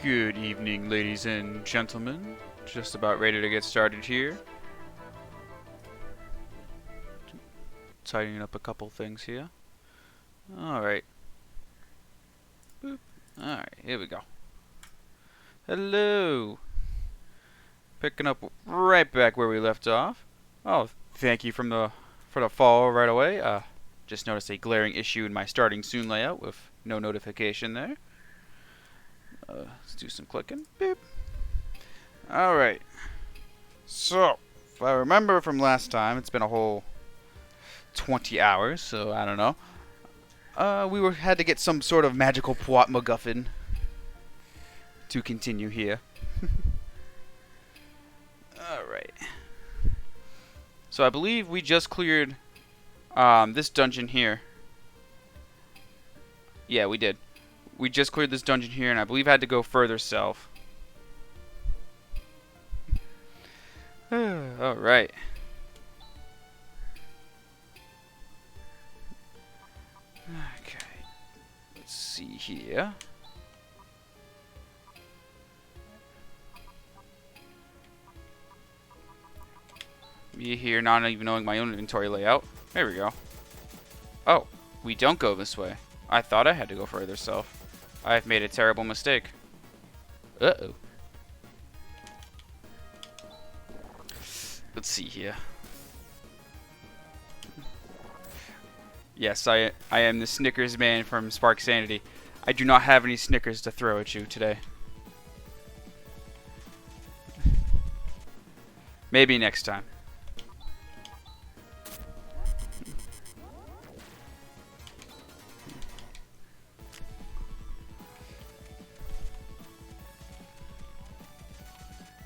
Good evening, ladies and gentlemen. Just about ready to get started here. Tidying up a couple things here. Alright. Boop. Alright, here we go. Hello. Picking up right back where we left off. Oh, thank you for the follow right away. Just noticed a glaring issue in my starting soon layout with no notification there. Let's do some clicking. Boop. Alright. So, if I remember from last time, it's been a whole 20 hours, so I don't know. We had to get some sort of magical plot MacGuffin to continue here. Alright. So I believe we just cleared this dungeon here. Yeah, we did. We just cleared this dungeon here, and I believe I had to go further south. Alright. Okay. Let's see here. Me here, not even knowing my own inventory layout. There we go. Oh, we don't go this way. I thought I had to go further south. I've made a terrible mistake. Uh-oh. Let's see here. Yes, I am the Snickers man from Spark Sanity. I do not have any Snickers to throw at you today. Maybe next time.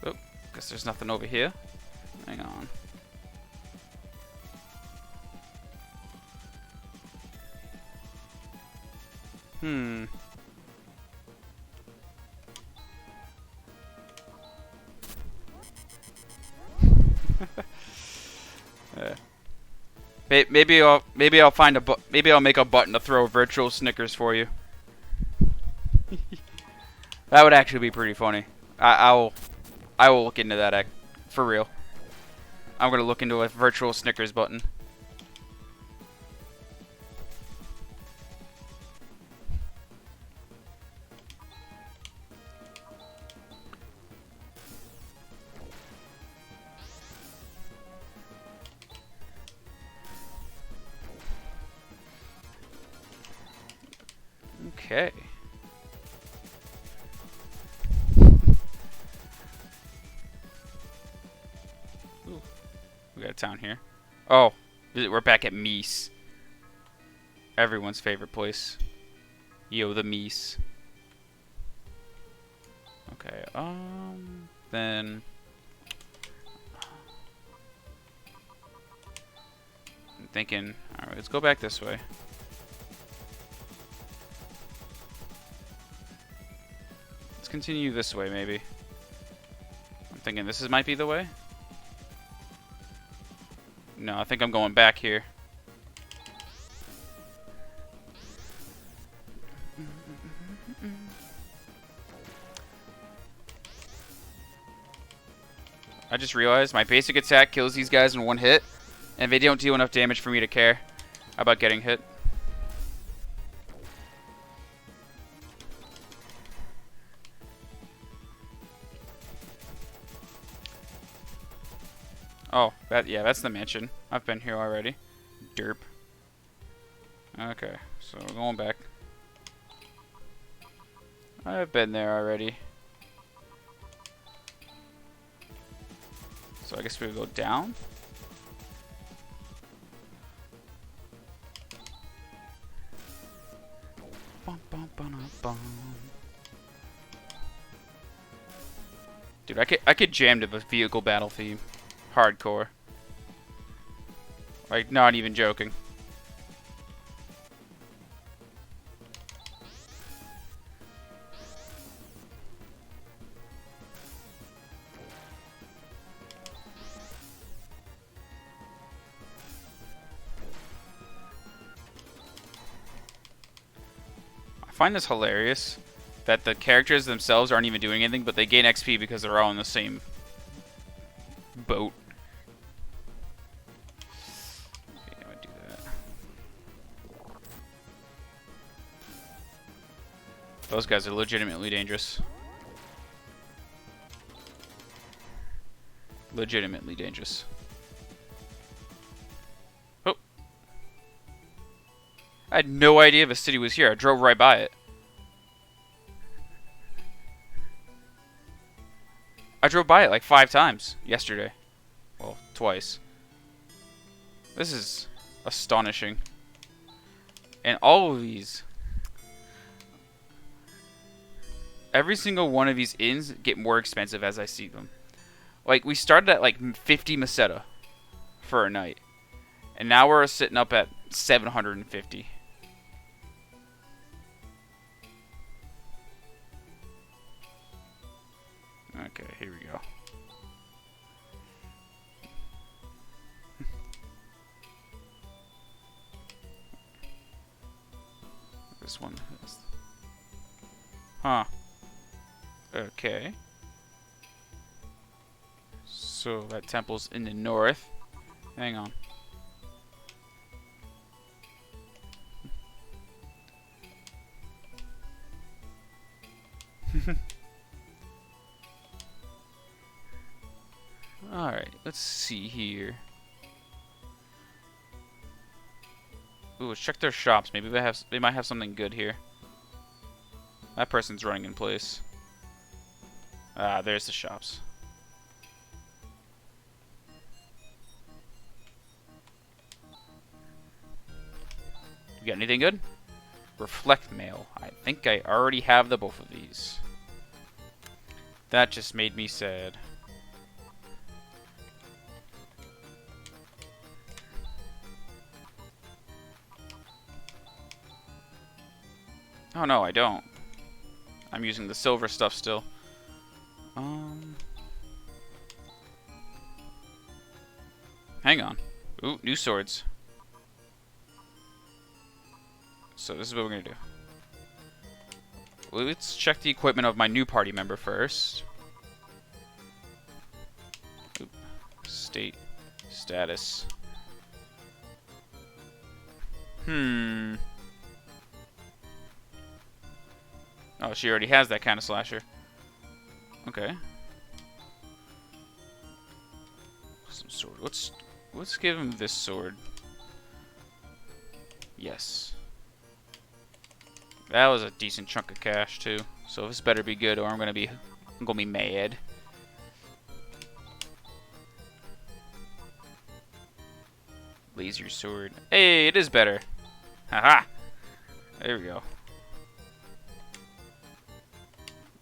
Oh, guess there's nothing over here. Hang on. Maybe I'll find maybe I'll make a button to throw virtual Snickers for you. That would actually be pretty funny. I will look into that for real. I'm gonna look into a virtual Snickers button. Okay. Ooh. We got a town here. Oh, we're back at Meese. Everyone's favorite place. Yo, the Meese. Okay, then I'm thinking, alright, let's go back this way. Let's continue this way, maybe. I'm thinking this might be the way. No, I think I'm going back here. I just realized my basic attack kills these guys in one hit, and they don't deal enough damage for me to care about getting hit. Oh, yeah, that's the mansion. I've been here already. Derp. Okay, so we're going back. I've been there already. So I guess we go down. Dude, I could jam to the vehicle battle theme. Hardcore. Like, not even joking. I find this hilarious that the characters themselves aren't even doing anything, but they gain XP because they're all in the same boat. Okay, I'm gonna do that. Those guys are legitimately dangerous. Legitimately dangerous. Oh. I had no idea if a city was here. I drove right by it. I drove by it like 5 times yesterday. Well, twice. This is astonishing. And all of these, every single one of these inns get more expensive as I see them. Like, we started at like 50 Meseta for a night. And now we're sitting up at 750. Okay, here we go. This one. Huh. Okay. So that temple's in the north. Hang on. Alright, let's see here. Ooh, let's check their shops. Maybe they might have something good here. That person's running in place. Ah, there's the shops. You got anything good? Reflect mail. I think I already have the both of these. That just made me sad. Oh no, I don't. I'm using the silver stuff still. Hang on. Ooh, new swords. So this is what we're gonna do. Let's check the equipment of my new party member first. Oop. State. Status. Oh, she already has that kind of slasher. Okay. Some sword. Let's give him this sword. Yes. That was a decent chunk of cash too. So this better be good, or I'm gonna be mad. Laser sword. Hey, it is better. Haha. There we go.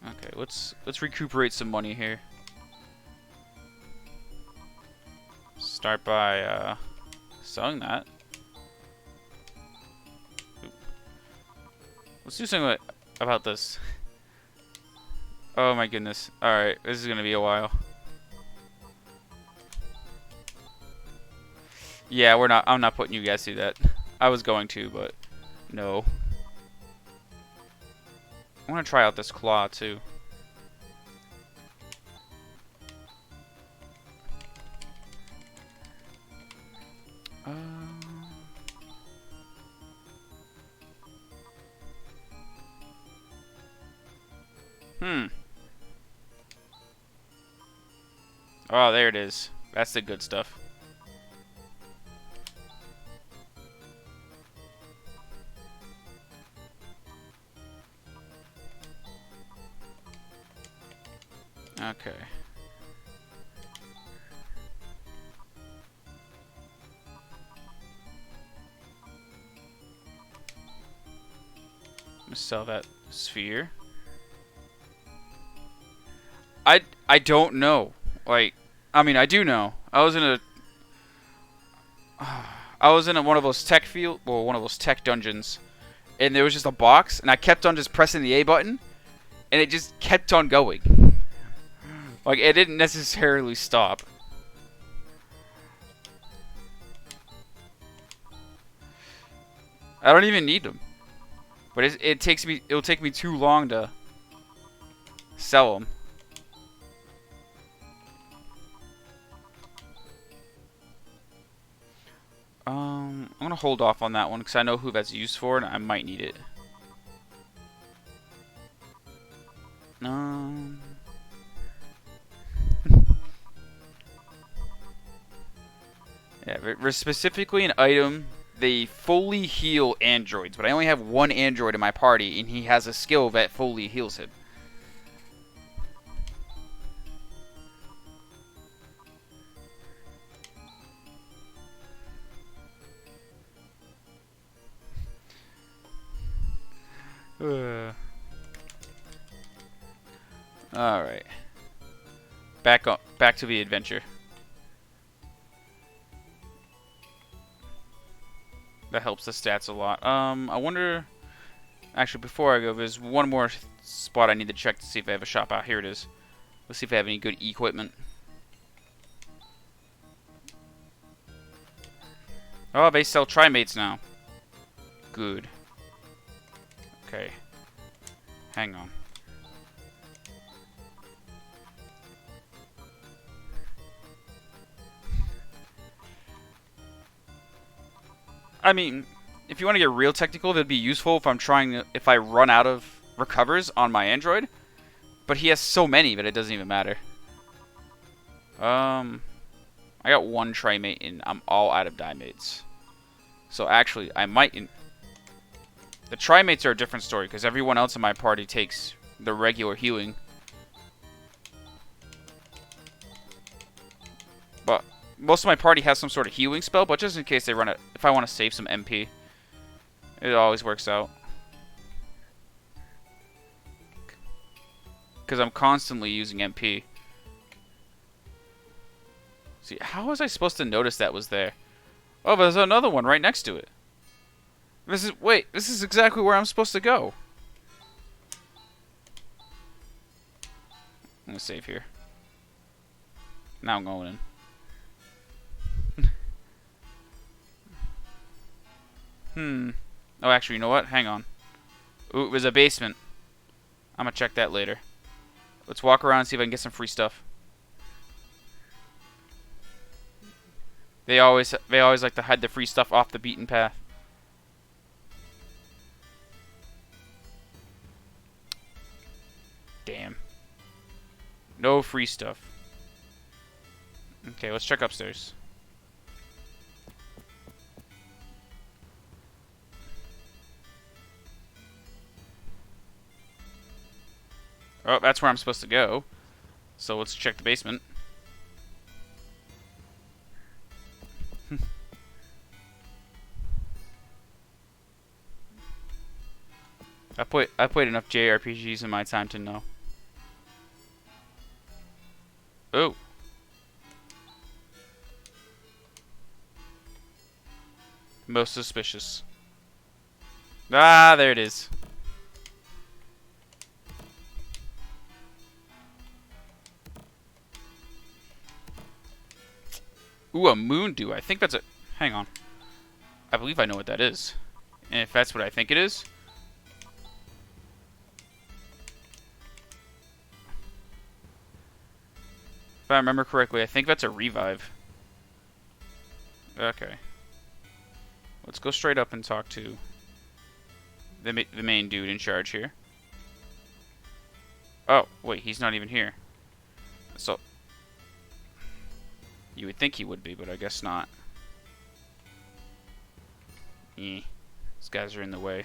Okay, let's recuperate some money here. Start by selling that. Oop. Let's do something about this. Oh my goodness. Alright, this is gonna be a while. Yeah, I'm not putting you guys through that. I was going to, but no. I want to try out this claw too. Oh, there it is. That's the good stuff. Okay. I'm gonna sell that sphere. I don't know. Like, I mean, I do know. I was in one of those one of those tech dungeons, and there was just a box, and I kept on just pressing the A button, and it just kept on going. Like, it didn't necessarily stop. I don't even need them, but it'll take me too long to sell them. I'm gonna hold off on that one because I know who that's used for, and I might need it. Yeah, specifically an item. They fully heal androids, but I only have one android in my party, and he has a skill that fully heals him. All right. Back to the adventure. That helps the stats a lot. I wonder. Actually, before I go, there's one more spot I need to check to see if I have a shop out. Here it is. Let's see if I have any good equipment. Oh, they sell trimates now. Good. Okay. Hang on. I mean, if you want to get real technical, that'd be useful if I run out of recovers on my android. But he has so many that it doesn't even matter. I got one trimate and I'm all out of dimates. So actually, I might. The trimates are a different story because everyone else in my party takes the regular healing. But most of my party has some sort of healing spell, but just in case they run it, if I want to save some MP, it always works out. Because I'm constantly using MP. See, how was I supposed to notice that was there? Oh, there's another one right next to it. Wait, this is exactly where I'm supposed to go. I'm gonna save here. Now I'm going in. Oh, actually, you know what? Hang on. Ooh, there's a basement. I'm gonna check that later. Let's walk around and see if I can get some free stuff. They always like to hide the free stuff off the beaten path. Damn. No free stuff. Okay, let's check upstairs. Oh, that's where I'm supposed to go. So let's check the basement. I played enough JRPGs in my time to know. Oh. Most suspicious. Ah, there it is. Ooh, a moon dew. I think that's a... Hang on. I believe I know what that is. And if that's what I think it is... If I remember correctly, I think that's a revive. Okay. Let's go straight up and talk to the main dude in charge here. Oh, wait, he's not even here. So... You would think he would be, but I guess not. These guys are in the way.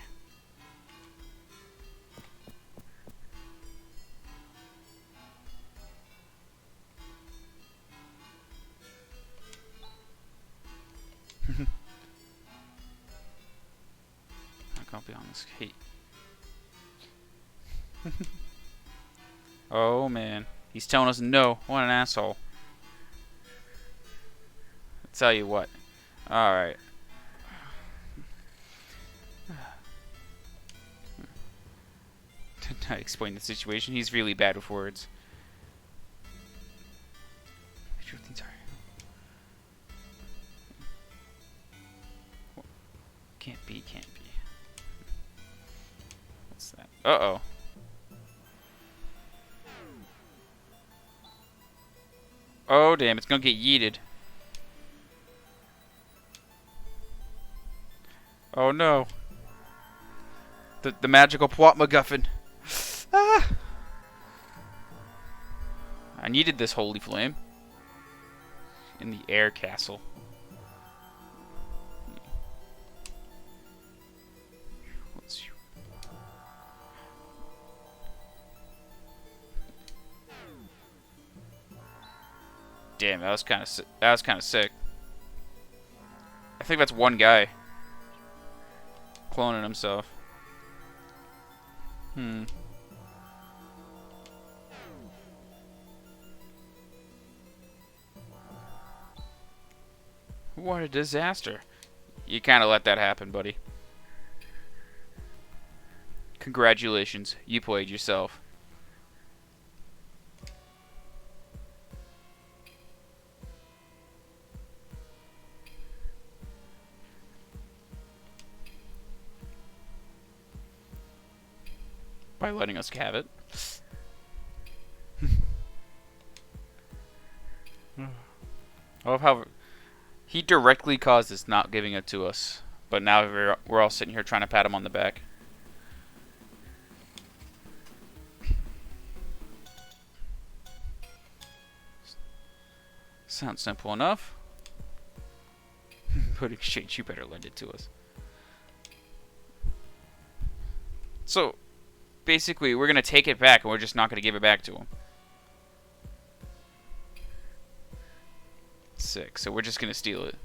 I can't be on this gate. Oh, man. He's telling us no. What an asshole. I'll tell you what. Alright. To explain the situation, he's really bad with words. Things are. Can't be, can't be. What's that? Uh-oh. Oh, damn, it's gonna get yeeted. Oh, no. The magical plot MacGuffin. Ah! I needed this holy flame. In the air castle. Let's see. Damn, that was kind of sick. I think that's one guy cloning himself. What a disaster. You kind of let that happen, buddy. Congratulations, you played yourself. By letting us have it. I love how he directly caused this not giving it to us, but now we're all sitting here trying to pat him on the back. Sounds simple enough. But exchange, you better lend it to us. So, basically, we're going to take it back, and we're just not going to give it back to him. Sick. So we're just going to steal it.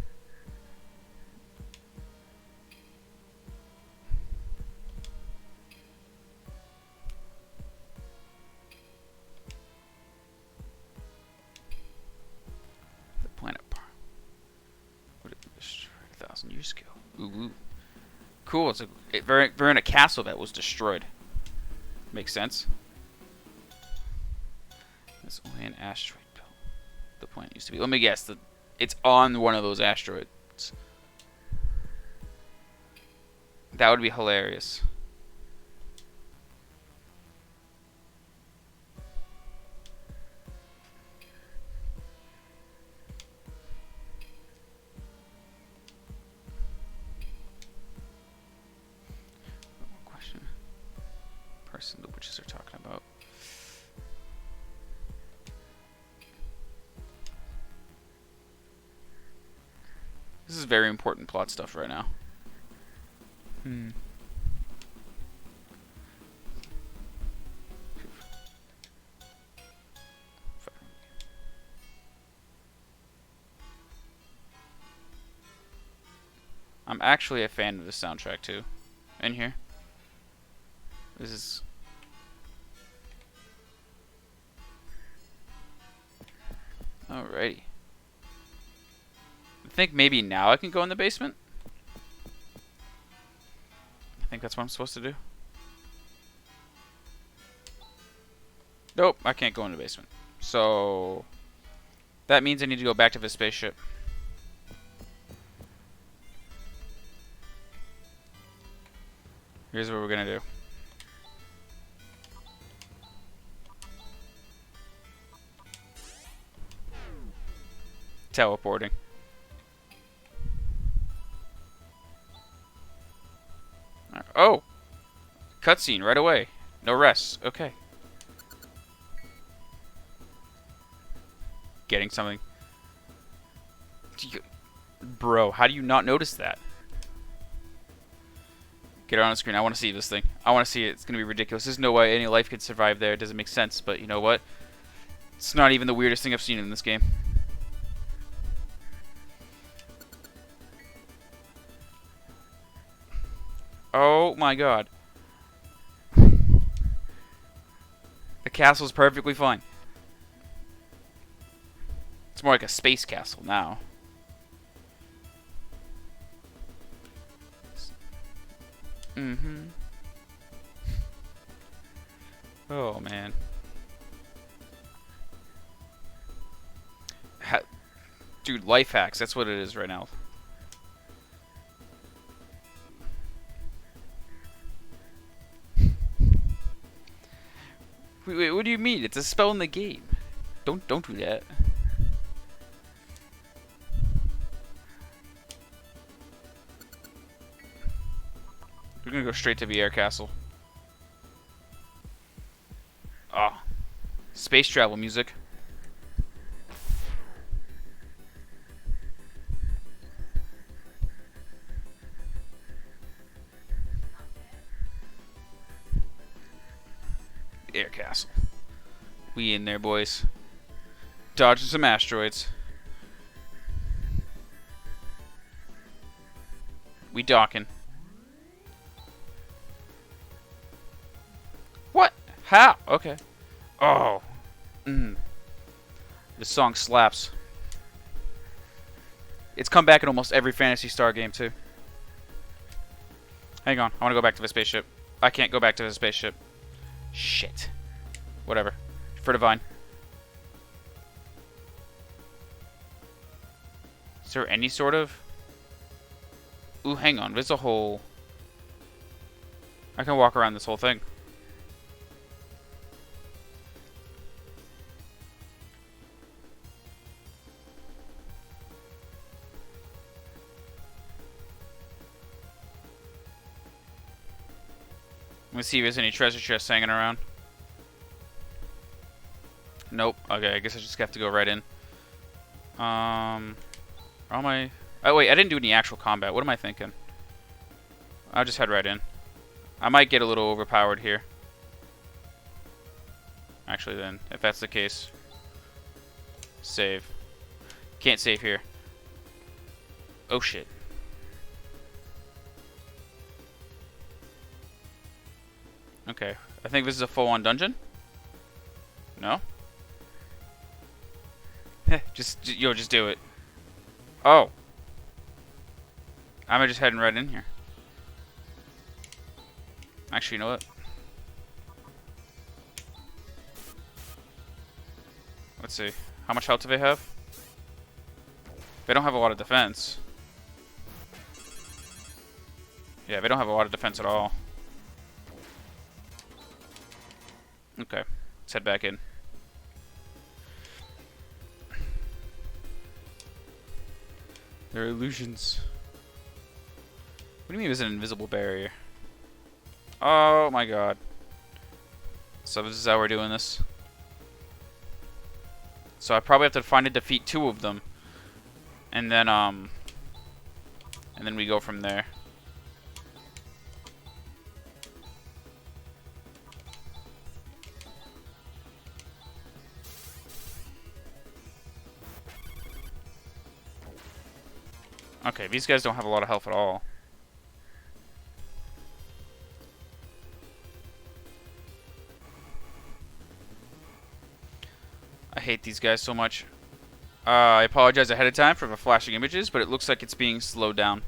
The planet would have been destroyed 1,000 years ago. Ooh, ooh. Cool. We're in a castle that was destroyed. Makes sense. There's only an asteroid belt. The planet used to be. Let me guess. It's on one of those asteroids. That would be hilarious. Question. Person the witches are talking about. This is very important plot stuff right now. I'm actually a fan of this soundtrack too. In here. This is... Alrighty. I think maybe now I can go in the basement. I think that's what I'm supposed to do. Nope, I can't go in the basement. So... that means I need to go back to the spaceship. Here's what we're gonna do. Teleporting. Oh! Cutscene right away. No rest. Okay. Getting something. Bro, how do you not notice that? Get it on the screen. I want to see this thing. I want to see it. It's going to be ridiculous. There's no way any life could survive there. It doesn't make sense. But you know what? It's not even the weirdest thing I've seen in this game. Oh my god. castle's perfectly fine. It's more like a space castle now. Mm-hmm. Oh, man. Dude, life hacks. That's what it is right now. Wait, what do you mean? It's a spell in the game. Don't do that. We're gonna go straight to the air castle. Ah, space travel music. Air castle. We in there, boys. Dodging some asteroids. We docking. What? How? Okay. Oh. This song slaps. It's come back in almost every Phantasy Star game, too. Hang on. I want to go back to the spaceship. I can't go back to the spaceship. Shit. Whatever. For Divine. Is there any sort of... Ooh, hang on. There's a whole... I can walk around this whole thing. Let's see if there's any treasure chests hanging around. Nope. Okay, I guess I just have to go right in. All my... Oh, wait, I didn't do any actual combat. What am I thinking? I'll just head right in. I might get a little overpowered here. Actually, then, if that's the case... Save. Can't save here. Oh, shit. Okay, I think this is a full-on dungeon. No? just do it. Oh. I'm just heading right in here. Actually, you know what? Let's see. How much health do they have? They don't have a lot of defense. Yeah, they don't have a lot of defense at all. Okay, let's head back in. They're illusions. What do you mean there's an invisible barrier? Oh my god. So this is how we're doing this. So I probably have to find and defeat 2 of them. And then we go from there. Okay, these guys don't have a lot of health at all. I hate these guys so much. I apologize ahead of time for the flashing images, but it looks like it's being slowed down.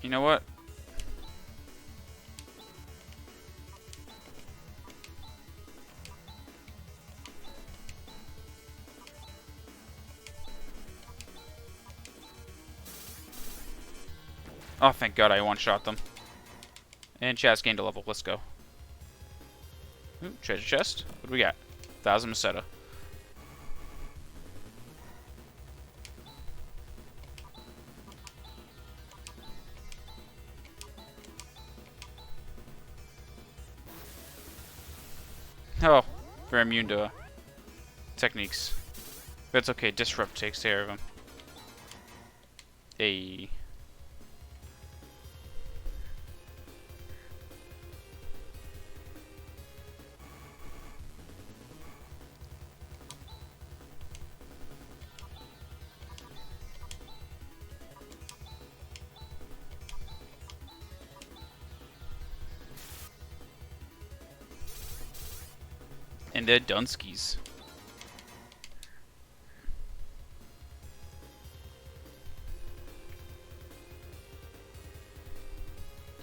You know what? Oh, thank God I one-shot them. And Chaz gained a level. Let's go. Ooh, treasure chest. What do we got? 1,000 Meseta. Oh, we're immune to techniques. That's okay. Disrupt takes care of them. Hey. And the Dunskies.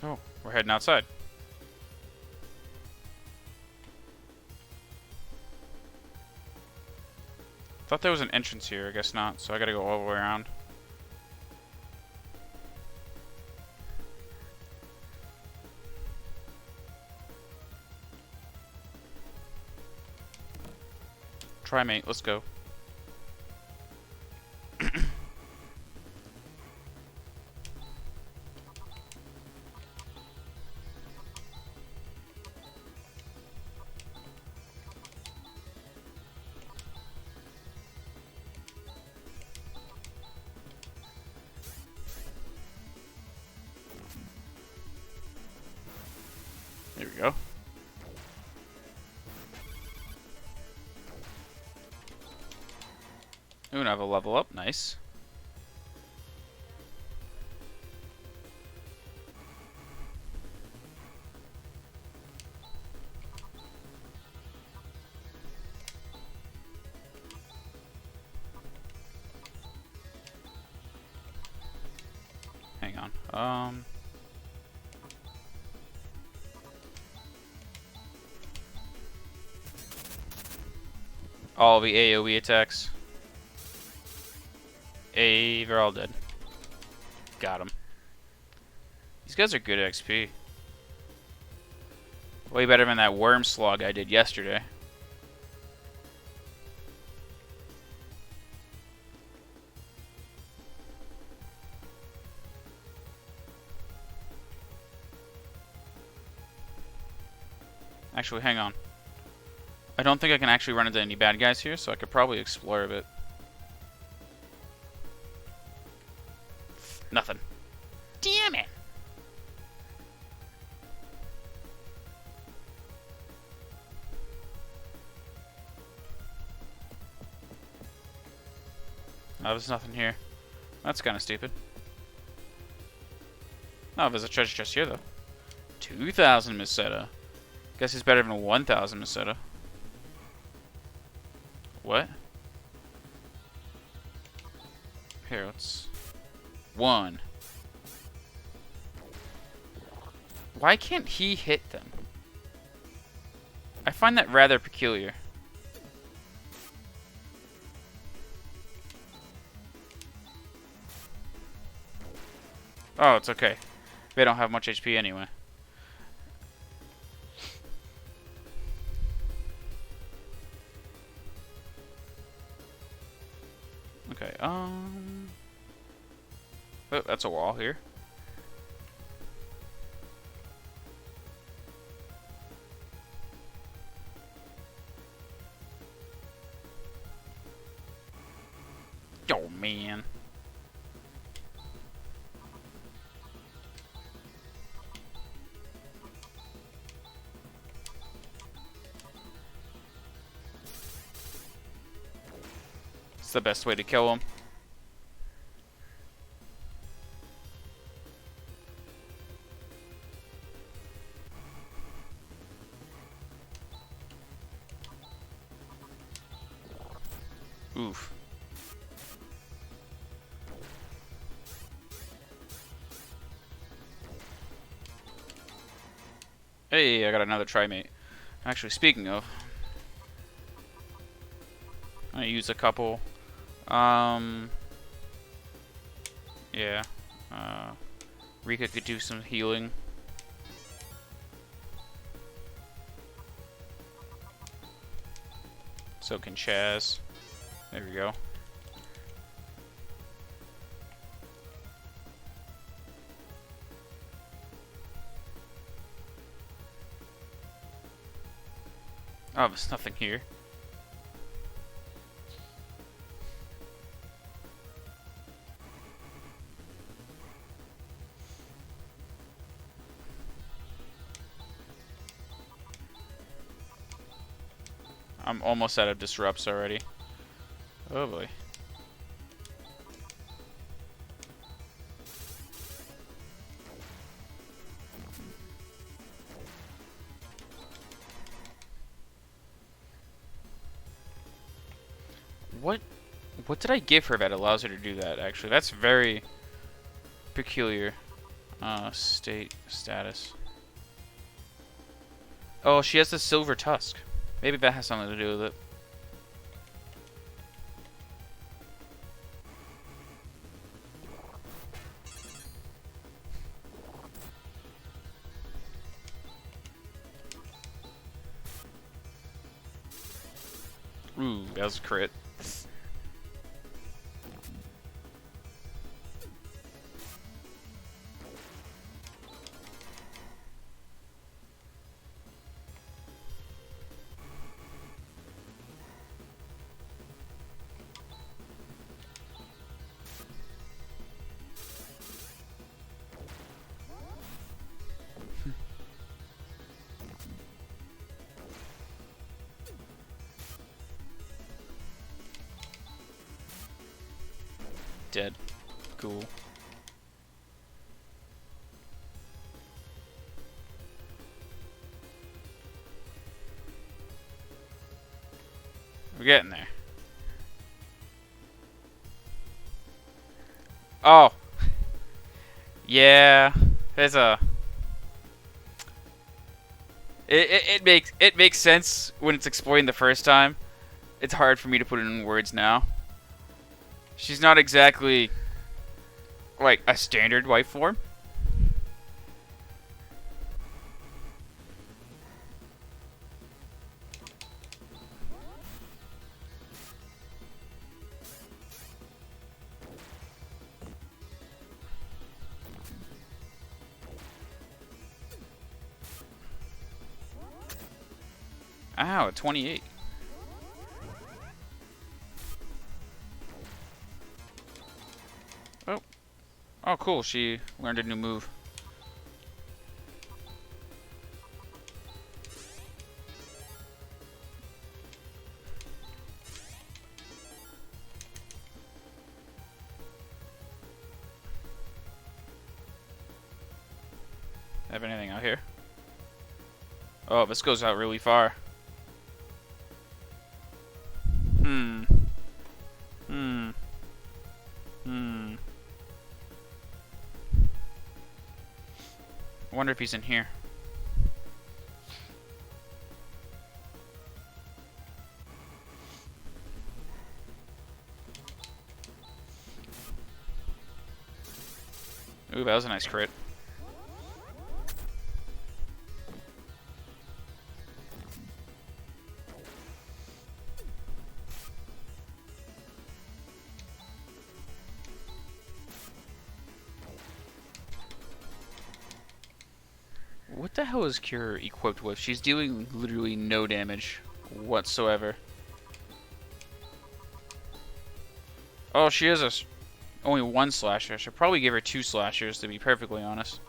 Oh, we're heading outside. Thought there was an entrance here. I guess not. So I gotta go all the way around. Try mate, let's go. There we go. Ooh, now I have a level up. Nice. Hang on. All the AoE attacks. They're all dead. Got him. These guys are good XP. Way better than that worm slog I did yesterday. Actually, hang on. I don't think I can actually run into any bad guys here, so I could probably explore a bit. Nothing. Damn it! Oh, there's nothing here. That's kind of stupid. Oh, there's a treasure chest here, though. 2,000 Meseta. Guess it's better than 1,000 Meseta. What? Here, let's... 1. Why can't he hit them? I find that rather peculiar. Oh, it's okay. They don't have much HP anyway. Okay, oh, that's a wall here. Oh, man. It's the best way to kill him. Oof. Hey, I got another trimate. Actually, speaking of, I'm gonna use a couple. Yeah. Rika could do some healing. So can Chaz. There we go. Oh, there's nothing here. I'm almost out of disrupts already. Oh boy. What did I give her that allows her to do that, actually? That's very peculiar. State status. Oh, she has the silver tusk. Maybe that has something to do with it. Ooh, that was a crit. Dead. Cool. We're getting there. Oh. Yeah. There's a... It makes sense when it's explained the first time. It's hard for me to put it in words now. She's not exactly like a standard wife form. Ow, 28. Oh. Oh, cool. She learned a new move. Have anything out here? Oh, this goes out really far. Hmm. Hmm. Hmm. I wonder if he's in here. Ooh, that was a nice crit. What the hell is Cure equipped with? She's dealing literally no damage whatsoever. Oh, she has only one slasher. I should probably give her 2 slashers, to be perfectly honest.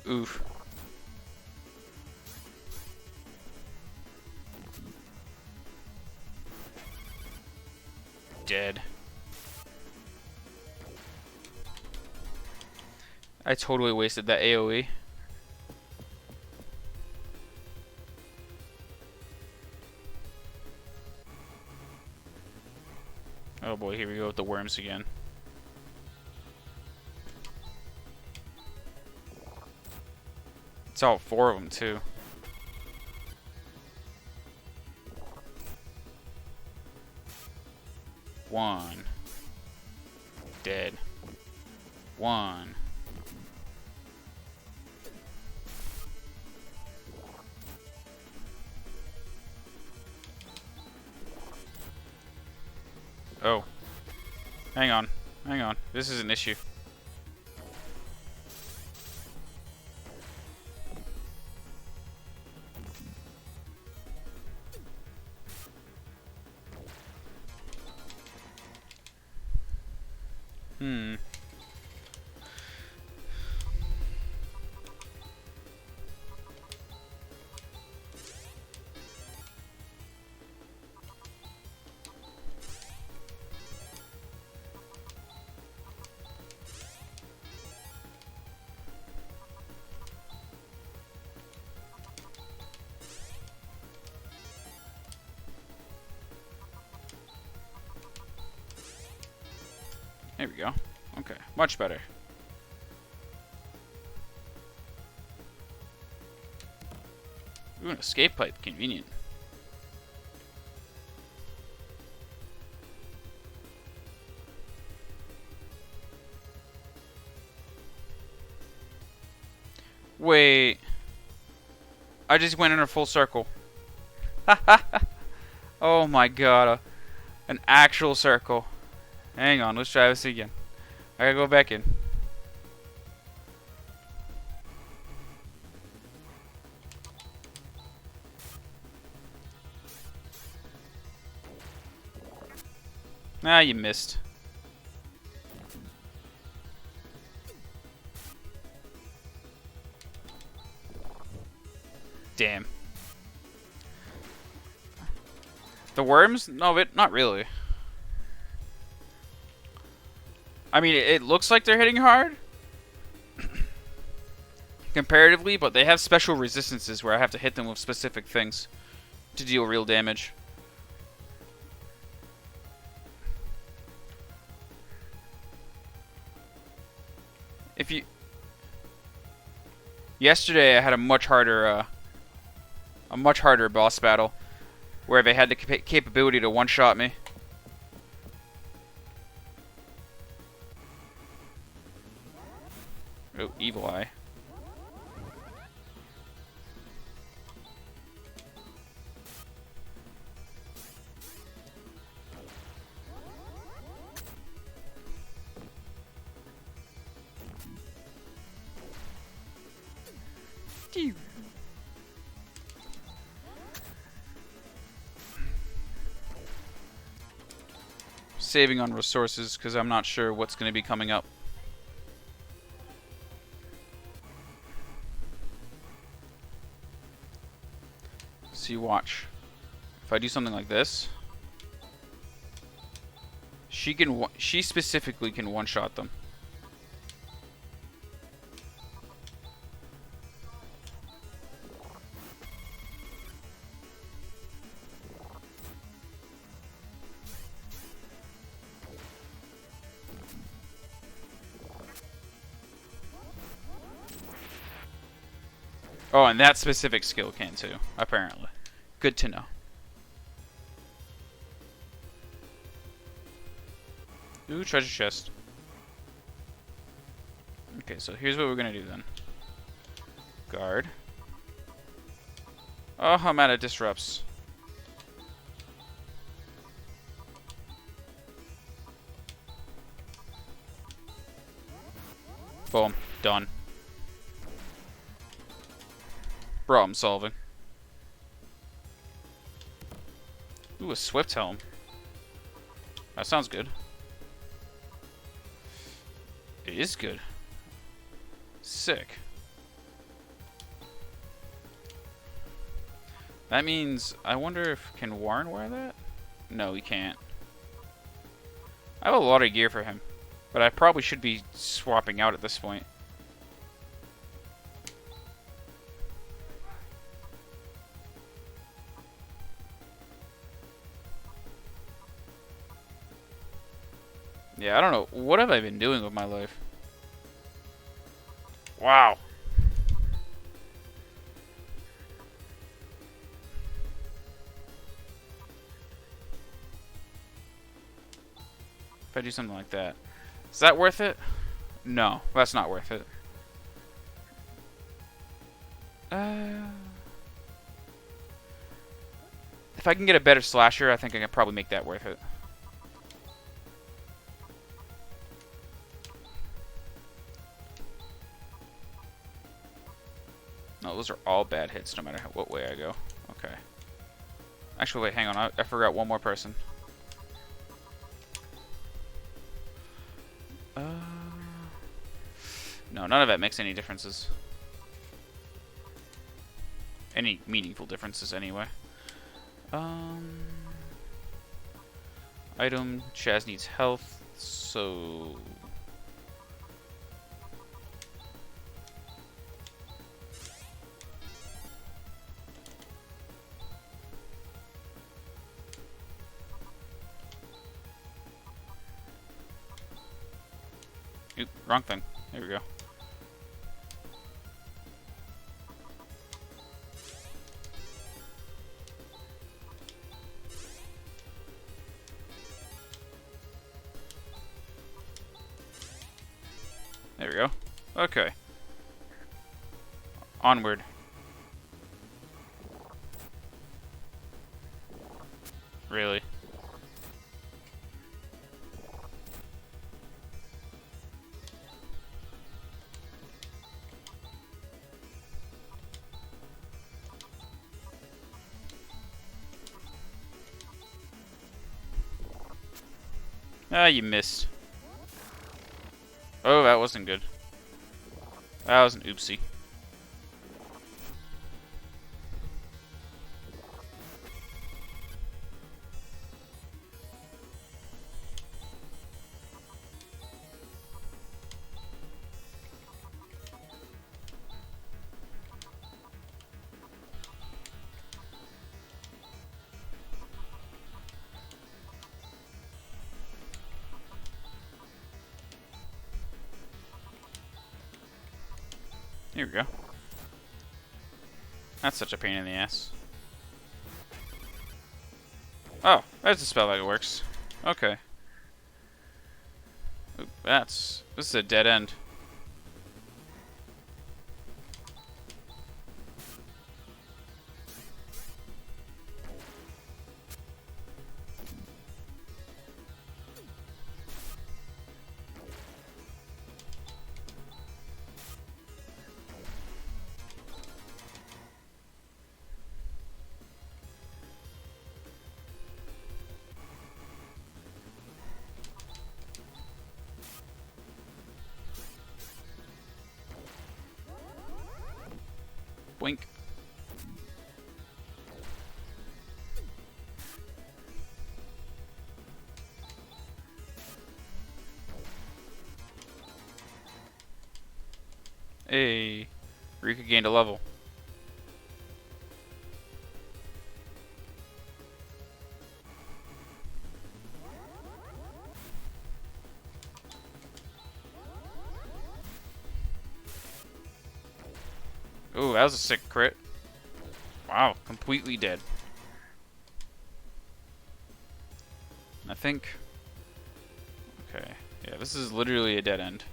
Oof. Dead. I totally wasted that AoE. Oh boy, here we go with the worms again. It's all 4 of them too. One. Dead. One. Oh. Hang on. Hang on. This is an issue. Hmm. There we go. Okay, much better. Ooh, an escape pipe. Convenient. Wait. I just went in a full circle. Oh my god. An actual circle. Hang on, let's try this again. I gotta go back in. Ah, you missed. Damn. The worms? No, not really. I mean, it looks like they're hitting hard. Comparatively, but they have special resistances where I have to hit them with specific things to deal real damage. If you... Yesterday I had a much harder boss battle where they had the capability to one-shot me. Oh, evil eye. Saving on resources because I'm not sure what's going to be coming up. See, watch. If I do something like this, she specifically can one-shot them. Oh, and that specific skill can too, apparently. Good to know. Ooh, treasure chest. Okay, so here's what we're gonna do then. Guard. Oh, I'm out of disrupts. Boom. Done. Problem solving. Ooh, a Swift helm. That sounds good. It is good. Sick. That means, I wonder if, can Warren wear that? No, he can't. I have a lot of gear for him, but I probably should be swapping out at this point. Yeah, I don't know. What have I been doing with my life? Wow. If I do something like that. Is that worth it? No, that's not worth it. If I can get a better slasher, I think I can probably make that worth it. No, those are all bad hits no matter what way I go. Okay. Actually, wait, hang on. I forgot one more person. No, none of that makes any differences. Any meaningful differences, anyway. Item. Chaz needs health, so... Oop, wrong thing. There we go. There we go. Okay. Onward. Really? Ah, you missed. Oh, that wasn't good. That was an oopsie. Here we go. That's such a pain in the ass. Oh, there's a spell that works. Okay. Oop, this is a dead end. Boink. Hey, Rika gained a level. Ooh, that was a sick crit. Wow, completely dead. I think... Okay, yeah, this is literally a dead end.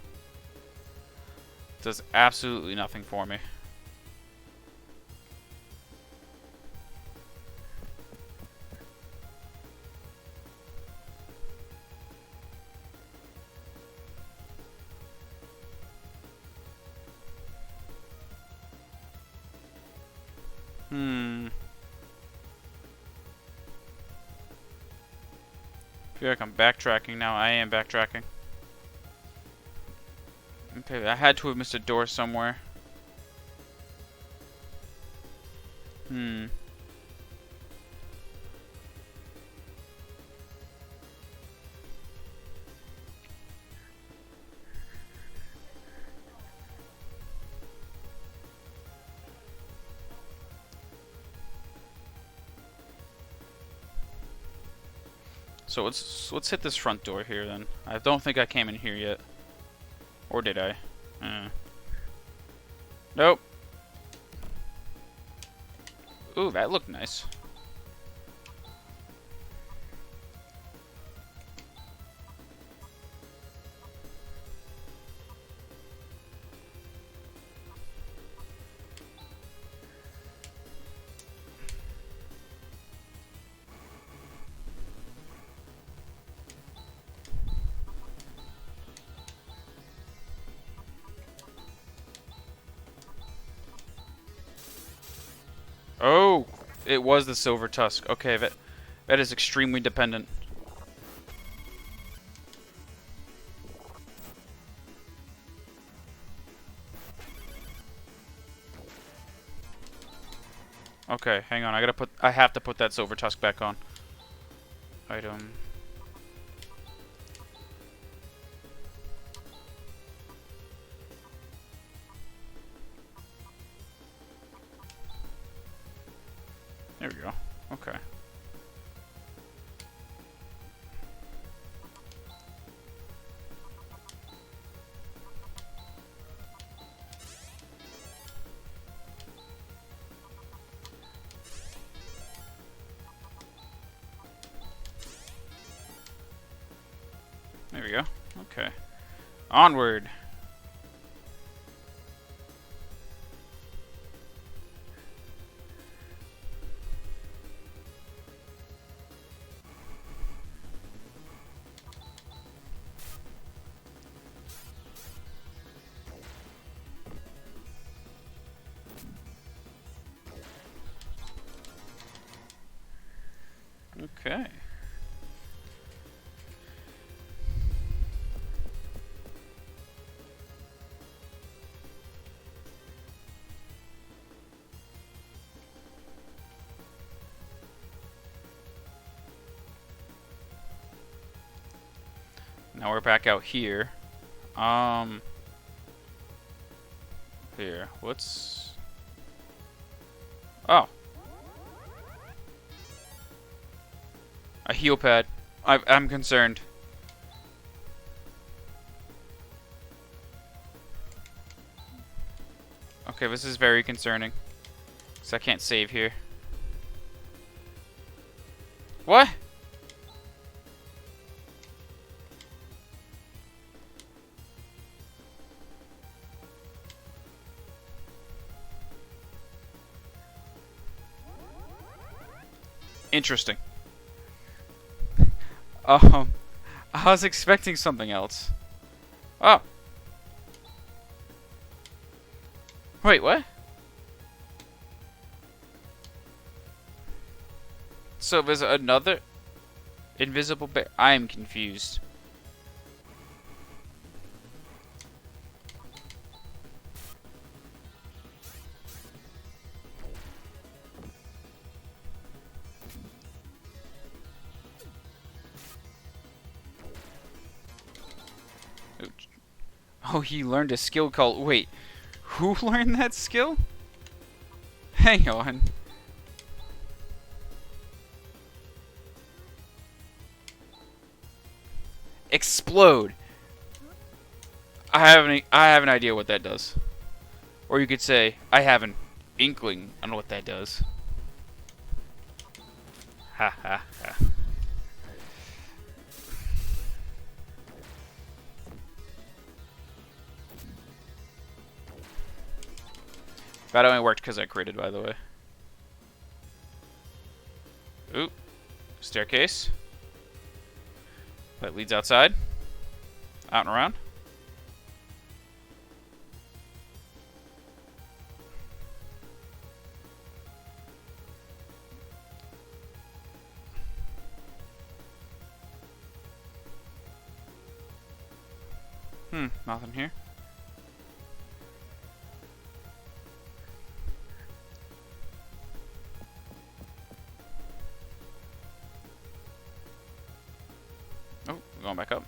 Does absolutely nothing for me. I feel like I'm backtracking now. I am backtracking. Okay, I had to have missed a door somewhere. So let's hit this front door here then. I don't think I came in here yet. Or did I? Nope. Ooh, that looked nice. Oh, it was the silver tusk. Okay, that is extremely dependent. Okay, hang on. I have to put that silver tusk back on. Item. There we go. Okay. we go. Okay. Onward. Okay. Now we're back out here. Here. What's... Oh. A heel pad. I'm concerned. Okay, this is very concerning. Because I can't save here. What? Interesting. I was expecting something else. Oh. Wait, what? So there's another invisible bear. I am confused. Oh, he learned a skill called... Wait, who learned that skill? Hang on. Explode. I have an idea what that does. Or you could say, I have an inkling on what that does. Ha ha ha. That only worked because I critted, by the way. Ooh. Staircase. That leads outside. Out and around. Nothing here. Oh, going back up.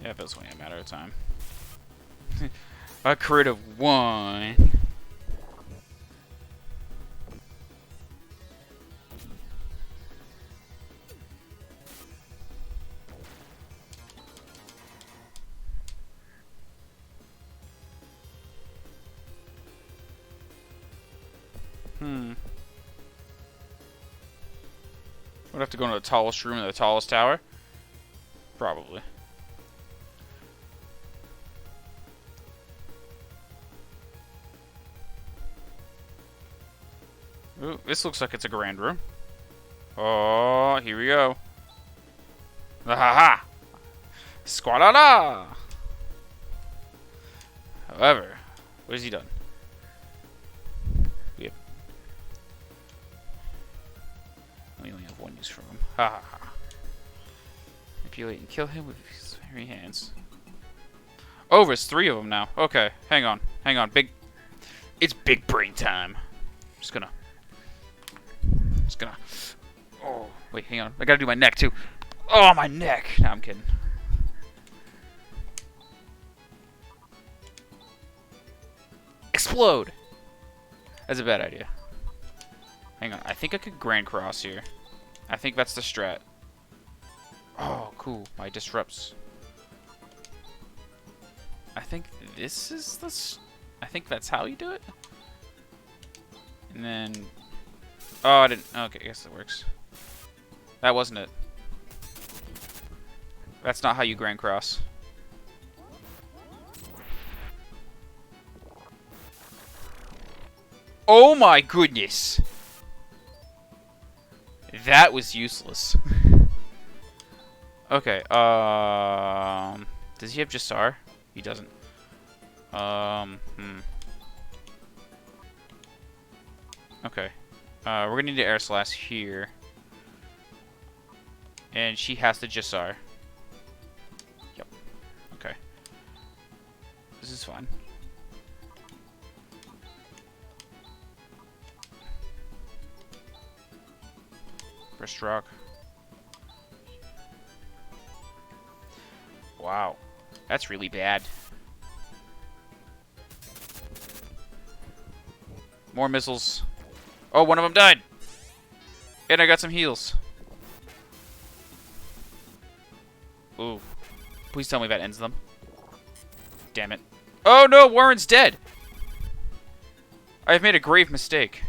Yeah, if it's only a matter of time. A crit of 1. Would have to go into the tallest room in the tallest tower? Probably. Ooh, this looks like it's a grand room. Oh, here we go. Ha ha! Squalala! However, what has he done? We only have one use for him. Ha ha ha. Manipulate and kill him with his very hands. Oh, there's 3 of them now. Okay, hang on. Hang on. It's big brain time. Just gonna. Oh, wait, hang on. I gotta do my neck too. Oh, my neck! No, I'm kidding. Explode! That's a bad idea. Hang on. I think I could Grand Cross here. I think that's the strat. Oh, cool. My disrupts. I think this is the I think that's how you do it. And then... Oh, I didn't... Okay, I guess it works. That wasn't it. That's not how you Grand Cross. Oh my goodness! That was useless. Okay, does he have Jassar? He doesn't. Okay. We're gonna need to Air Slash here. And she has the Jassar. Yep. Okay. This is fine. First rock. Wow. That's really bad. More missiles. Oh, one of them died. And I got some heals. Ooh. Please tell me that ends them. Damn it. Oh no, Warren's dead. I've made a grave mistake.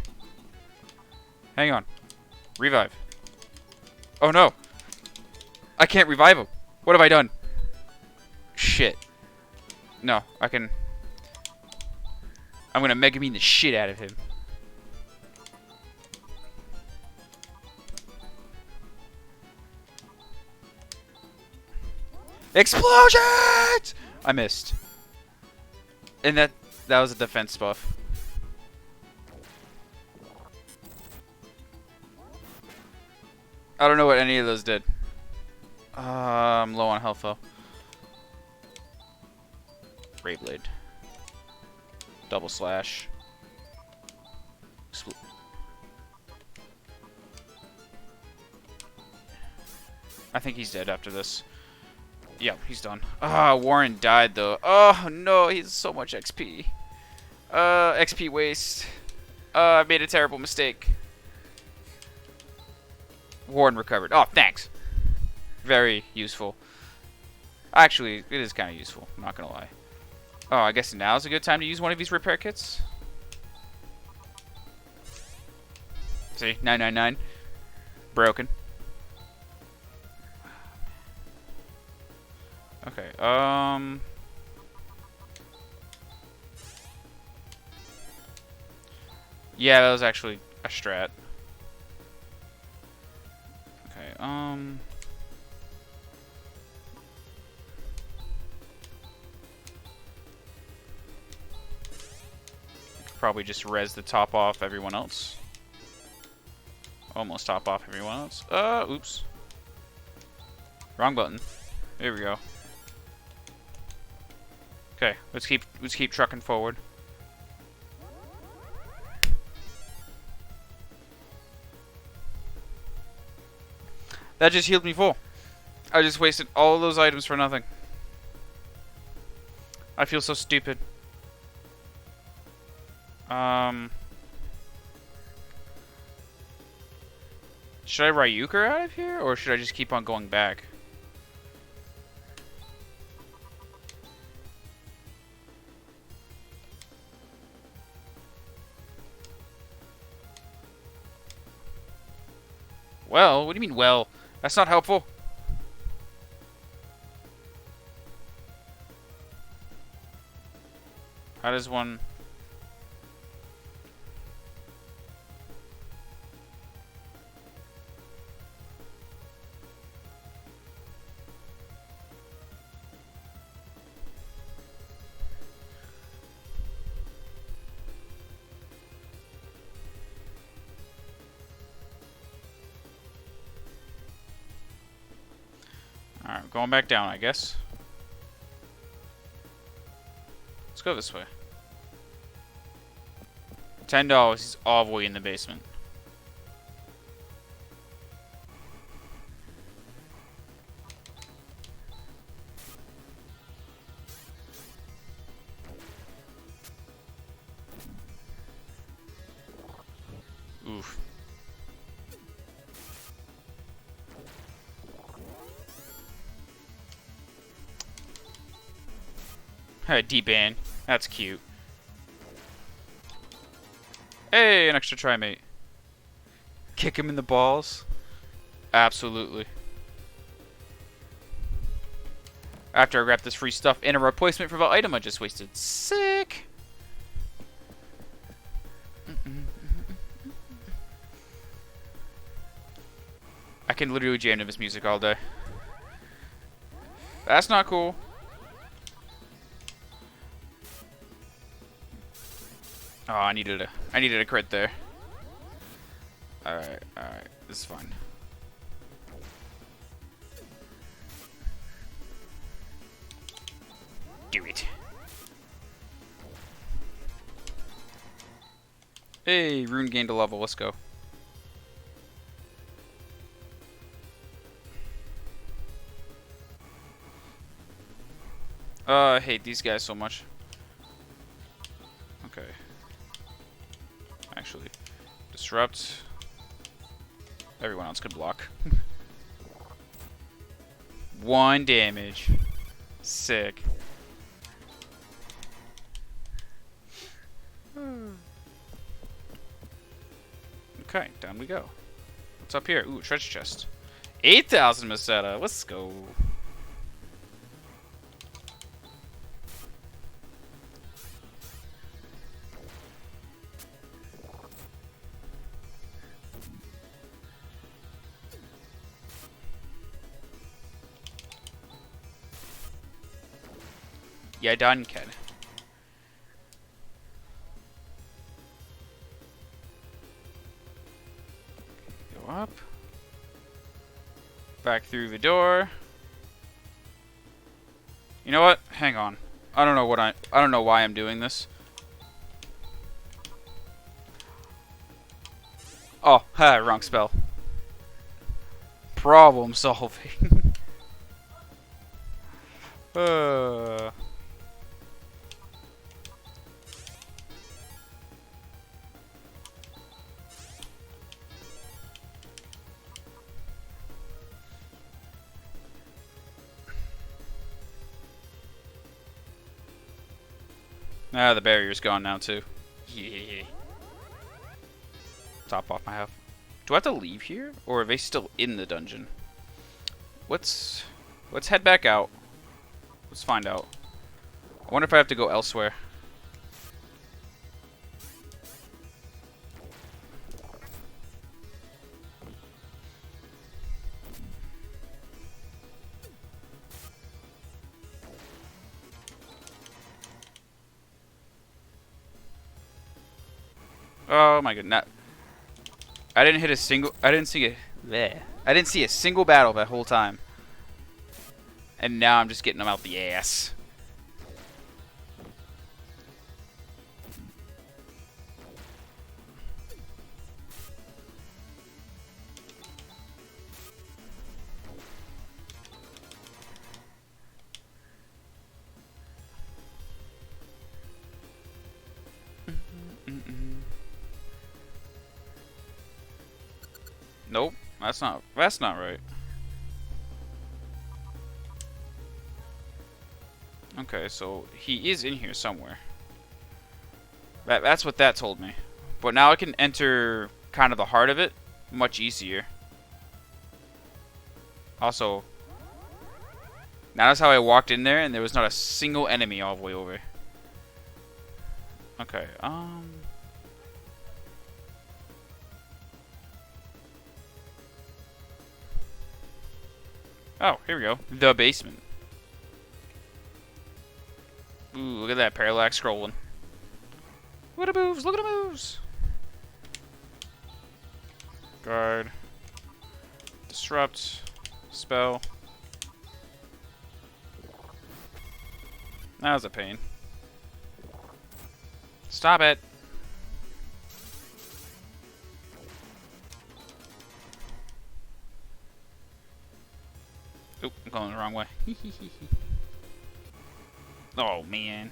Hang on. Revive. Oh no. I can't revive him. What have I done? Shit. No, I can... I'm gonna Mega Bean the shit out of him. Explosions! I missed. And that was a defense buff. I don't know what any of those did. I'm low on health though. Ray Blade. Double slash. I think he's dead after this. Yeah, he's done. Ah, Warren died though. Oh no, he's so much XP. XP waste. I made a terrible mistake. Warren recovered. Oh, thanks. Very useful. Actually, it is kind of useful. I'm not gonna lie. Oh, I guess now's a good time to use one of these repair kits. See, 999. Broken. Okay, yeah, that was actually a strat. Okay, probably just res the top off everyone else. Almost top off everyone else. Oops. Wrong button. There we go. Okay, let's keep trucking forward. That just healed me full. I just wasted all those items for nothing. I feel so stupid. Should I Ryuk her out of here, or should I just keep on going back? Well, what do you mean, well? That's not helpful. How does one... Alright, going back down, I guess. Let's go this way. $10, he's all the way in the basement. Oof. D-ban. That's cute. Hey, an extra try, mate. Kick him in the balls. Absolutely. After I grab this free stuff and a replacement for the item I just wasted. Sick! I can literally jam to this music all day. That's not cool. Oh, I needed a crit there. Alright, this is fine. Do it. Hey, rune gained a level, let's go. I hate these guys so much. Okay. Actually, disrupt. Everyone else could block. 1 damage. Sick. Okay, down we go. What's up here? Ooh, treasure chest. 8,000 Meseta. Let's go. Yeah, done, kid. Go up. Back through the door. You know what? Hang on. I don't know why I'm doing this. Oh, ha, wrong spell. Problem solving. Ah, the barrier's gone now too. Yeah. Top off my health. Do I have to leave here, or are they still in the dungeon? Let's head back out. Let's find out. I wonder if I have to go elsewhere. Oh my goodness. I didn't hit a single I didn't see a single battle that whole time. And now I'm just getting them out the ass. Nope, that's not right. Okay, so he is in here somewhere. That's what that told me. But now I can enter kind of the heart of it much easier. Also, notice how I walked in there and there was not a single enemy all the way over. Okay, oh, here we go. The basement. Ooh, look at that parallax scrolling. Look at the moves, look at the moves. Guard. Disrupt. Spell. That was a pain. Stop it. Oop, I'm going the wrong way. Oh, man.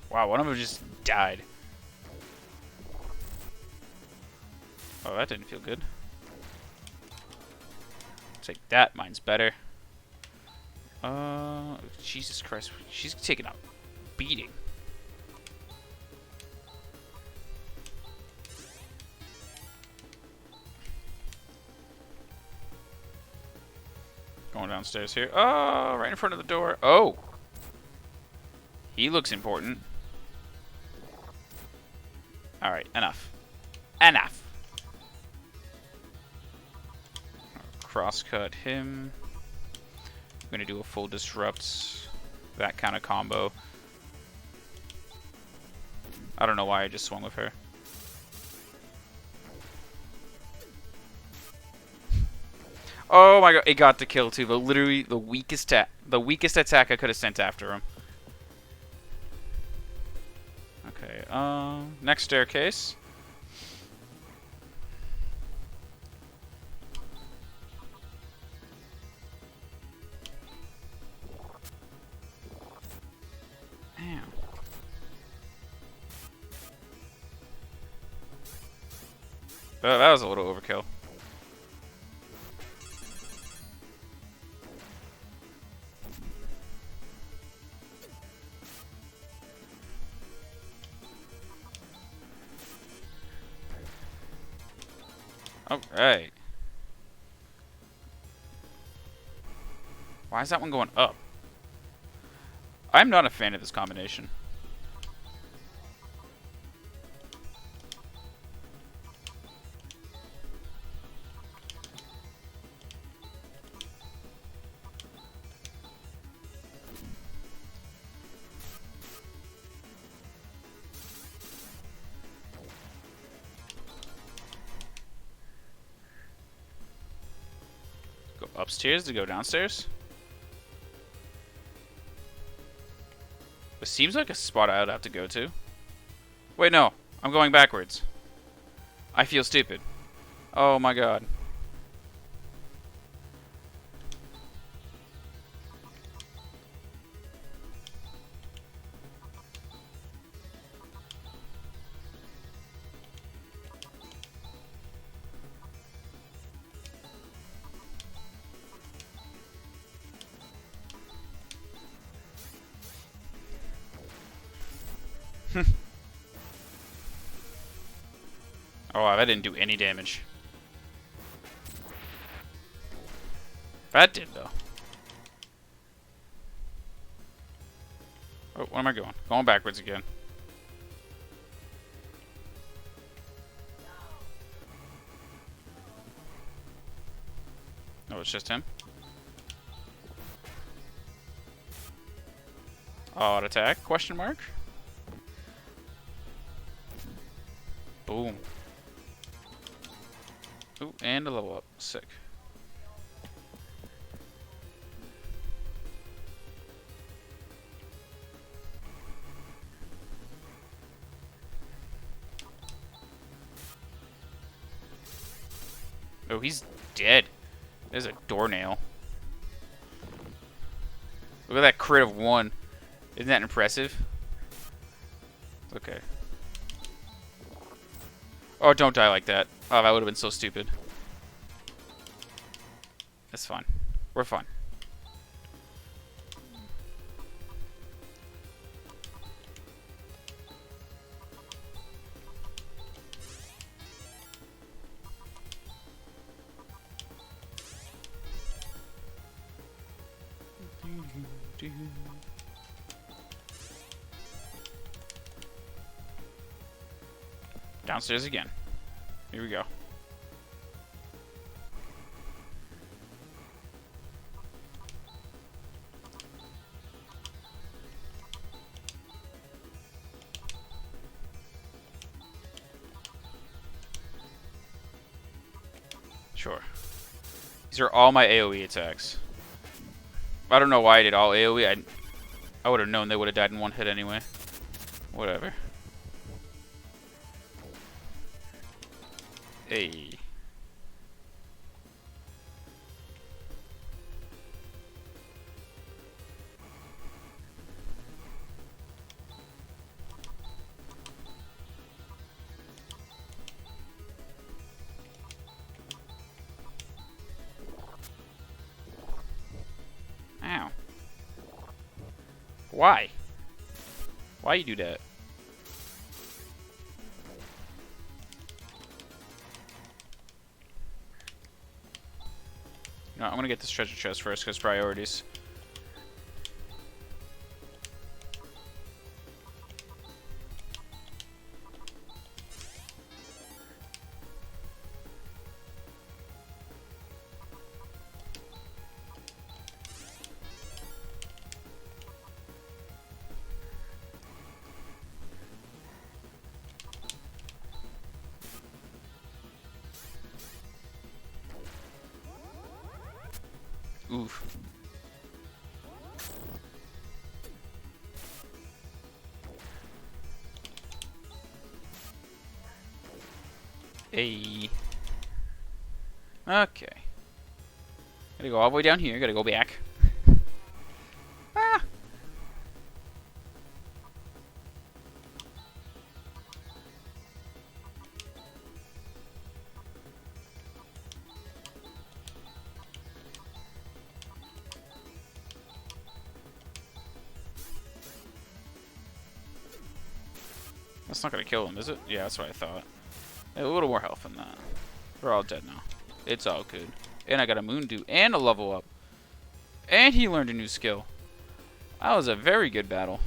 Wow, one of them just died. Oh, that didn't feel good. Take that. Mine's better. Jesus Christ. She's taking a beating. Going downstairs here. Oh, right in front of the door. Oh. He looks important. Alright, enough. Enough. Crosscut him. I'm gonna do a full disrupt. That kind of combo. I don't know why I just swung with her. Oh my god, it got the kill too. But literally the weakest attack I could have sent after him. Okay, next staircase. Damn. That was a little overkill. Alright. Why is that one going up? I'm not a fan of this combination. Go upstairs to go downstairs? It seems like a spot I'd have to go to. Wait, no. I'm going backwards. I feel stupid. Oh my god. Oh, that didn't do any damage. That did, though. Oh, where am I going? Going backwards again. Oh, it's just him? Odd attack? Question mark? Boom. Ooh, and a level up. Sick. Oh, he's dead. There's a doornail. Look at that crit of 1. Isn't that impressive? Okay. Oh, don't die like that. Oh, that would have been so stupid. That's fine. We're fine. Downstairs again. Here we go. Sure. These are all my AoE attacks. I don't know why I did all AoE. I would have known they would have died in one hit anyway. Whatever. Hey. Why? Why you do that? No, I'm gonna get this treasure chest first, because priorities. Oof. Hey. Okay. Gotta go all the way down here. Gotta go back. Ah! That's not gonna kill him, is it? Yeah, that's what I thought. A little more health than that. We're all dead now. It's all good. And I got a moon dew and a level up. And he learned a new skill. That was a very good battle.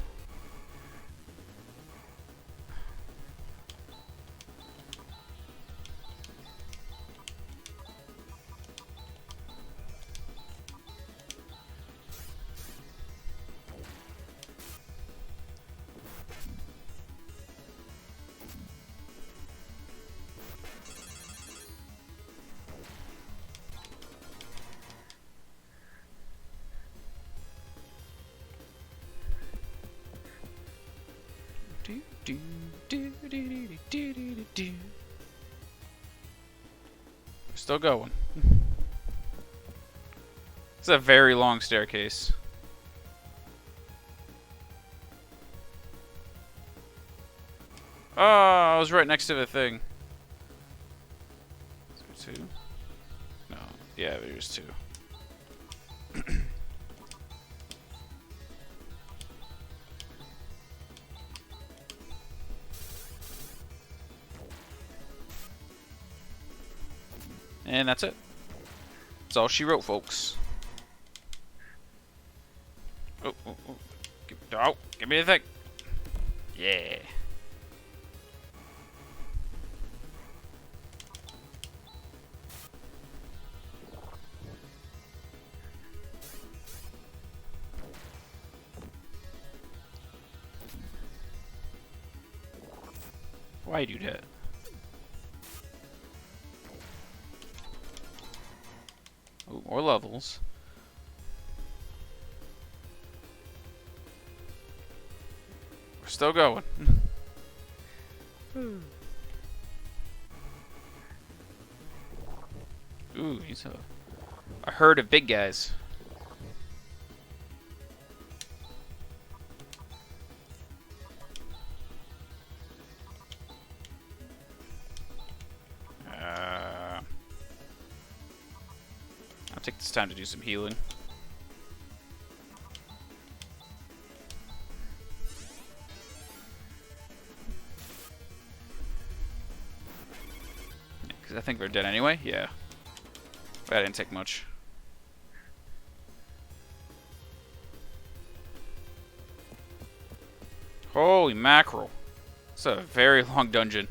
We're still going. It's a very long staircase. Oh, I was right next to the thing. Is there two? No. Yeah, there's two. And that's it. That's all she wrote, folks. Oh, oh, oh. Give me the thing. Yeah. Why do that? Oh, more levels. We're still going. Ooh, he's a herd of big guys. I'll take this time to do some healing. Because I think they're dead anyway. Yeah. That didn't take much. Holy mackerel. It's a very long dungeon.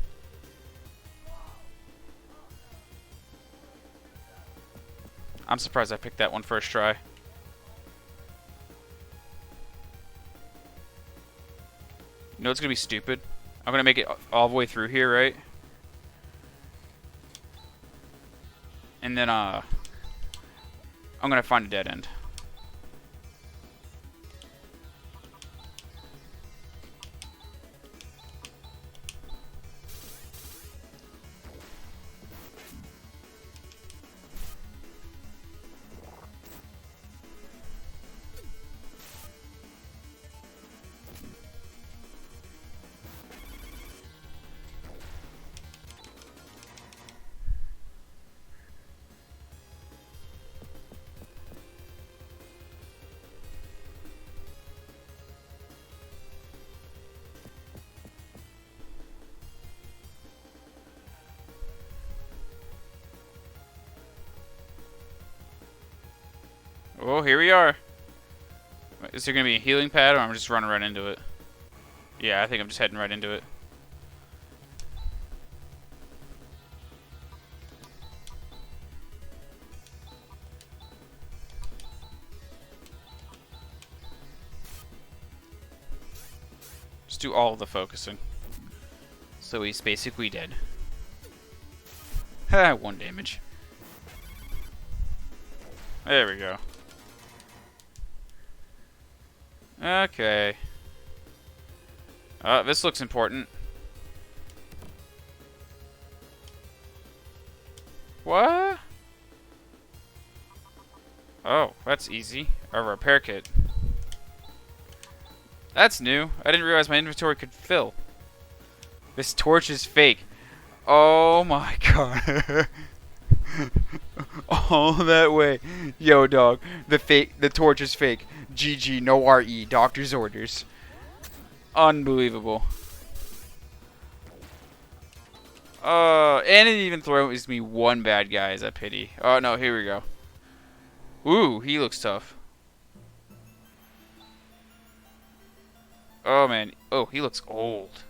I'm surprised I picked that one first try. You know it's gonna be stupid? I'm gonna make it all the way through here, right? And then, I'm gonna find a dead end. Oh, here we are. Is there going to be a healing pad, or I'm just running right into it? Yeah, I think I'm just heading right into it. Just do all of the focusing. So he's basically dead. Ha, 1 damage. There we go. Okay. This looks important. What? Oh, that's easy. A repair kit. That's new. I didn't realize my inventory could fill. This torch is fake. Oh my god. All that way. Yo, dog. The torch is fake. GG, no RE. Doctor's orders. Unbelievable. And it even throws me 1 bad guy as a pity. Oh no, here we go. Ooh, he looks tough. Oh man. Oh, he looks old.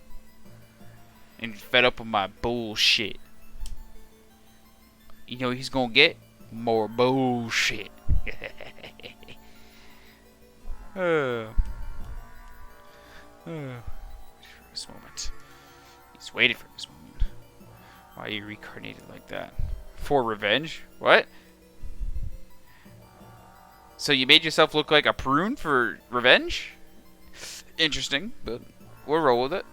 And fed up with my bullshit. You know what he's gonna get? More bullshit. This moment. He's waiting for this moment. Why are you reincarnated like that? For revenge? What? So you made yourself look like a prune for revenge? Interesting, but we'll roll with it.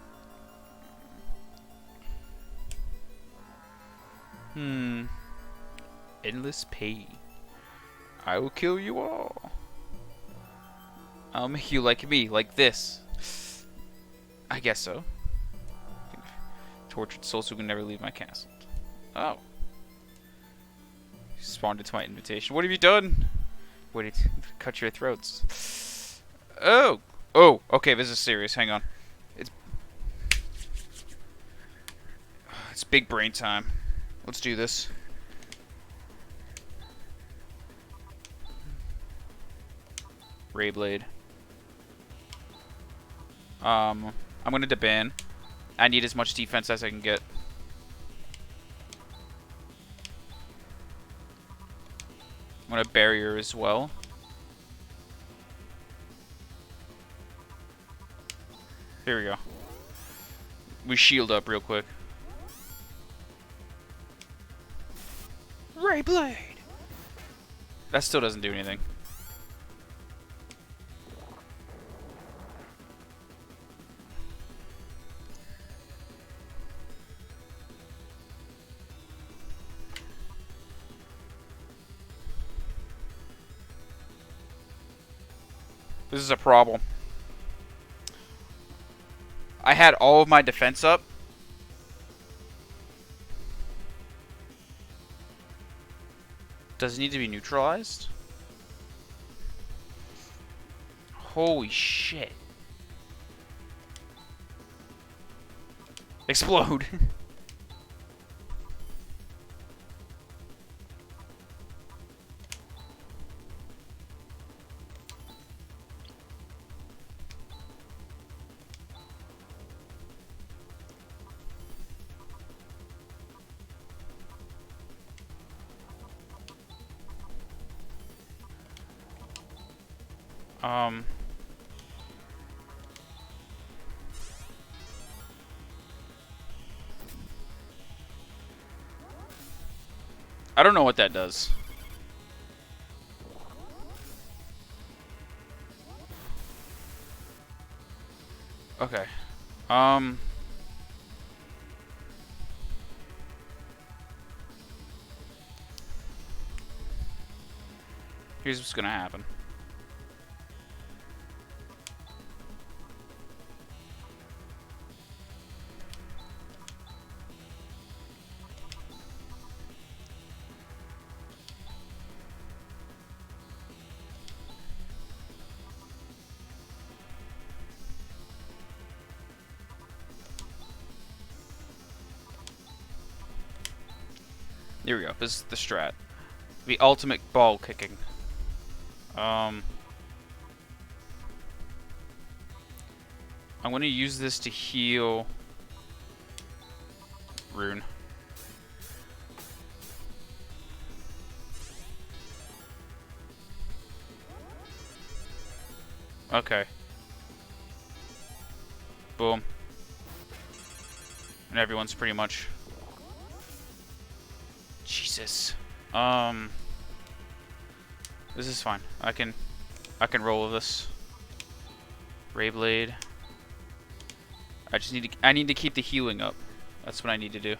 Endless pain. I will kill you all. I'll make you like me, like this. I guess so. Tortured souls who can never leave my castle. Oh. You responded to my invitation. What have you done? Waited to cut your throats. Oh. Oh, okay, this is serious. Hang on. It's big brain time. Let's do this. Ray Blade. I'm gonna deban. I need as much defense as I can get. I'm gonna barrier as well. Here we go. We shield up real quick. Ray Blade! That still doesn't do anything. This is a problem. I had all of my defense up. Does it need to be neutralized? Holy shit. Explode. I don't know what that does. Okay. Here's what's gonna happen. Here we go. This is the strat. The ultimate ball kicking. I'm going to use this to heal Rune. Okay. Boom. And everyone's pretty much... Jesus. This is fine. I can roll with this. Ray Blade. I need to keep the healing up. That's what I need to do.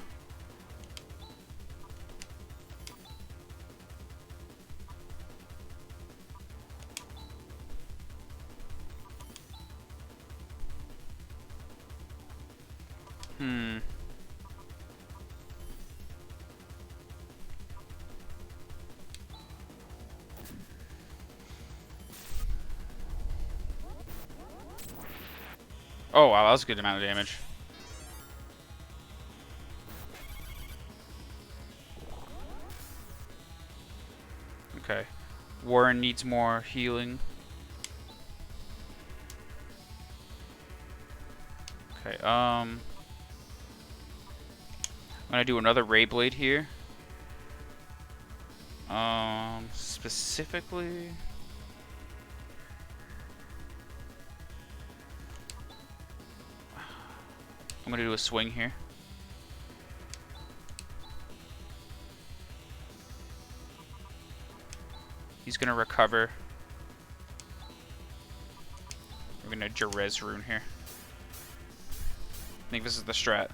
Oh wow, that was a good amount of damage. Okay. Warren needs more healing. Okay, I'm gonna do another Ray Blade here. Specifically... I'm gonna do a swing here. He's gonna recover. We're gonna Jerez Rune here. I think this is the strat.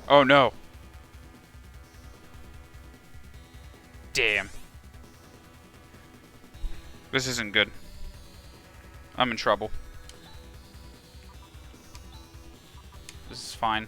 Oh no. Damn. This isn't good. I'm in trouble. This is fine.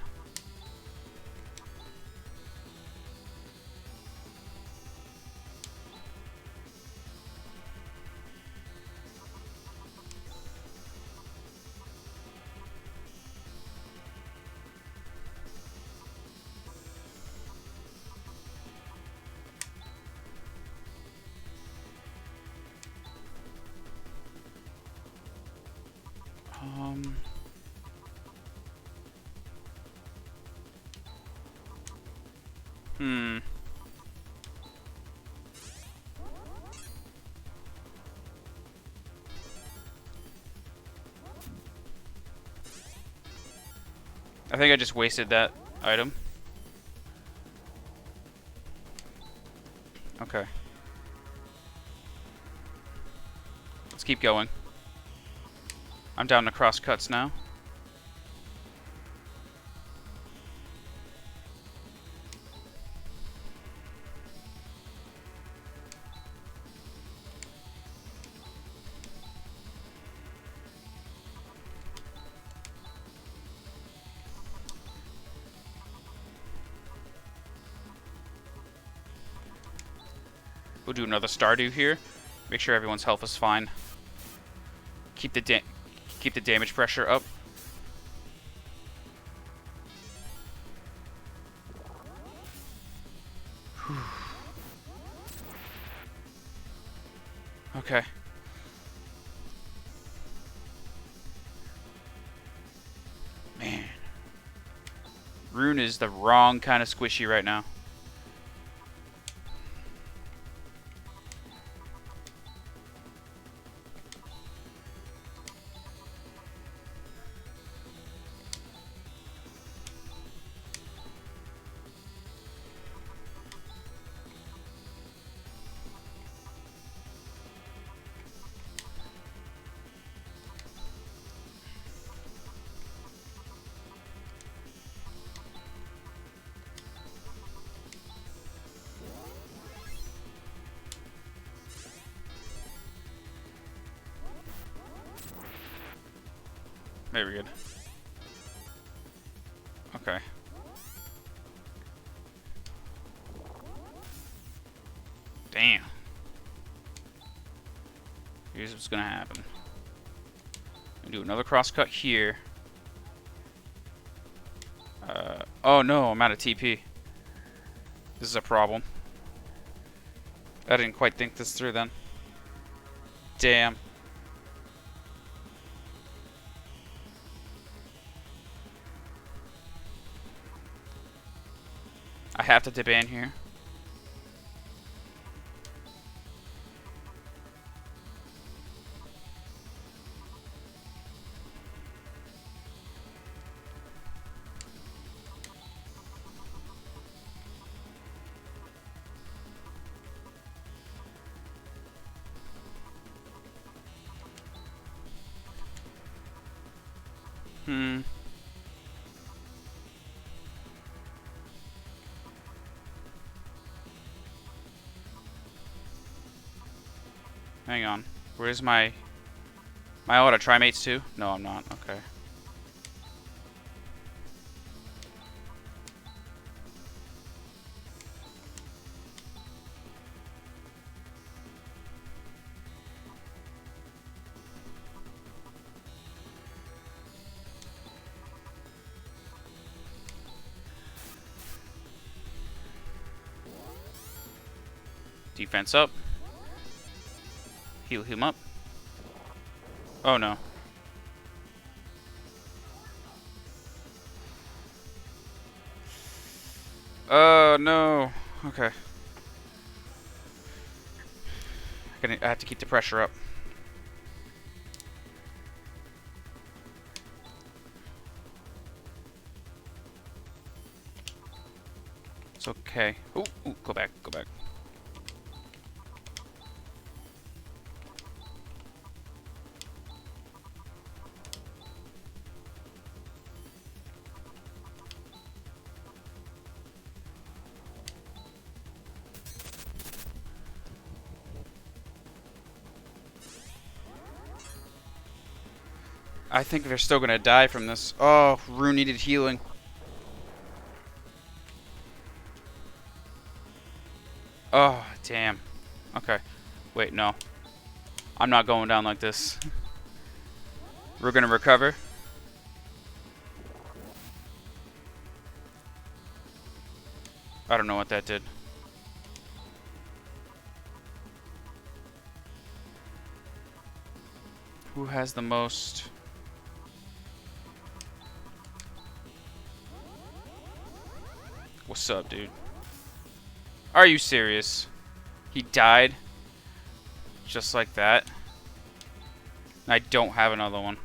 I think I just wasted that item. Okay. Let's keep going. I'm down to cross cuts now. We'll do another Stardew here. Make sure everyone's health is fine. Keep the damage pressure up. Okay. Man. Rune is the wrong kind of squishy right now. Very good. Okay. Damn. Here's what's gonna happen. I'm gonna do another crosscut here. Oh no, I'm out of TP. This is a problem. I didn't quite think this through then. Damn. I have to deban here. Hang on. Where's my... Am I allowed to try mates too? No, I'm not. Okay. Defense up. Heal him up. Oh no. Oh no. Okay. I have to keep the pressure up. It's okay. Ooh, ooh, go back, go back. I think they're still gonna die from this. Oh, Rune needed healing. Oh, damn. Okay. Wait, no. I'm not going down like this. We're gonna recover. I don't know what that did. Who has the most? What's up, dude? Are you serious? He died? Just like that? I don't have another one.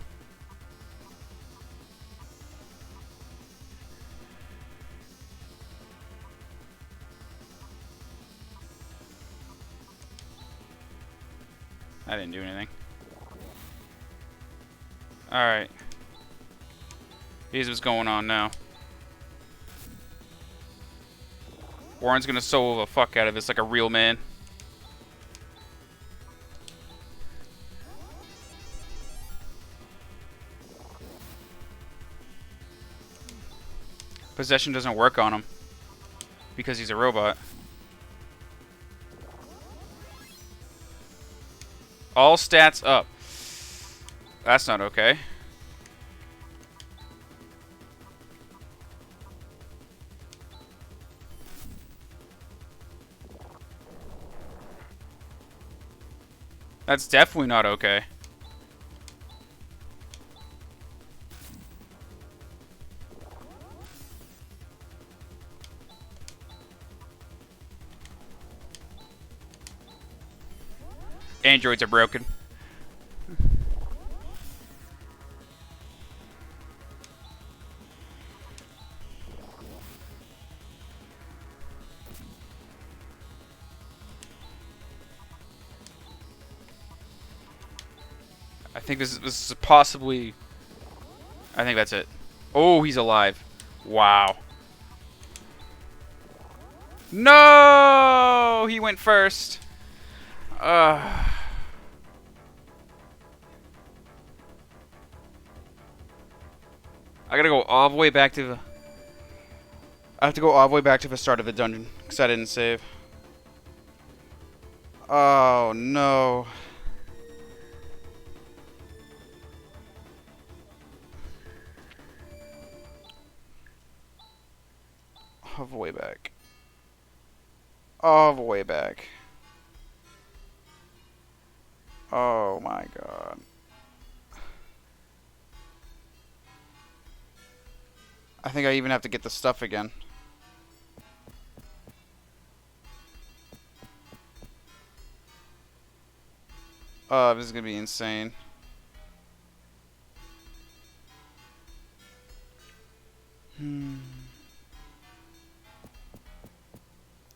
I didn't do anything. Alright. Here's what's going on now. Warren's gonna solo the fuck out of this like a real man. Possession doesn't work on him because he's a robot. All stats up. That's not okay. That's definitely not okay. Androids are broken. I think this is possibly... I think that's it. Oh, he's alive. Wow. No! He went first. I gotta go all the way back to the... I have to go all the way back to the start of the dungeon because I didn't save. Oh, no. of way back. All the way back. Oh my god. I think I even have to get the stuff again. Oh, this is gonna be insane.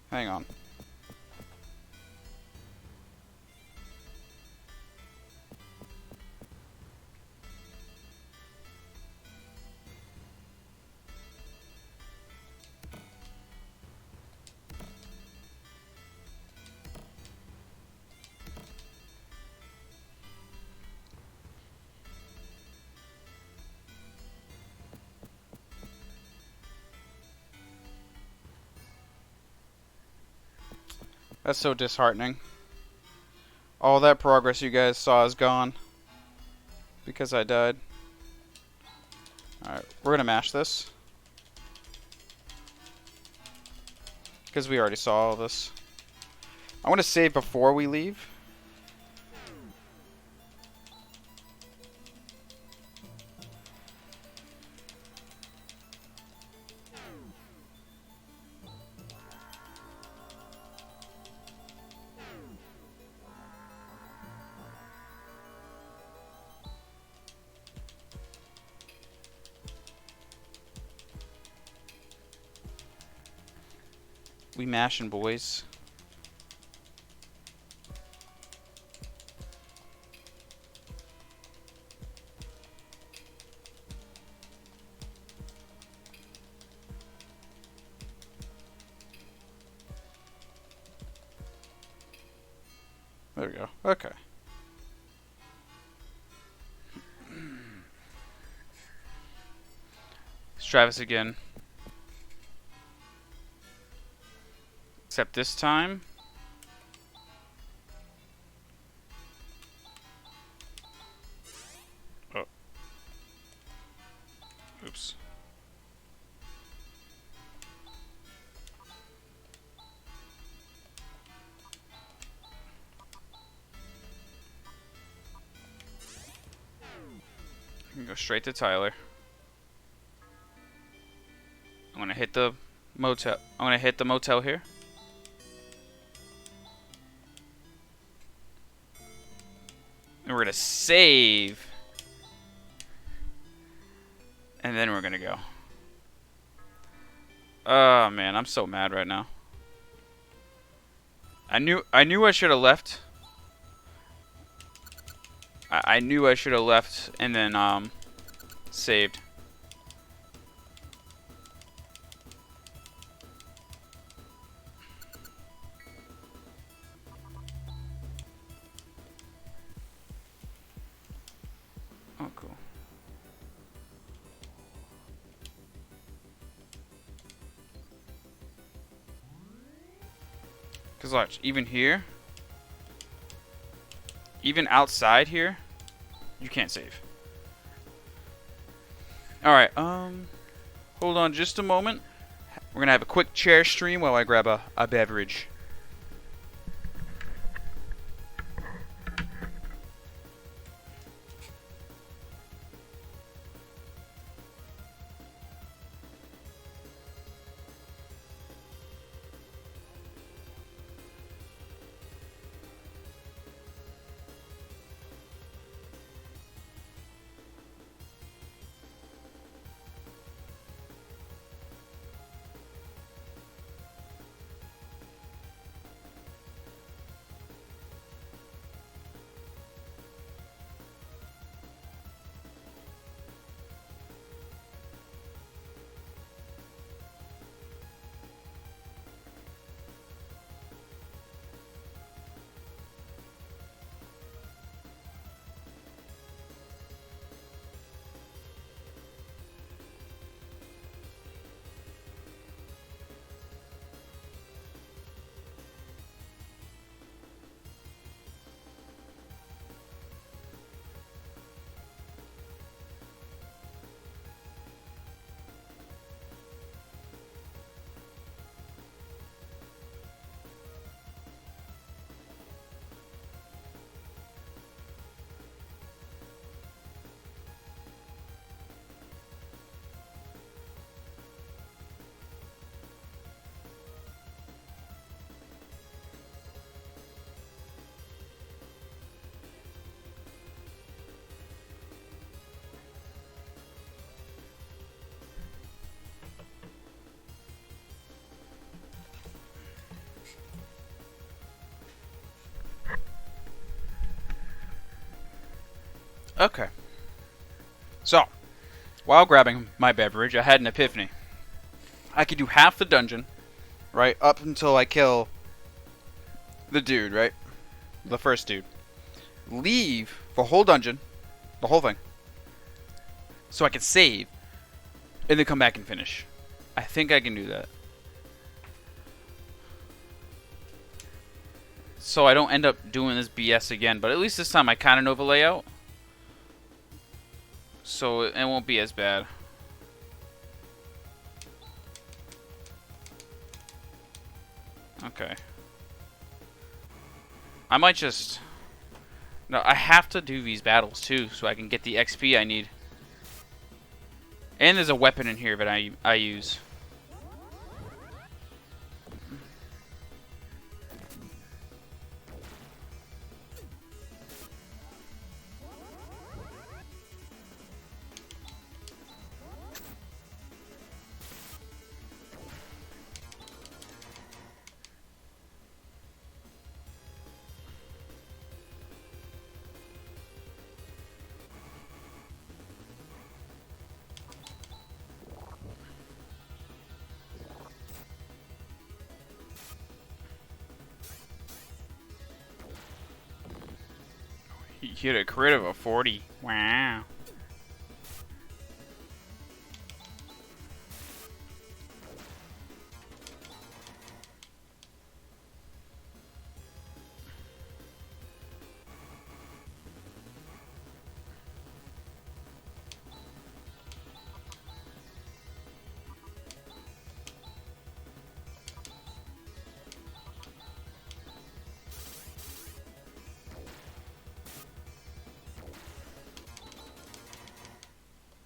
Hang on. That's so disheartening. All that progress you guys saw is gone. Because I died. Alright, we're gonna mash this. Because we already saw all this. I want to save before we leave. We mashing, boys. There we go. Okay. Let's try this again. Except this time. Oh. Oops. I can go straight to Tyler. I'm gonna hit the motel. I'm gonna hit the motel here. And we're gonna save. And then we're gonna go. Oh man, I'm so mad right now. I knew I should have left. I knew I should have left and then saved. Oh, cool. Cause watch, even here, even outside here, you can't save. Alright, hold on just a moment. We're gonna have a quick chair stream while I grab a beverage. Okay. So, while grabbing my beverage, I had an epiphany. I could do half the dungeon, right, up until I kill the dude, right? The first dude. Leave the whole dungeon, the whole thing, so I can save, and then come back and finish. I think I can do that. So I don't end up doing this BS again, but at least this time I kind of know the layout. So it won't be as bad. Okay. I might just... No, I have to do these battles too, so I can get the XP I need. And there's a weapon in here that I use. You hit a crit of a 40. Wow.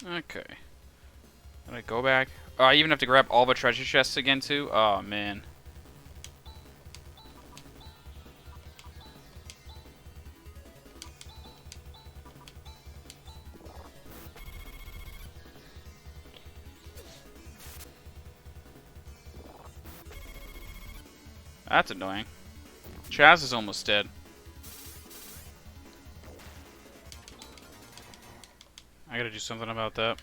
Okay. Did I go back? Oh, I even have to grab all the treasure chests again too? Oh, man. That's annoying. Chaz is almost dead. I gotta do something about that.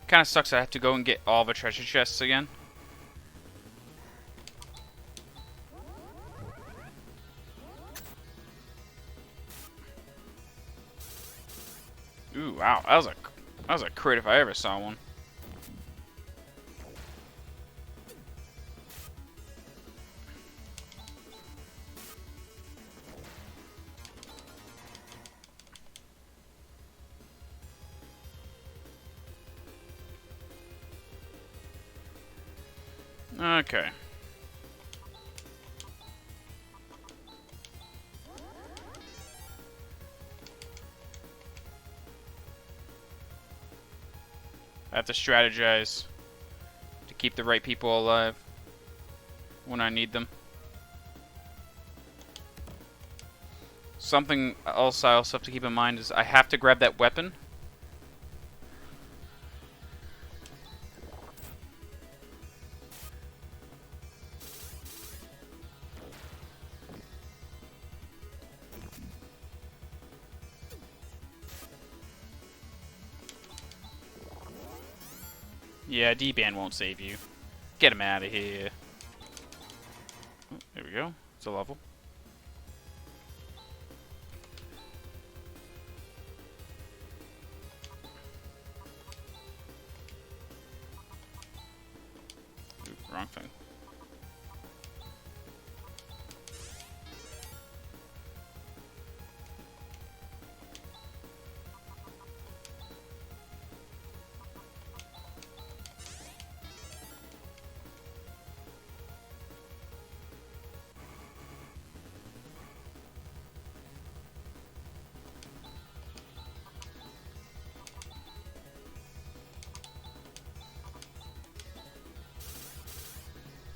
Kinda sucks I have to go and get all the treasure chests again. Ooh, wow. That was a crit if I ever saw one. Okay. I have to strategize to keep the right people alive when I need them. Something else I also have to keep in mind is I have to grab that weapon. Yeah, D-Band won't save you. Get him out of here. Oh, there we go. It's a level. Ooh, wrong thing.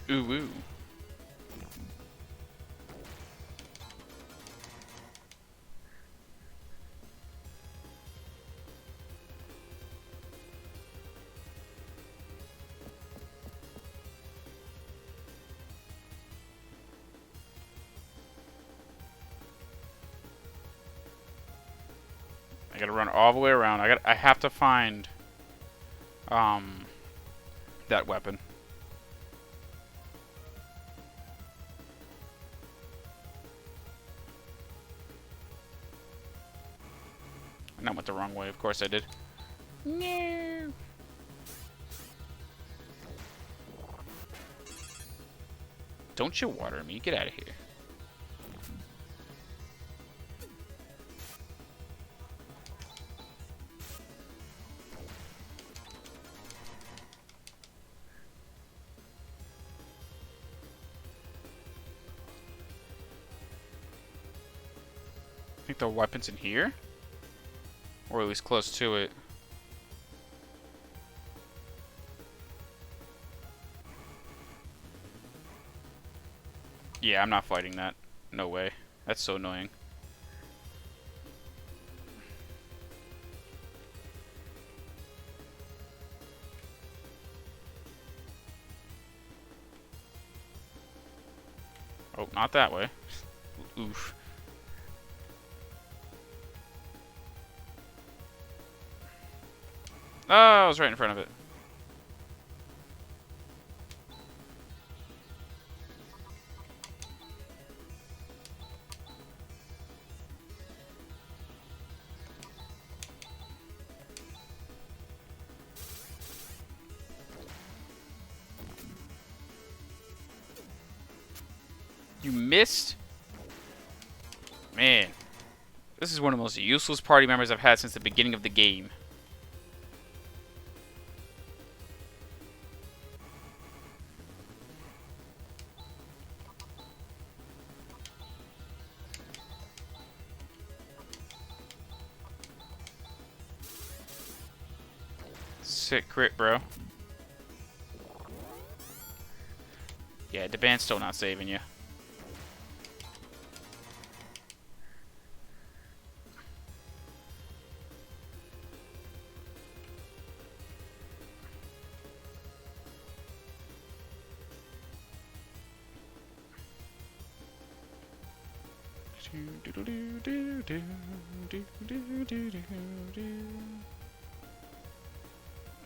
Ooh, ooh. gotta run all the way around. I have to find that weapon. And I went the wrong way. Of course I did. No. Don't you water me. Get out of here. I think the weapon's in here? Or at least close to it. Yeah, I'm not fighting that. No way. That's so annoying. Oh, not that way. Oof. Oh, I was right in front of it. You missed? Man. This is one of the most useless party members I've had since the beginning of the game. Sick crit, bro. Yeah, the band's still not saving you.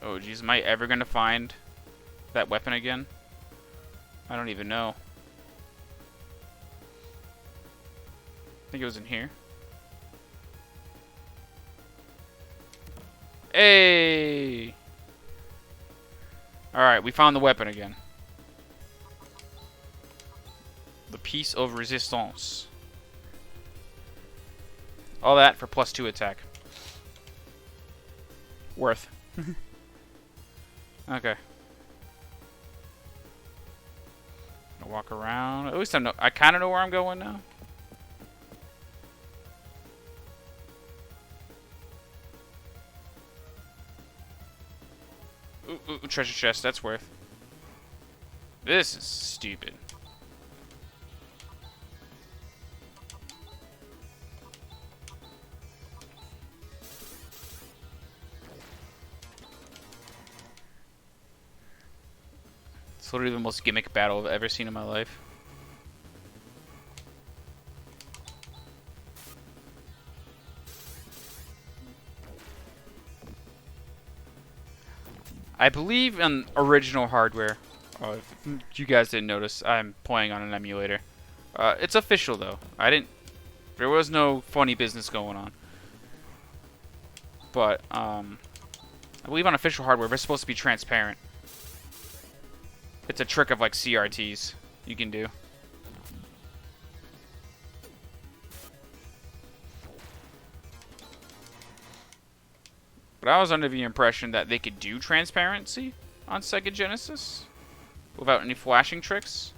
Oh geez, am I ever gonna find that weapon again? I don't even know. I think it was in here. Hey! Alright, we found the weapon again. The piece of resistance. All that for +2 attack. Worth. Okay. I'll walk around. At least I kind of know where I'm going now. Ooh, treasure chest. That's worth. This is stupid. It's literally the most gimmick battle I've ever seen in my life. I believe in original hardware. Oh, if you guys didn't notice, I'm playing on an emulator. It's official though. There was no funny business going on. But I believe on official hardware, they're supposed to be transparent. It's a trick of like CRTs you can do. But I was under the impression that they could do transparency on Sega Genesis without any flashing tricks.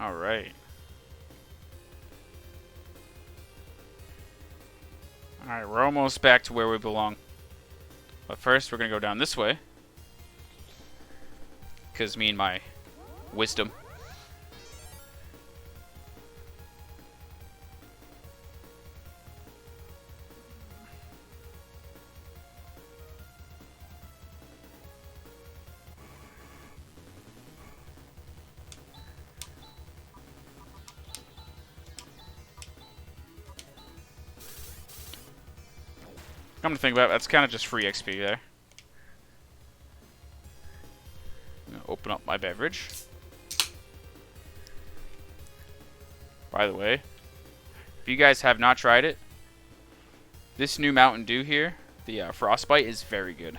All right. Alright, we're almost back to where we belong. But first, we're going to go down this way. Because me and my wisdom. Come to think about it, that's kind of just free XP there. I'm gonna open up my beverage. By the way, if you guys have not tried it, this new Mountain Dew here, the Frostbite, is very good.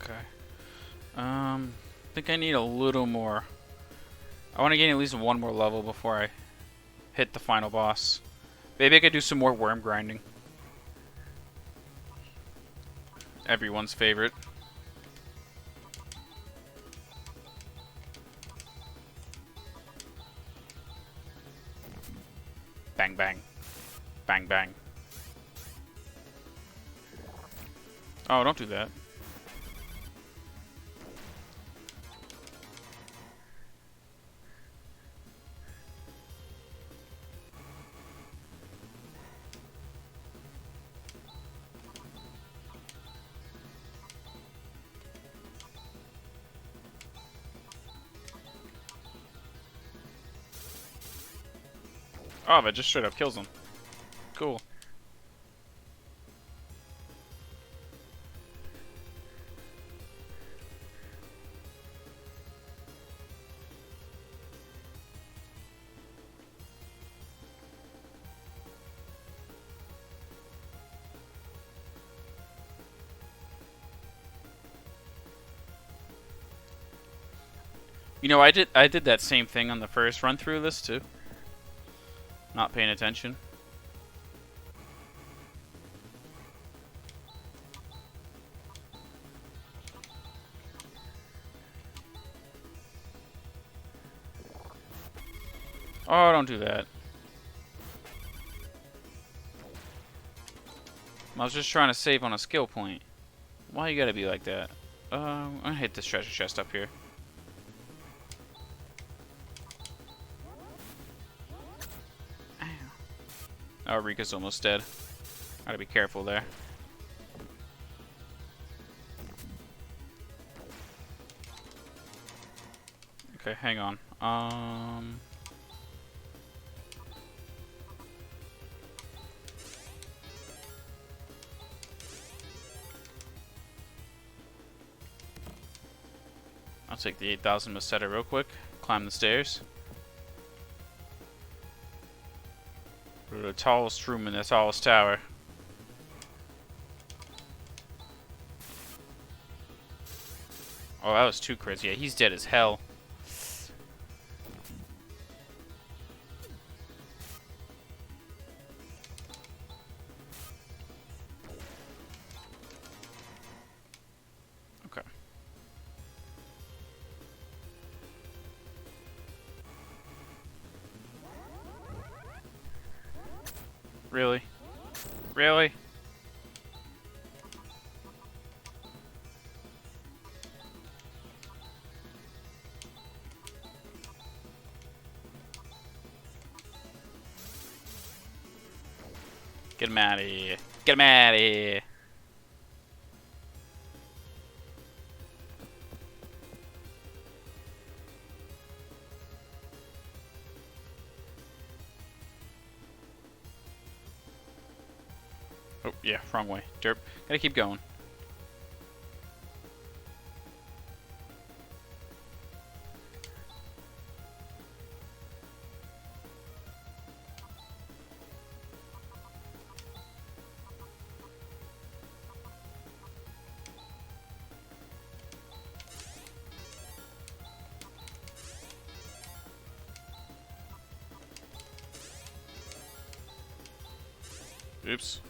Okay. I think I need a little more. I want to gain at least one more level before I hit the final boss. Maybe I could do some more worm grinding. Everyone's favorite. Bang, bang. Bang, bang. Oh, don't do that. Oh, that just straight up kills him. Cool. You know, I did that same thing on the first run through of this too. Not paying attention. Oh, don't do that. I was just trying to save on a skill point. Why you gotta be like that? I'm gonna hit this treasure chest up here. Oh, Rika's almost dead. Gotta be careful there. Okay, hang on. I'll take the 8,000 Meseta real quick. Climb the stairs. Go to the tallest room in the tallest tower. Oh, that was too crazy. Yeah, he's dead as hell. Okay. Really? Really? Get him out of here. Get him out of here. Oh, yeah, wrong way. Derp. Gotta keep going. Oops.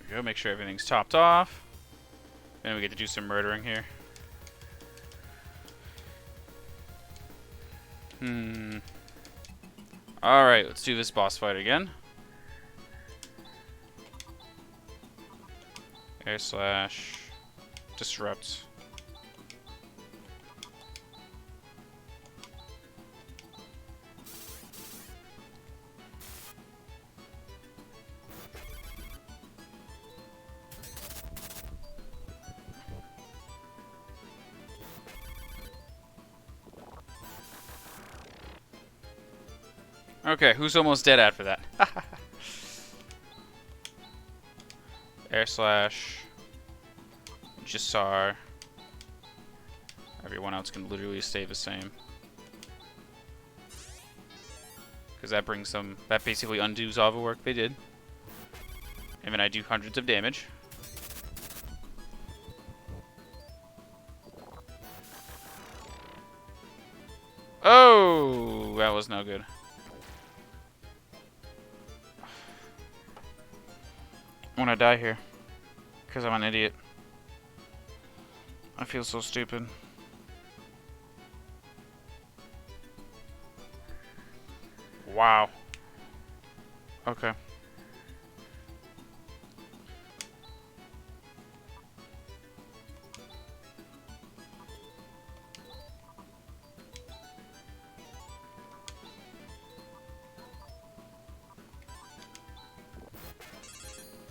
There we go. Make sure everything's topped off. Then we get to do some murdering here. Alright, let's do this boss fight again. Air slash. Disrupt. Okay, who's almost dead after that? Air slash. Jisar. Everyone else can literally stay the same. Because that brings them. That basically undoes all the work they did. And then I do hundreds of damage. Oh! That was no good. I'm gonna die here. Because I'm an idiot. I feel so stupid. Wow. Okay.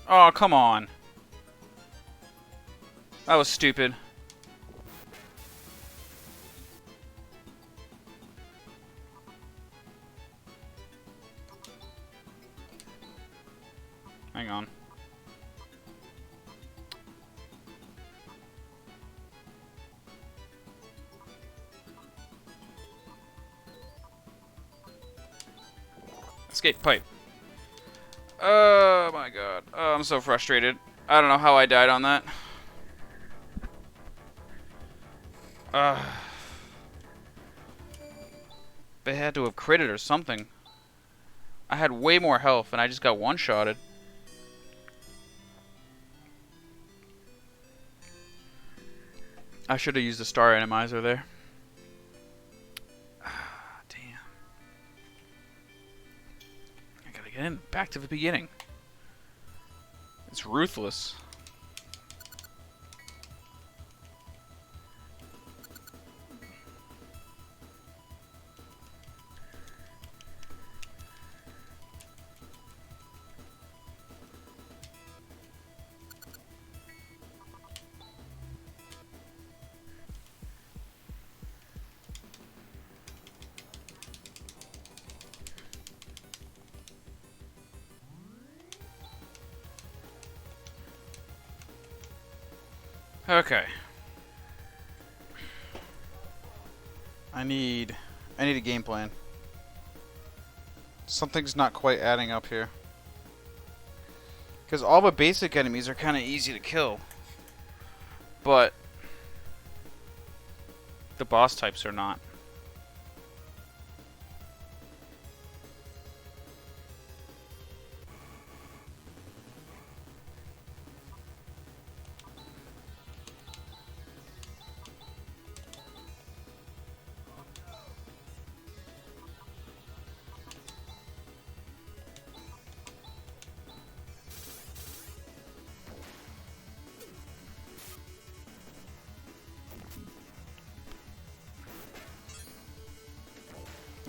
Oh, come on. That was stupid. Hang on. Escape pipe. Oh my god. Oh, I'm so frustrated. I don't know how I died on that. They had to have critted or something. I had way more health and I just got one-shotted. I should have used the star animizer there. Damn. I gotta get in. Back to the beginning. It's ruthless. Okay. I need a game plan. Something's not quite adding up here. Because all the basic enemies are kind of easy to kill. But the boss types are not.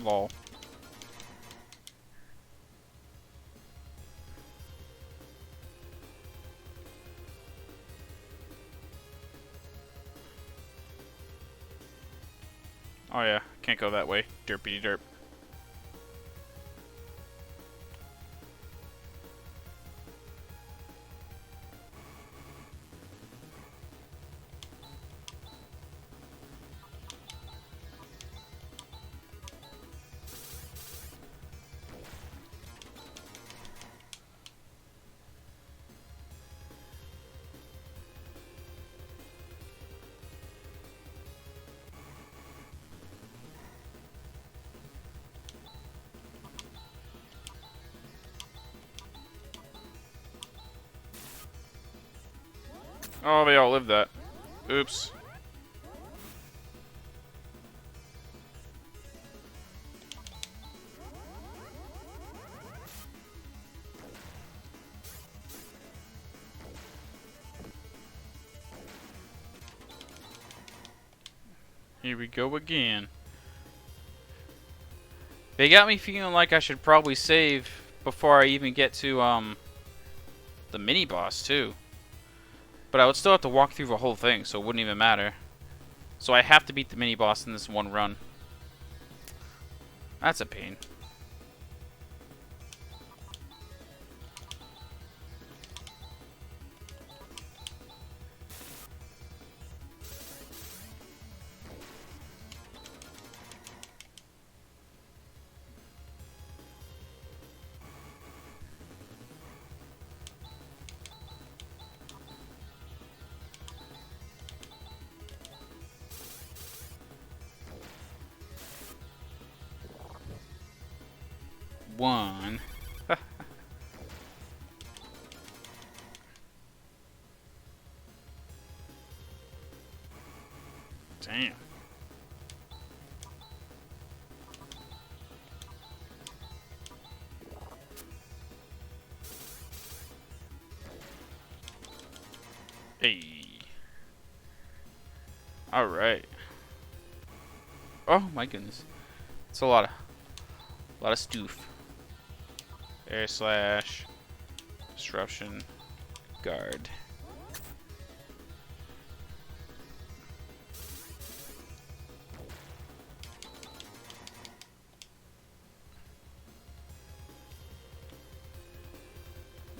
Lol. Oh yeah, can't go that way. Derpy derp. Oh, they all lived that. Oops. Here we go again. They got me feeling like I should probably save before I even get to the mini boss too. But I would still have to walk through the whole thing, so it wouldn't even matter. So I have to beat the mini boss in this one run. That's a pain. One. Damn. Hey. All right. Oh my goodness. It's a lot of stoof. Air slash. Disruption. Guard.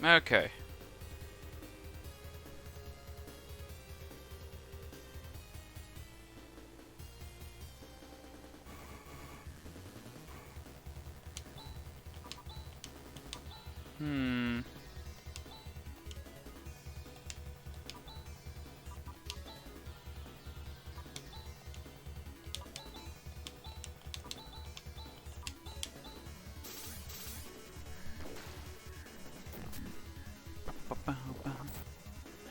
Okay.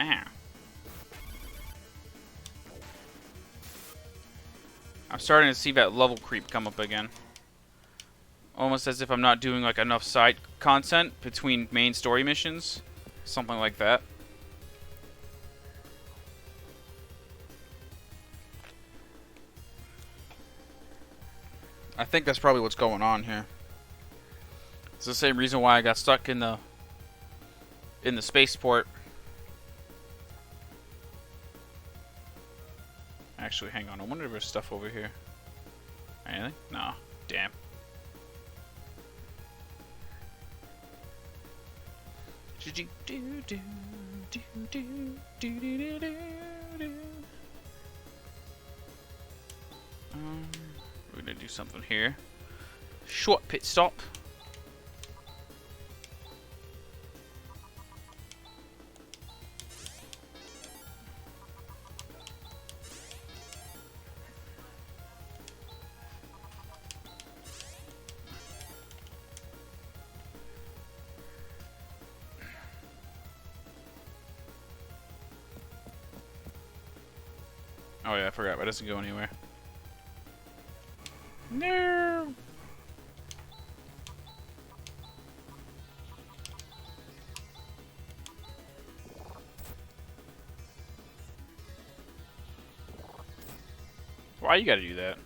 Ah. I'm starting to see that level creep come up again. Almost as if I'm not doing like enough side content between main story missions. Something like that. I think that's probably what's going on here. It's the same reason why I got stuck in the spaceport. Actually, hang on. I wonder if there's stuff over here. Anything? No. Damn. We're gonna do something here. Short pit stop. Oh yeah, I forgot, but it doesn't go anywhere. No. Why you gotta do that?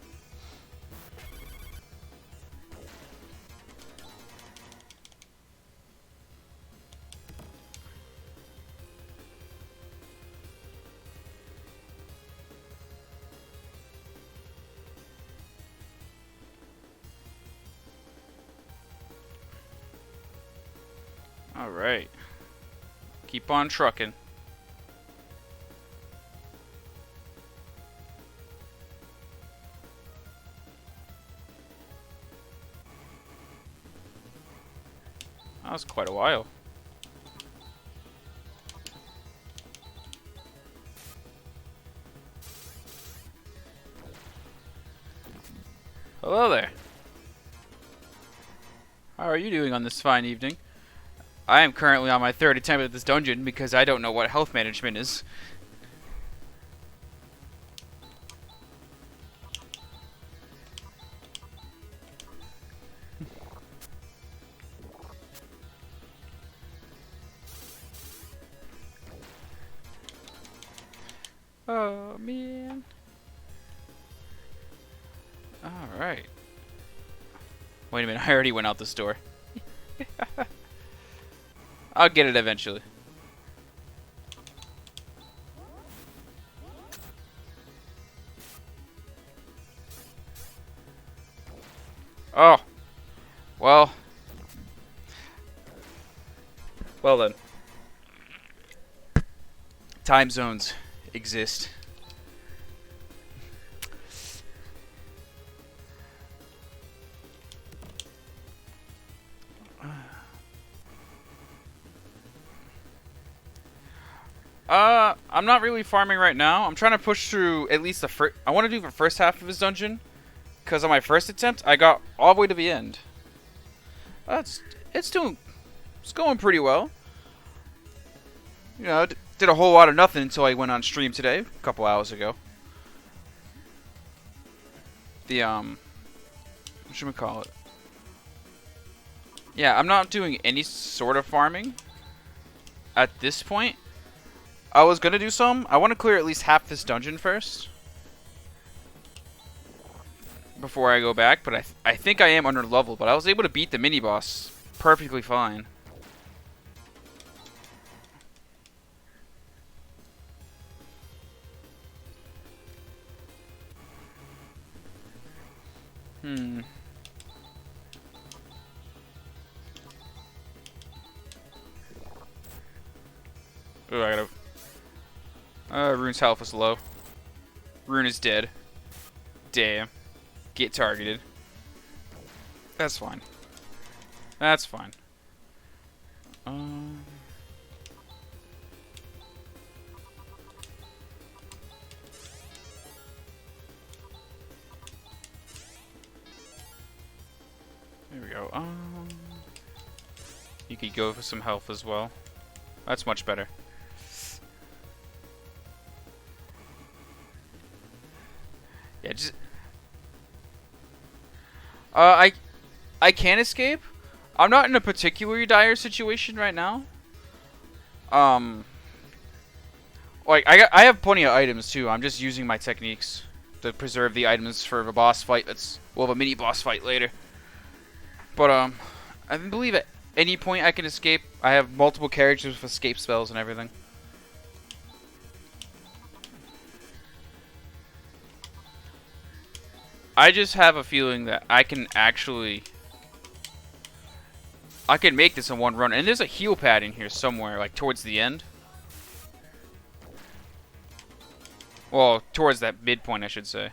Alright. Keep on trucking. That was quite a while. Hello there. How are you doing on this fine evening? I am currently on my third attempt at this dungeon because I don't know what health management is. Oh man. Alright. Wait a minute, I already went out this door. I'll get it eventually. Oh. Well. Well then. Time zones exist. I'm not really farming right now. I'm trying to push through at least the first. I want to do the first half of his dungeon, because on my first attempt, I got all the way to the end. It's going pretty well. You know, did a whole lot of nothing until I went on stream today, a couple hours ago. The what should we call it? Yeah, I'm not doing any sort of farming at this point. I was gonna do some. I want to clear at least half this dungeon first before I go back, but I think I am under level, but I was able to beat the mini boss perfectly fine. Oh, I gotta. Rune's health is low. Rune is dead. Damn. Get targeted. That's fine. That's fine. There we go. You could go for some health as well. That's much better. Yeah, just I can escape. I'm not in a particularly dire situation right now. Like I have plenty of items too. I'm just using my techniques to preserve the items for the boss fight. We'll have a mini boss fight later. But I believe at any point I can escape. I have multiple characters with escape spells and everything. I just have a feeling that I can make this in one run. And there's a heal pad in here somewhere, like towards the end. Well, towards that midpoint, I should say.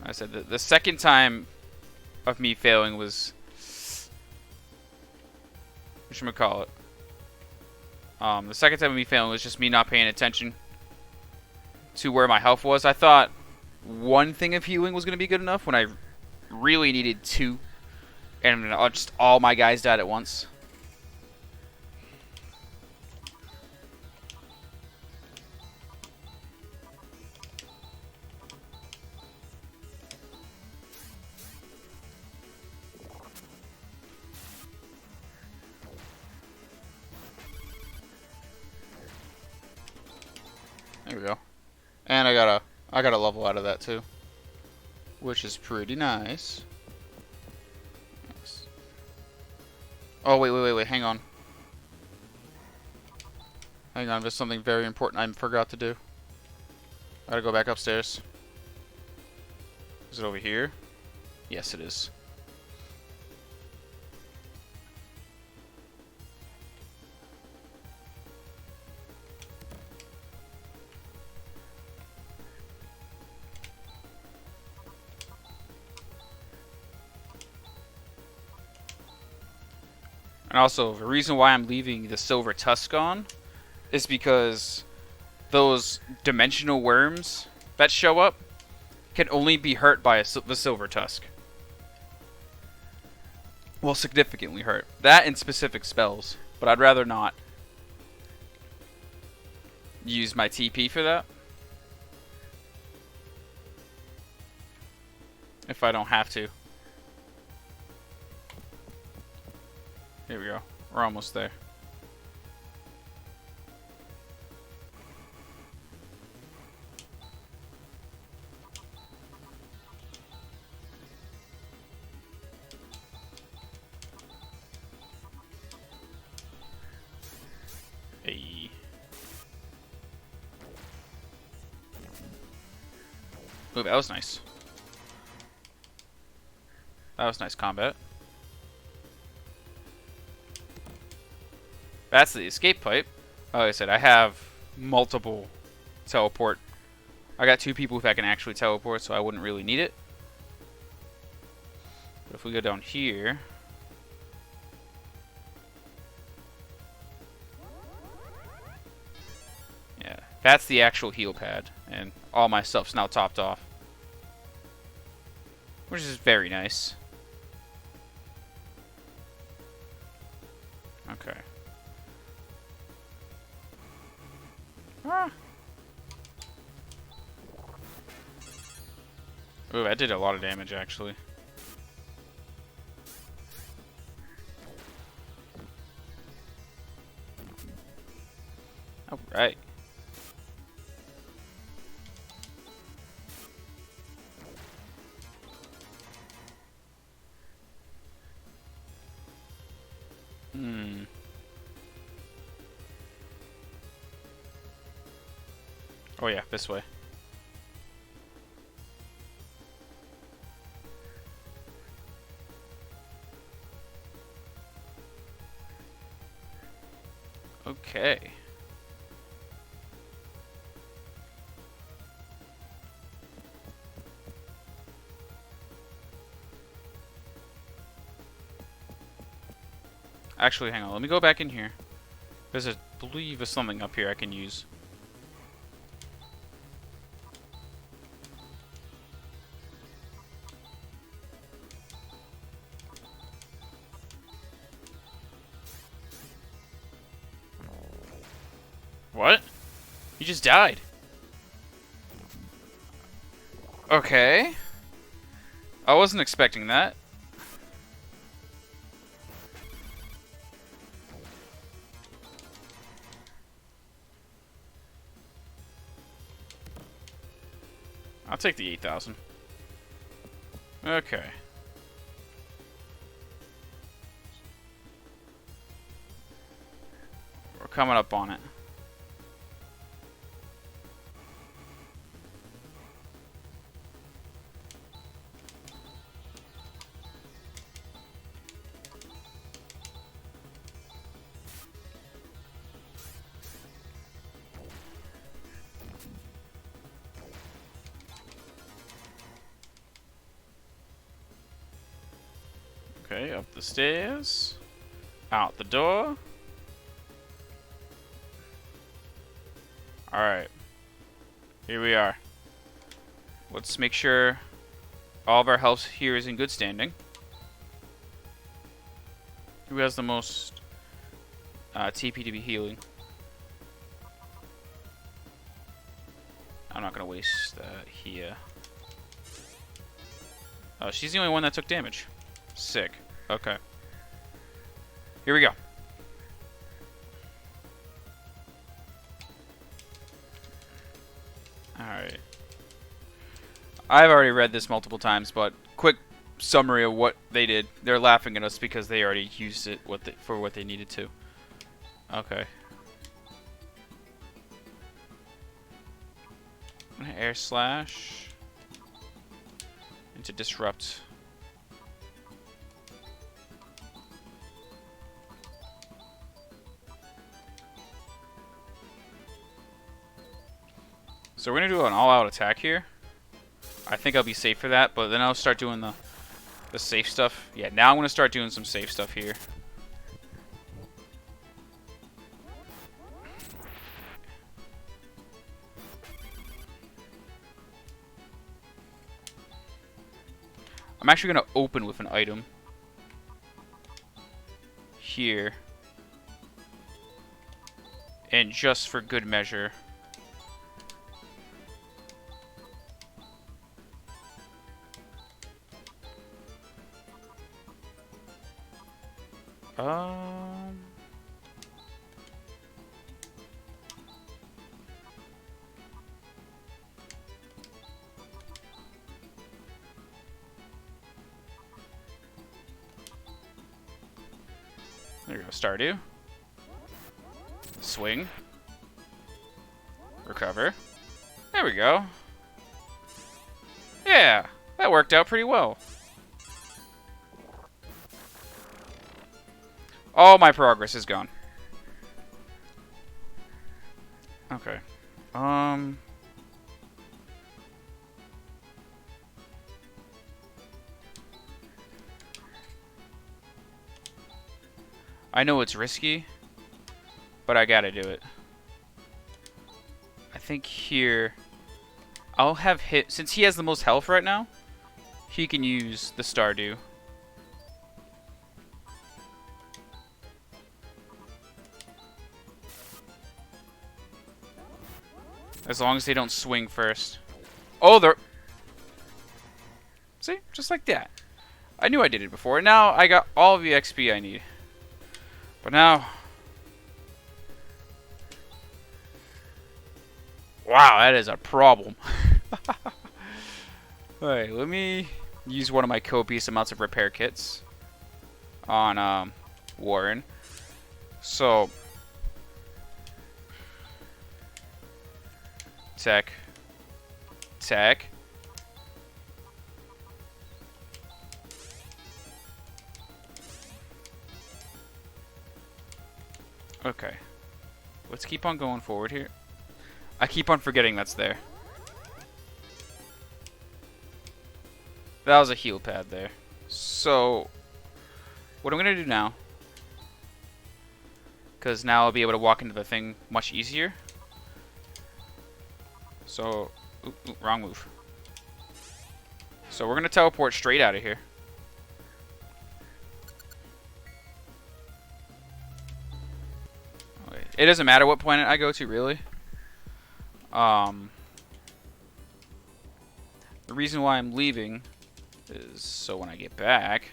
I said the second time of me failing was, whatchamacallit? The second time of me failing was just me not paying attention to where my health was. I thought one thing of healing was going to be good enough when I really needed two. And just all my guys died at once. There we go. And I got a level out of that too, which is pretty nice. Oh wait, hang on. There's something very important I forgot to do. I gotta go back upstairs. Is it over here? Yes, it is. And also, the reason why I'm leaving the silver tusk on is because those dimensional worms that show up can only be hurt by the silver tusk. Well, significantly hurt. That and specific spells. But I'd rather not use my TP for that. If I don't have to. Here we go. We're almost there. Ooh, that was nice. That was nice combat. That's the escape pipe. Like I said, I have multiple teleport. I got 2 people who I can actually teleport, so I wouldn't really need it. But if we go down here... Yeah, that's the actual heal pad. And all my stuff's now topped off. Which is very nice. Okay. Ah. Ooh, that did a lot of damage, actually. Alright. Oh yeah, this way. Okay. Actually, hang on. Let me go back in here. There's a, I believe there's something up here I can use. What? You just died. Okay. I wasn't expecting that. I'll take the 8,000. Okay. We're coming up on it. Okay, up the stairs. Out the door. Alright. Here we are. Let's make sure all of our health here is in good standing. Who has the most TP to be healing? I'm not going to waste that here. Oh, she's the only one that took damage. Sick. Okay. Here we go. Alright. I've already read this multiple times, but quick summary of what they did. They're laughing at us because they already used it for what they needed to. Okay. Air slash. And to disrupt. So we're going to do an all-out attack here. I think I'll be safe for that, but then I'll start doing the safe stuff. Yeah, now I'm going to start doing some safe stuff here. I'm actually going to open with an item here. And just for good measure... There we go, Stardew. Swing. Recover. There we go. Yeah, that worked out pretty well. All my progress is gone. Okay. I know it's risky, but I gotta do it. I think here, I'll have hit, since he has the most health right now, he can use the Stardew. As long as they don't swing first. Oh, they're... See? Just like that. I knew I did it before. Now I got all the XP I need. But now... Wow, that is a problem. Alright, let me use one of my copious amounts of repair kits on Warren. So... Tech. Tech. Okay. Let's keep on going forward here. I keep on forgetting that's there. That was a heal pad there. So, what I'm going to do now, because now I'll be able to walk into the thing much easier. So, wrong move. So we're going to teleport straight out of here. Okay. It doesn't matter what planet I go to, really. The reason why I'm leaving is so when I get back...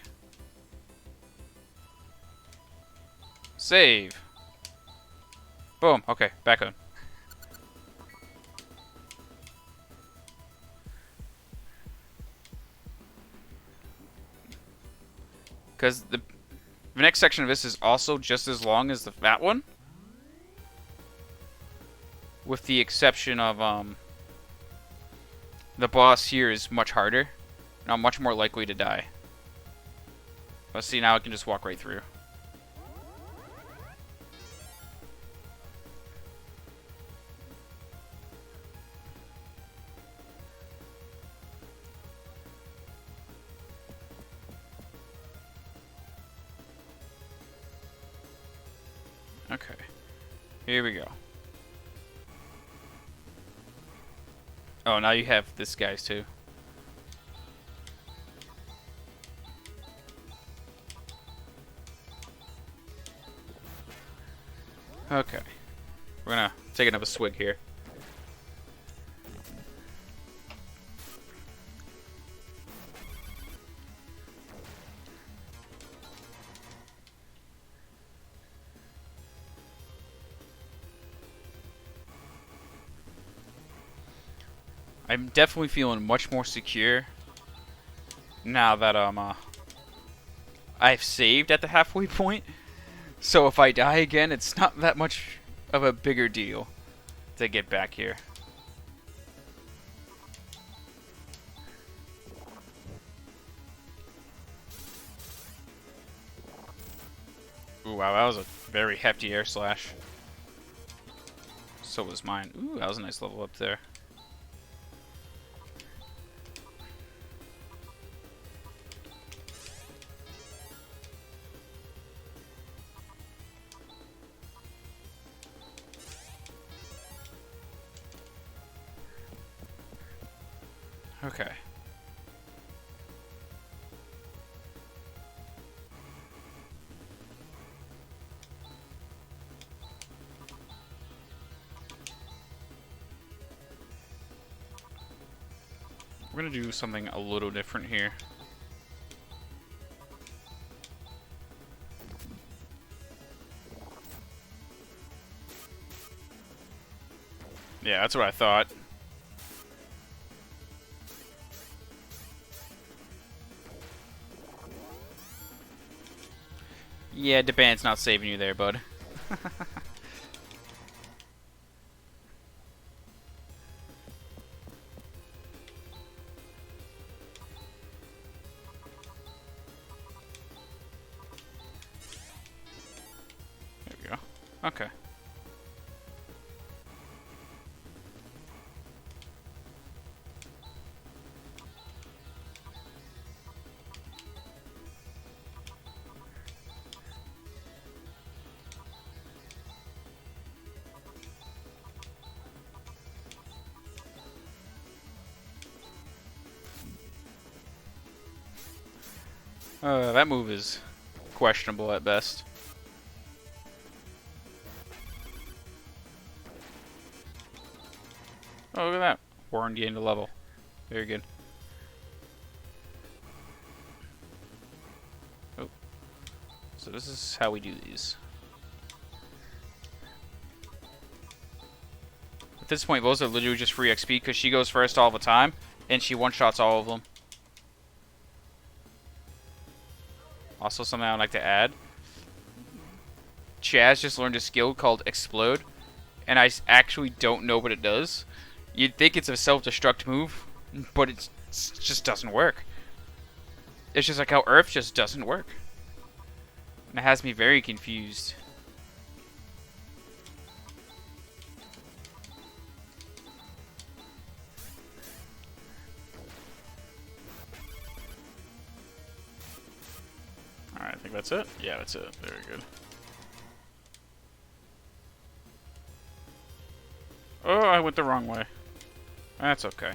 Save! Boom. Okay, back on. Because the next section of this is also just as long as that one. With the exception of, the boss here is much harder. And I'm much more likely to die. Let's see, now I can just walk right through. Okay, here we go. Oh, now you have this guy's too. Okay, we're gonna take another swig here. I'm definitely feeling much more secure now that I've saved at the halfway point. So if I die again, it's not that much of a bigger deal to get back here. Ooh, wow, that was a very hefty air slash. So was mine. Ooh, that was a nice level up there. Okay. We're gonna do something a little different here. Yeah, that's what I thought. Yeah, the band's not saving you there, bud. Okay. That move is questionable at best. Oh, look at that. Warren gained a level. Very good. Oh. So this is how we do these. At this point, those are literally just free XP because she goes first all the time, and she one-shots all of them. Also, something I'd like to add. Chaz just learned a skill called Explode, and I actually don't know what it does. You'd think it's a self-destruct move, but it just doesn't work. It's just like how Earth just doesn't work. And it has me very confused. Alright, I think that's it. Yeah, that's it. Very good. Oh, I went the wrong way. That's okay.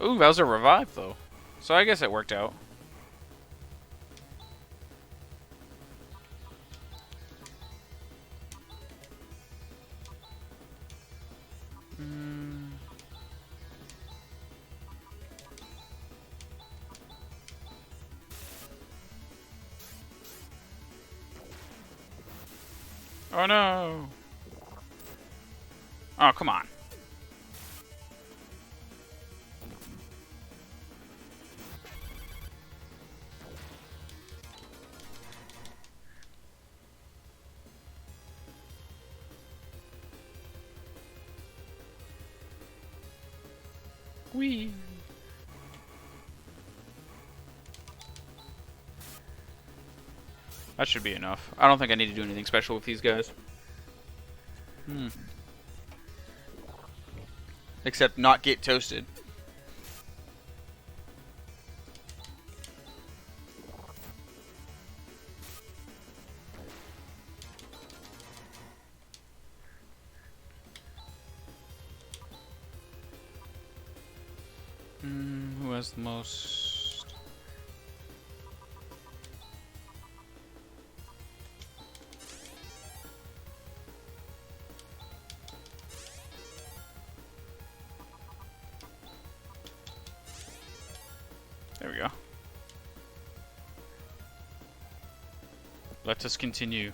Ooh, that was a revive, though. So I guess it worked out. Oh no! Oh, come on. Whee! That should be enough. I don't think I need to do anything special with these guys. Except not get toasted. Who has the most? There we go. Let us continue.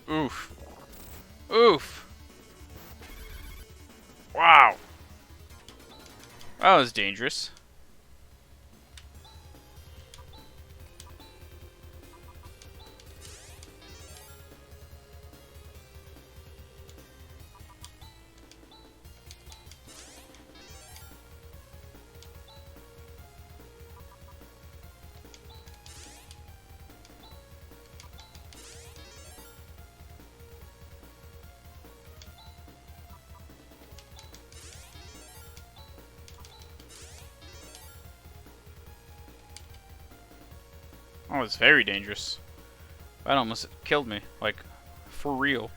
Oof. Oof. Wow. That was dangerous. Oh, it's very dangerous. That almost killed me. Like, for real.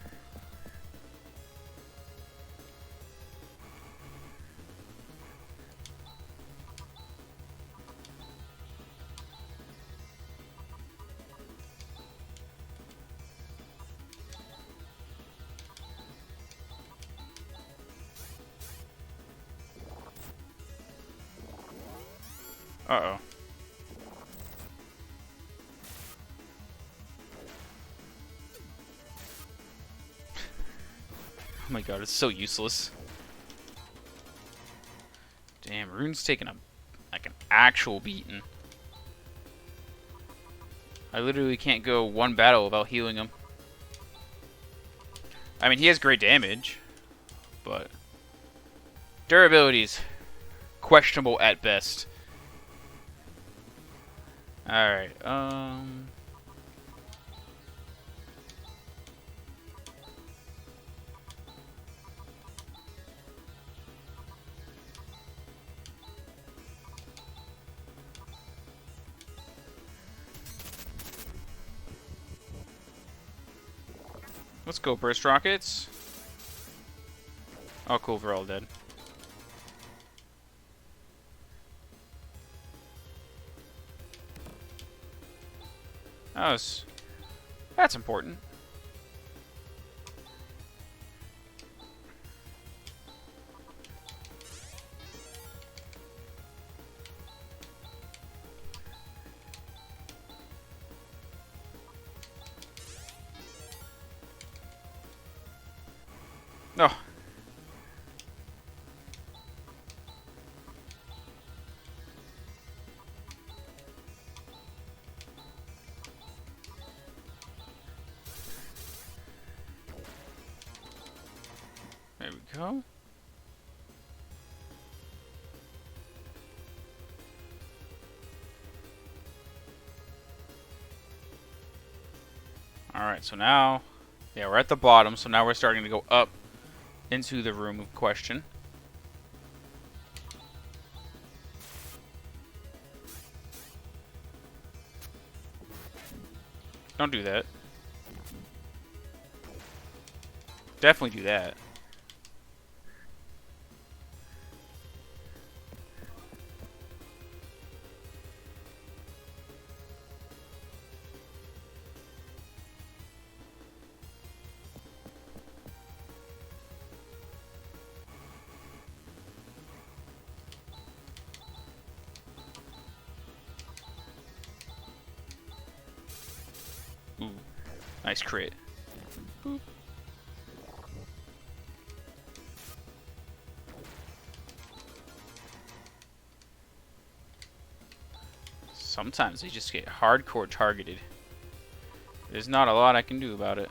Uh-oh. Oh my god, it's so useless. Damn, Rune's taking like an actual beating. I literally can't go one battle without healing him. I mean, he has great damage, but durability's questionable at best. Alright, let's go burst rockets. Oh, cool, we're all dead. That's important. No. There we go. Alright, so now, yeah, we're at the bottom, so now we're starting to go up into the room of question. Don't do that. Definitely do that. Ooh, nice crit. Boop. Sometimes they just get hardcore targeted. There's not a lot I can do about it.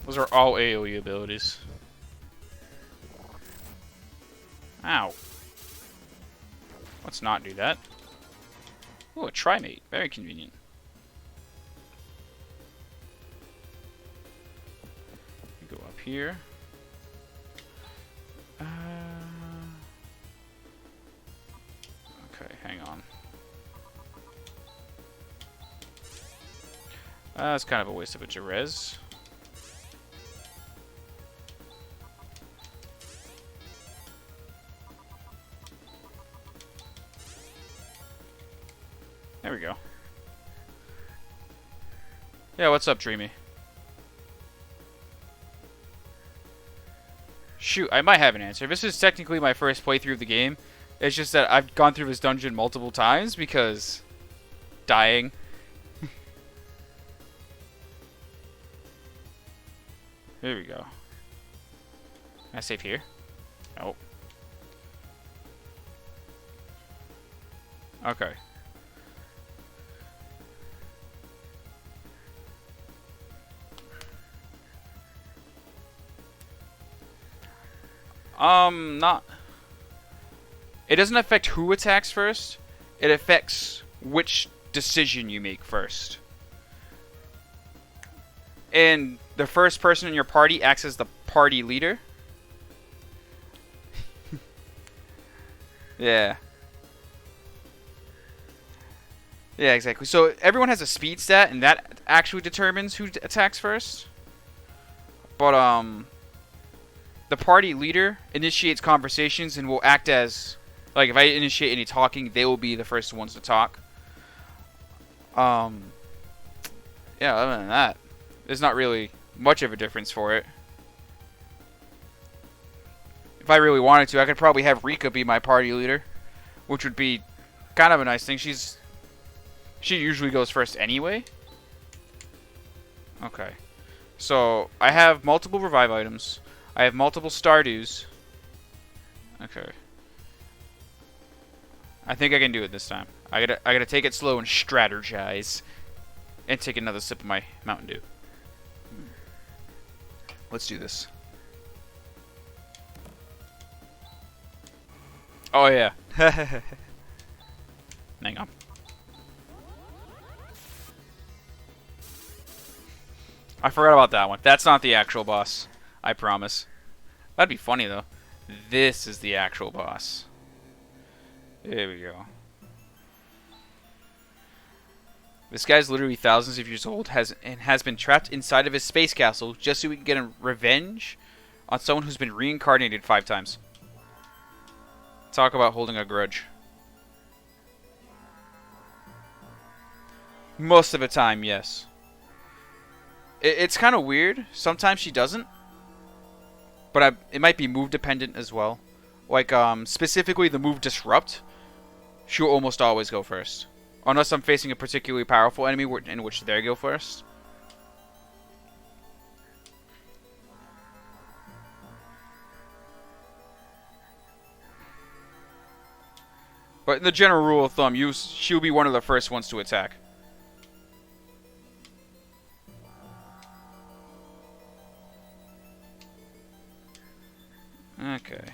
Those are all AoE abilities. Ow. Let's not do that. Ooh, a trimate. Very convenient. Go up here. Okay, hang on. That's kind of a waste of a Jerez. There we go. Yeah, what's up, Dreamy? Shoot, I might have an answer. This is technically my first playthrough of the game. It's just that I've gone through this dungeon multiple times because dying. Here we go. Can I save here? Nope. Okay. Not... It doesn't affect who attacks first. It affects which decision you make first. And the first person in your party acts as the party leader. Yeah. Yeah, exactly. So everyone has a speed stat, and that actually determines who attacks first. But, the party leader initiates conversations and will act as, like, if I initiate any talking, they will be the first ones to talk. Yeah, other than that, there's not really much of a difference for it. If I really wanted to, I could probably have Rika be my party leader, which would be kind of a nice thing. She usually goes first anyway. Okay. So, I have multiple revive items. I have multiple Stardews. Okay. I think I can do it this time. I gotta take it slow and strategize. And take another sip of my Mountain Dew. Let's do this. Oh yeah. Hang on. I forgot about that one. That's not the actual boss. I promise. That'd be funny though. This is the actual boss. There we go. This guy's literally thousands of years old, has been trapped inside of his space castle just so he can get a revenge on someone who's been reincarnated 5 times. Talk about holding a grudge. Most of the time, yes. It's kind of weird. Sometimes she doesn't. But it might be move dependent as well. Like, specifically the move Disrupt, she'll almost always go first. Unless I'm facing a particularly powerful enemy in which they go first. But in the general rule of thumb, she'll be one of the first ones to attack. Okay.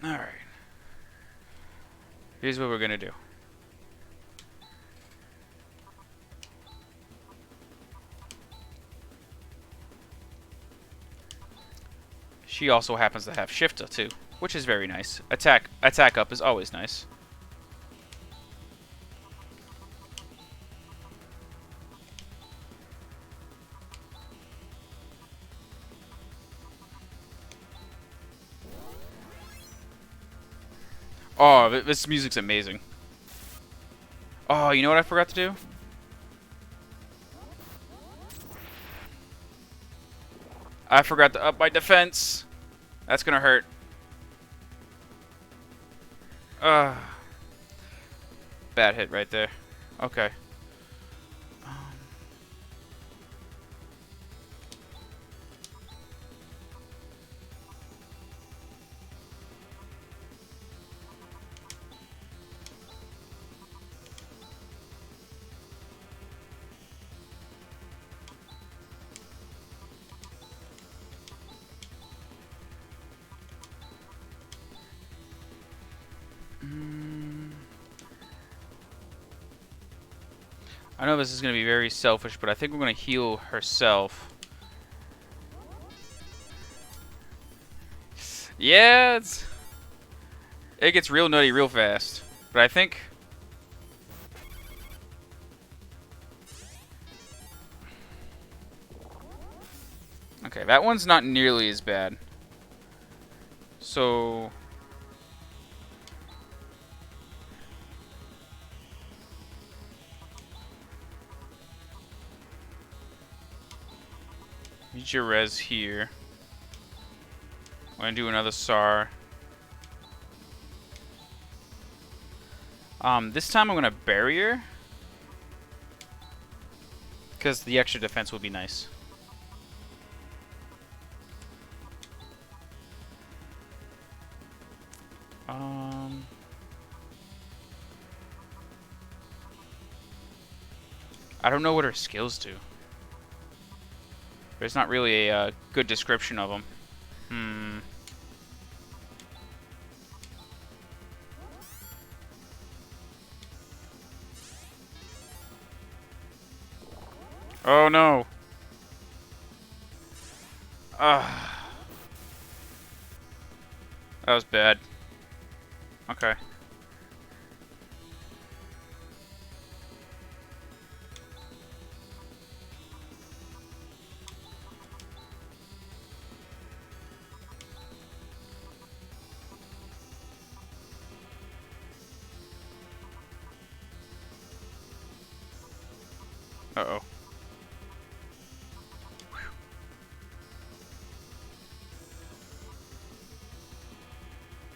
Alright. Here's what we're gonna do. She also happens to have Shifta too, which is very nice. Attack up is always nice. Oh, this music's amazing. Oh, you know what I forgot to do? I forgot to up my defense. That's gonna hurt. Bad hit right there. Okay. I know this is going to be very selfish, but I think we're going to heal herself. Yeah, it gets real nutty real fast. But I think... Okay, that one's not nearly as bad. So... Use your res here. I'm gonna do another SAR. This time I'm gonna barrier. Because the extra defense will be nice. I don't know what her skills do. There's not really a good description of them. Oh no. That was bad. Okay. Uh-oh.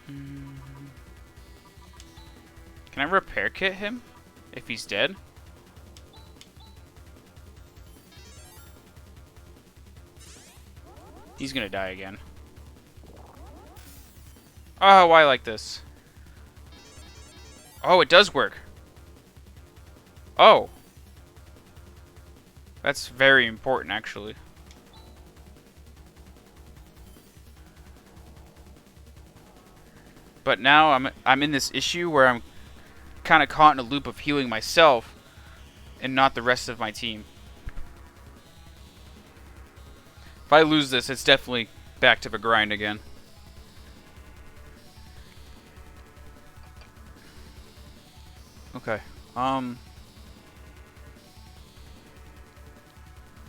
Can I repair kit him? If he's dead? He's gonna die again. Oh, why like this? Oh, it does work. Oh. That's very important, actually. But now I'm in this issue where I'm kind of caught in a loop of healing myself and not the rest of my team. If I lose this, it's definitely back to the grind again. Okay. Hmm.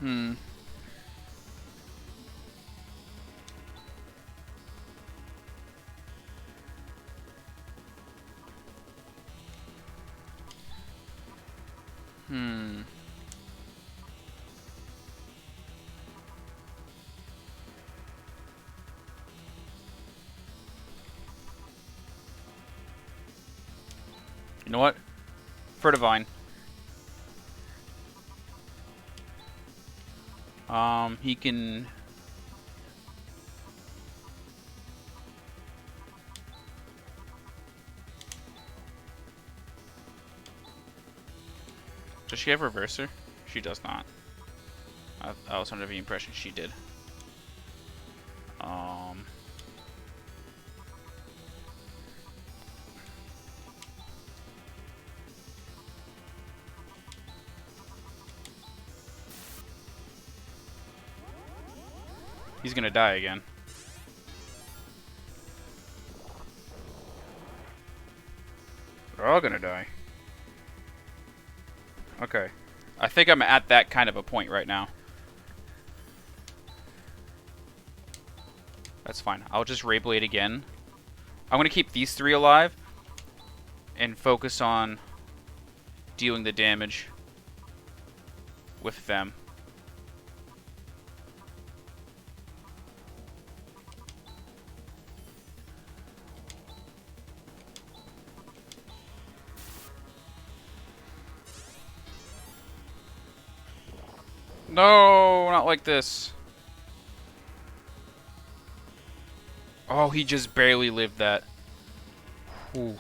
Hmm. You know what? For Divine. He can... Does she have Reverser? She does not. I was under the impression she did. He's gonna die again. They're all gonna die. Okay. I think I'm at that kind of a point right now. That's fine. I'll just Ray Blade again. I'm gonna keep these three alive and focus on dealing the damage with them. No, not like this. Oh, he just barely lived that. Whew.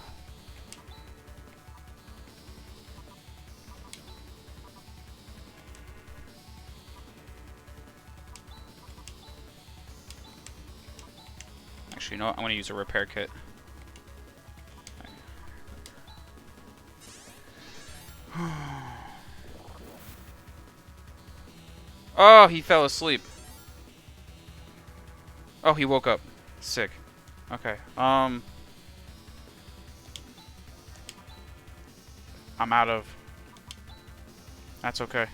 Actually, you know what? I'm going to use a repair kit. Oh, he fell asleep. Oh, he woke up. Sick. Okay. I'm out of... That's okay.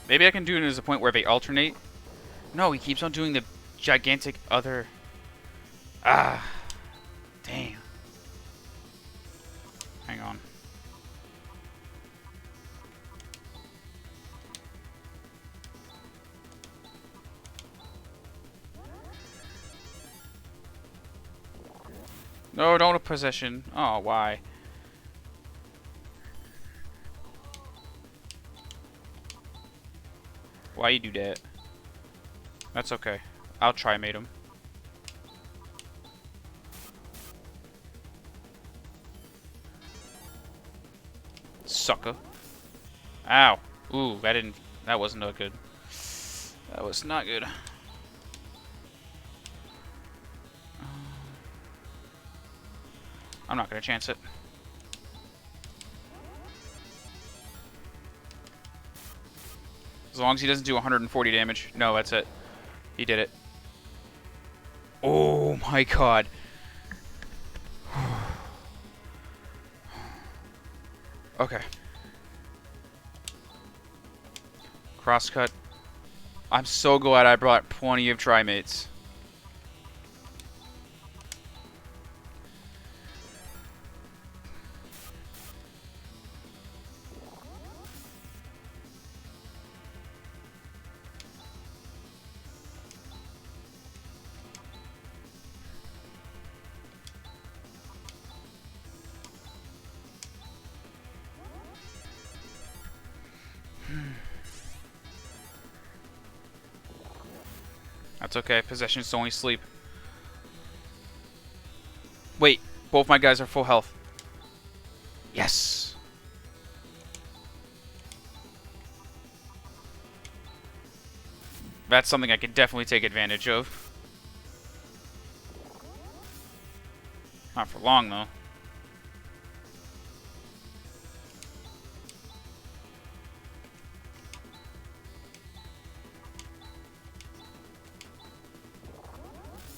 Maybe I can do it as a point where they alternate. No, he keeps on doing the gigantic other... Ah. Damn. Hang on. No, don't possession. Oh, why? Why you do that? That's okay. I'll try mate him. Sucker. Ow. Ooh, that wasn't no good. That was not good. I'm not gonna chance it. As long as he doesn't do 140 damage. No, that's it. He did it. Oh my god. Okay. Crosscut. I'm so glad I brought plenty of Trimates. That's okay. Possessions only sleep. Wait, both my guys are full health. Yes. That's something I can definitely take advantage of. Not for long, though.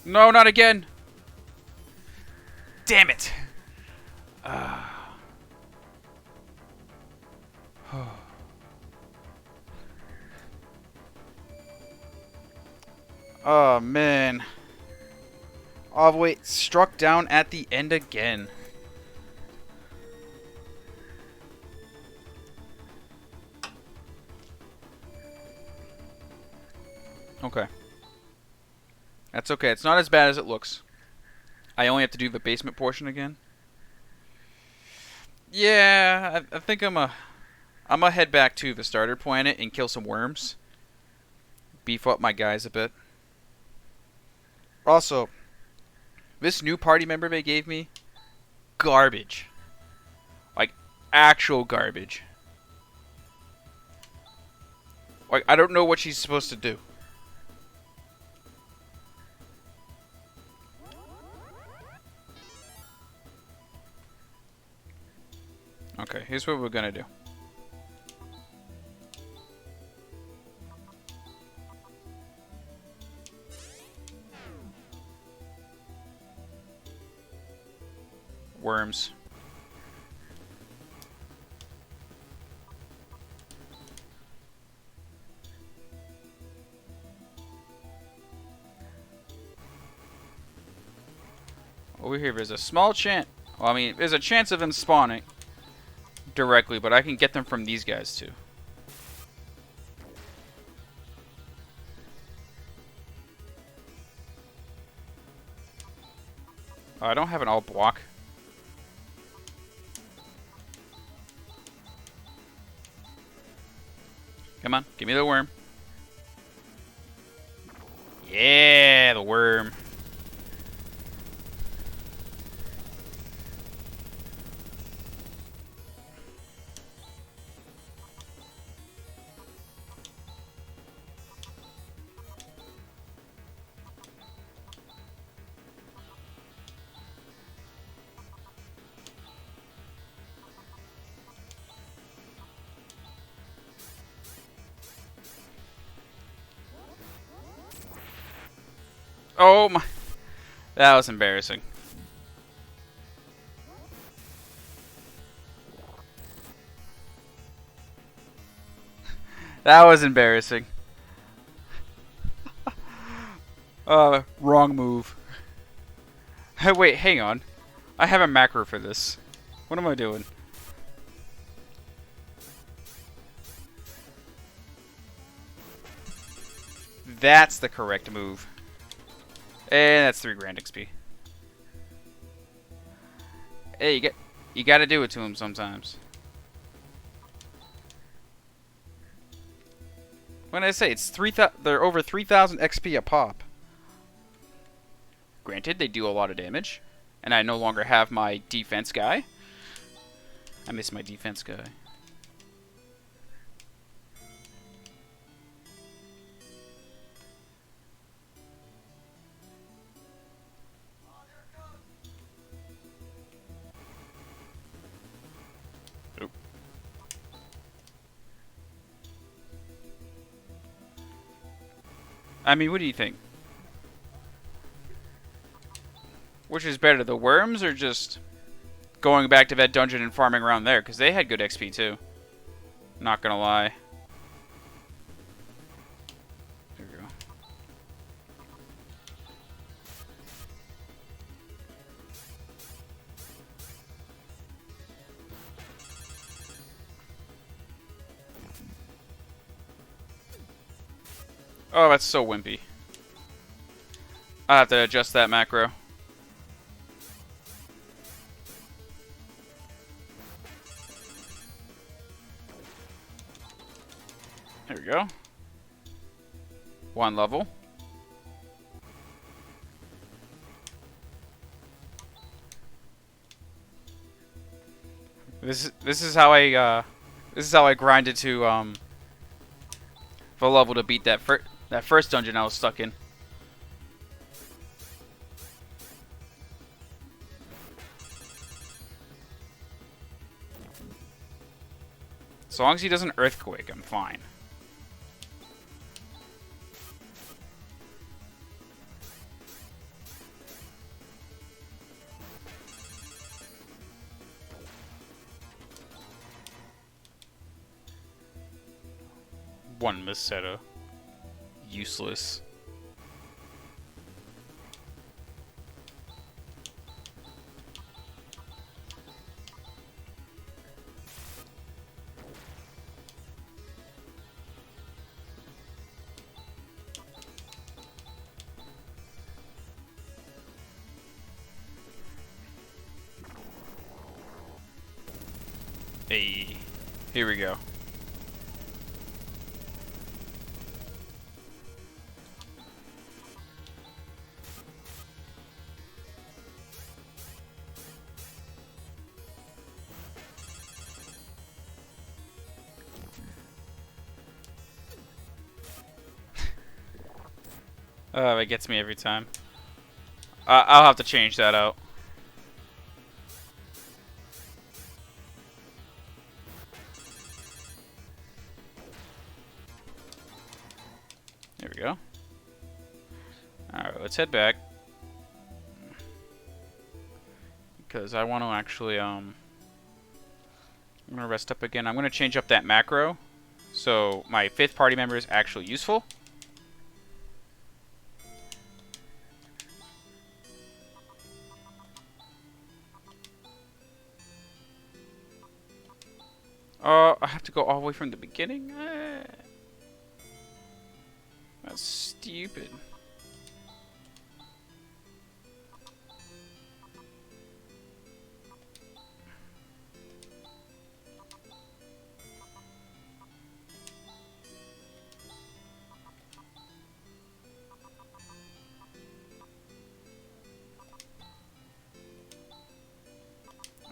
No, not again. Damn it. Oh, man. Oh, wait. Struck down at the end again. Okay. That's okay. It's not as bad as it looks. I only have to do the basement portion again. Yeah, I think I'm gonna head back to the starter planet and kill some worms. Beef up my guys a bit. Also, this new party member they gave me, garbage. Like, actual garbage. Like, I don't know what she's supposed to do. Okay, here's what we're gonna do. Worms. Over here, there's a small chance. Well, I mean, there's a chance of them spawning directly, but I can get them from these guys too. Oh, I don't have an alt block. Come on, give me the worm. Yeah, the worm. Oh my. That was embarrassing. That was embarrassing. Wrong move. Hey, wait, hang on. I have a macro for this. What am I doing? That's the correct move. And that's 3 grand XP. Hey, you gotta do it to him sometimes. When I say it's they're over 3,000 XP a pop. Granted, they do a lot of damage, and I no longer have my defense guy. I miss my defense guy. I mean, what do you think? Which is better, the worms or just going back to that dungeon and farming around there? Because they had good XP too. Not gonna lie. There we go. Oh, that's so wimpy. I have to adjust that macro. There we go. One level. This is how I grinded to the level to beat that first dungeon I was stuck in. As long as he doesn't earthquake, I'm fine. One Meseta. Useless. Hey, here we go. It gets me every time. I'll have to change that out. There we go. Alright, let's head back. Because I want to actually, I'm going to rest up again. I'm going to change up that macro. So my 5th party member is actually useful. I have to go all the way from the beginning? That's stupid.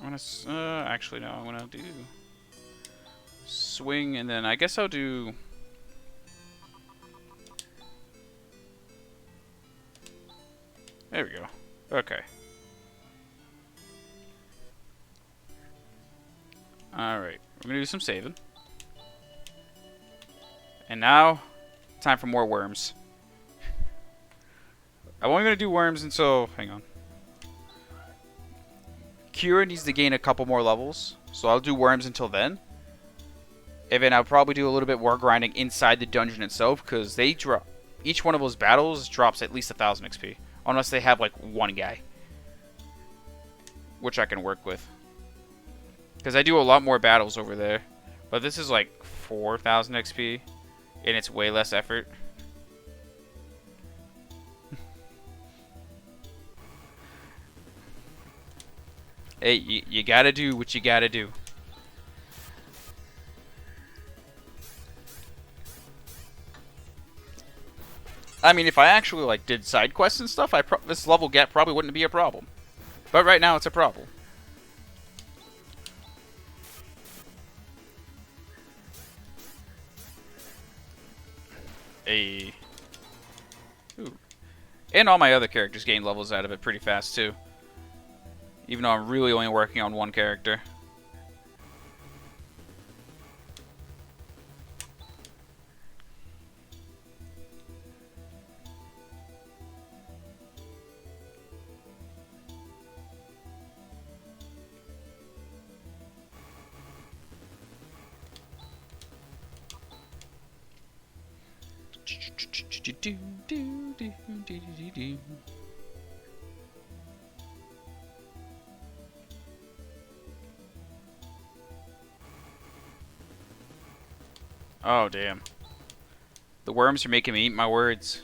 I'm gonna, actually no, I'm gonna do swing, and then I guess I'll do... There we go. Okay. Alright, we're gonna do some saving. And now, time for more worms. I'm only gonna do worms until... Hang on. Kira needs to gain a couple more levels, so I'll do worms until then. And then I'll probably do a little bit more grinding inside the dungeon itself, because they drop... Each one of those battles drops at least 1,000 XP. Unless they have, like, one guy. Which I can work with. Because I do a lot more battles over there. But this is, like, 4,000 XP. And it's way less effort. Hey, you gotta do what you gotta do. I mean, if I actually like did side quests and stuff, this level gap probably wouldn't be a problem. But right now, it's a problem. Ooh. And all my other characters gain levels out of it pretty fast too. Even though I'm really only working on one character. Oh, damn. The worms are making me eat my words.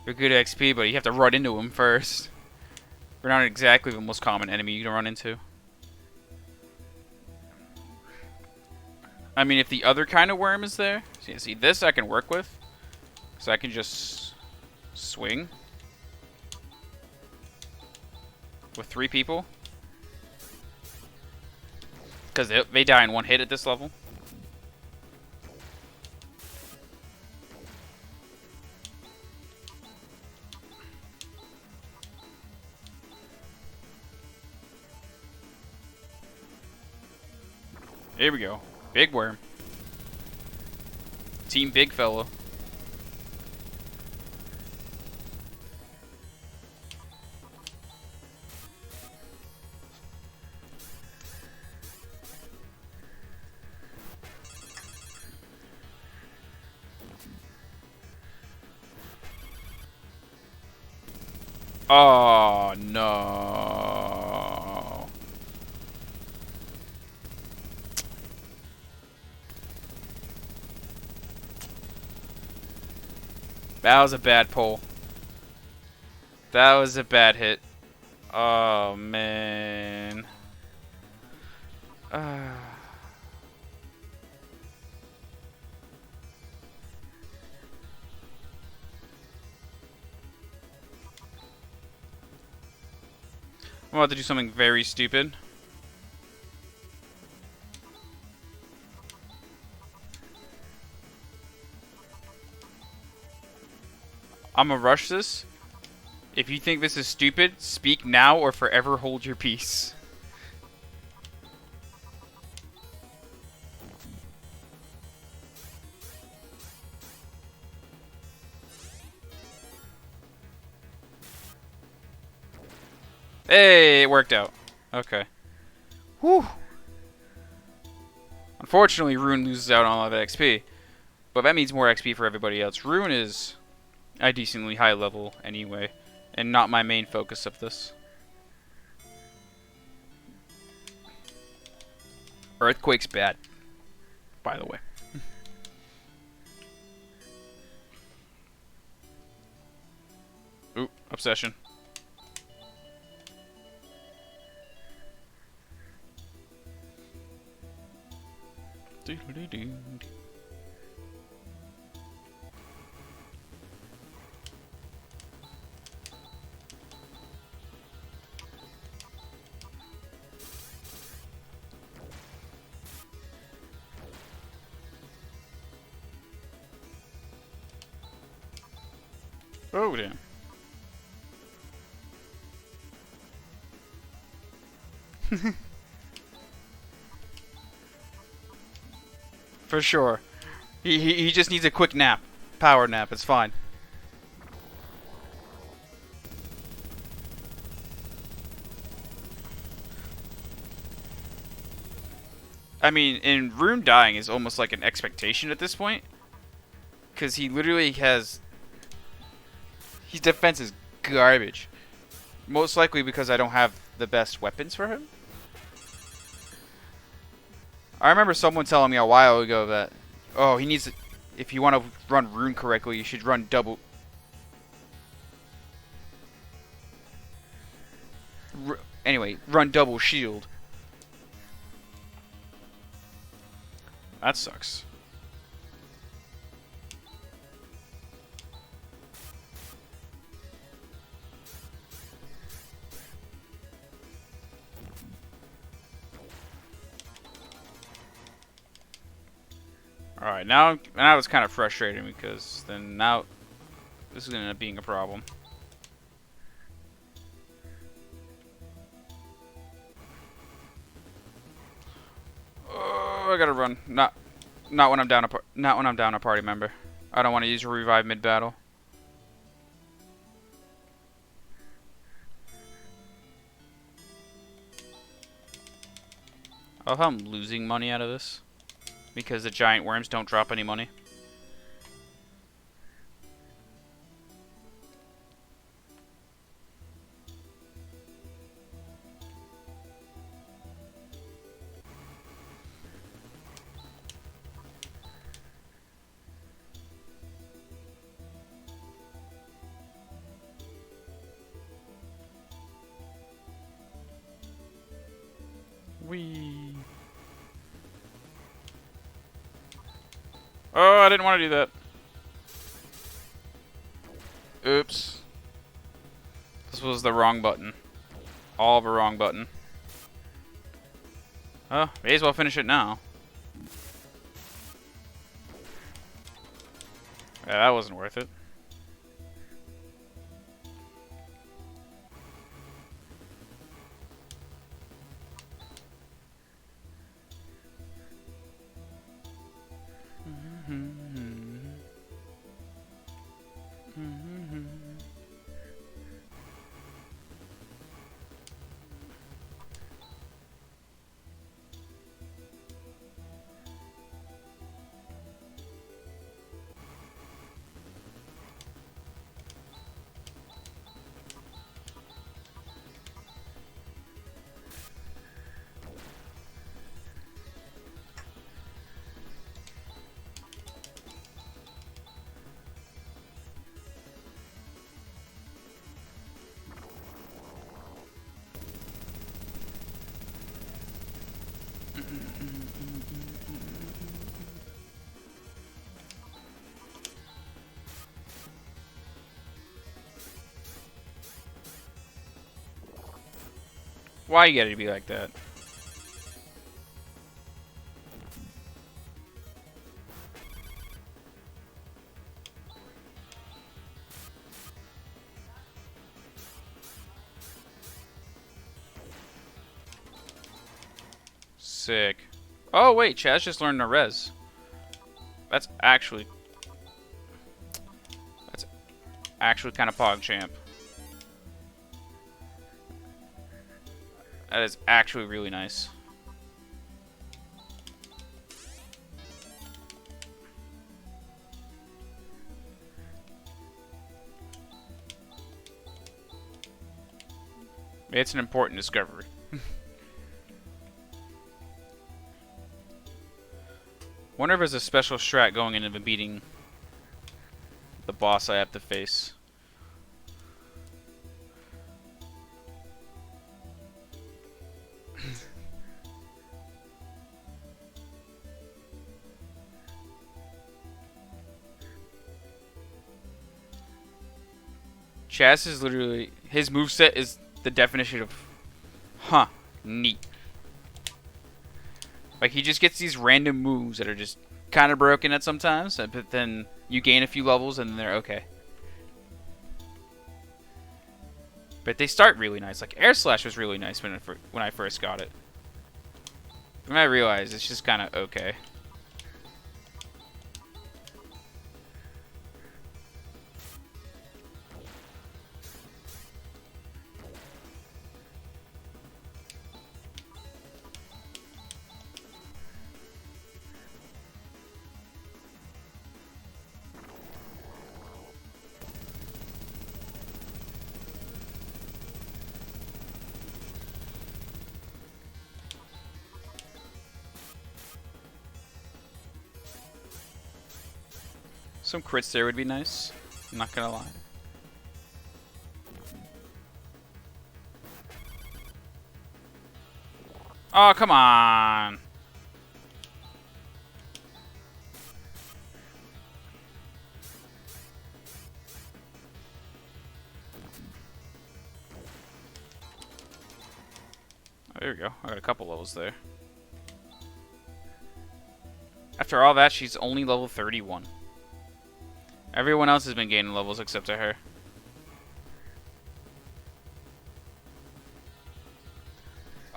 They're good XP, but you have to run into them first. They're not exactly the most common enemy you can run into. I mean, if the other kind of worm is there... See, this I can work with. Because I can just swing. With 3 people. Because they die in 1 hit at this level. Here we go. Big worm. Team big fella. Oh, no. That was a bad pull. That was a bad hit. Oh, man. I'm about to do something very stupid. I'm gonna rush this. If you think this is stupid, speak now or forever hold your peace. Hey, it worked out. Okay. Whew. Unfortunately, Rune loses out on a lot of XP. But that means more XP for everybody else. Rune is a decently high level anyway. And not my main focus of this. Earthquake's bad. By the way. Ooh, obsession. Oh, damn. For sure. He just needs a quick nap. Power nap, it's fine. I mean, in Rune dying is almost like an expectation at this point. Because he literally has... His defense is garbage. Most likely because I don't have the best weapons for him. I remember someone telling me a while ago that, oh, he needs... If you want to run Rune correctly, you should run double... Anyway, run double shield. That sucks. Alright, now it's kind of frustrating because then now this is going to end up being a problem. Oh, I gotta run. Not when I'm down a party member. I don't want to use a revive mid battle. Oh, how I'm losing money out of this because the giant worms don't drop any money. Whee! Oh, I didn't want to do that. Oops. This was the wrong button. All the wrong button. Oh, may as well finish it now. Yeah, that wasn't worth it. Why you gotta be like that? Sick. Oh wait, Chaz just learned to res. That's actually kind of PogChamp. That is actually really nice. It's an important discovery. Wonder if there's a special strat going into beating the boss I have to face. Chaz is literally, his moveset is the definition of, huh, neat. Like, he just gets these random moves that are just kind of broken at sometimes, but then you gain a few levels and then they're okay. But they start really nice. Like, Air Slash was really nice when I first got it. When I realized it's just kind of okay. Some crits there would be nice. I'm not gonna lie. Oh, come on. Oh, there we go. I got a couple levels there. After all that, she's only level 31. Everyone else has been gaining levels except for her.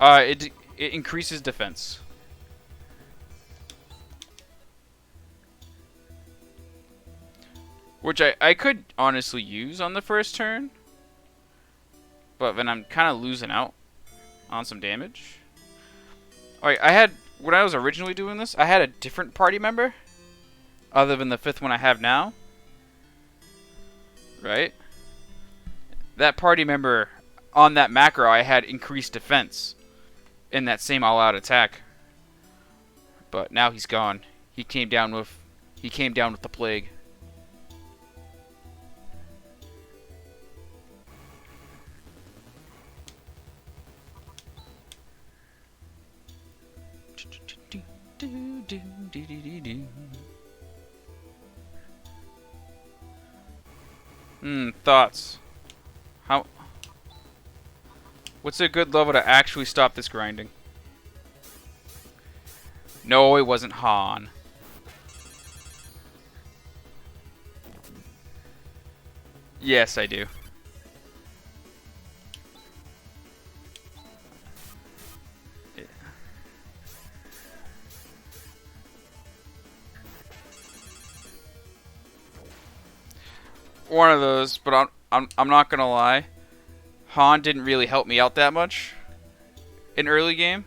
It increases defense. Which I could honestly use on the first turn. But then I'm kind of losing out on some damage. Alright, when I was originally doing this, I had a different party member. Other than the 5th one I have now. Right? That party member, on that macro, I had increased defense in that same all-out attack. But now he's gone. He came down with the plague. Thoughts. How? What's a good level to actually stop this grinding? No, it wasn't Han. Yes, I do. One of those, but I'm not gonna lie. Han didn't really help me out that much in early game,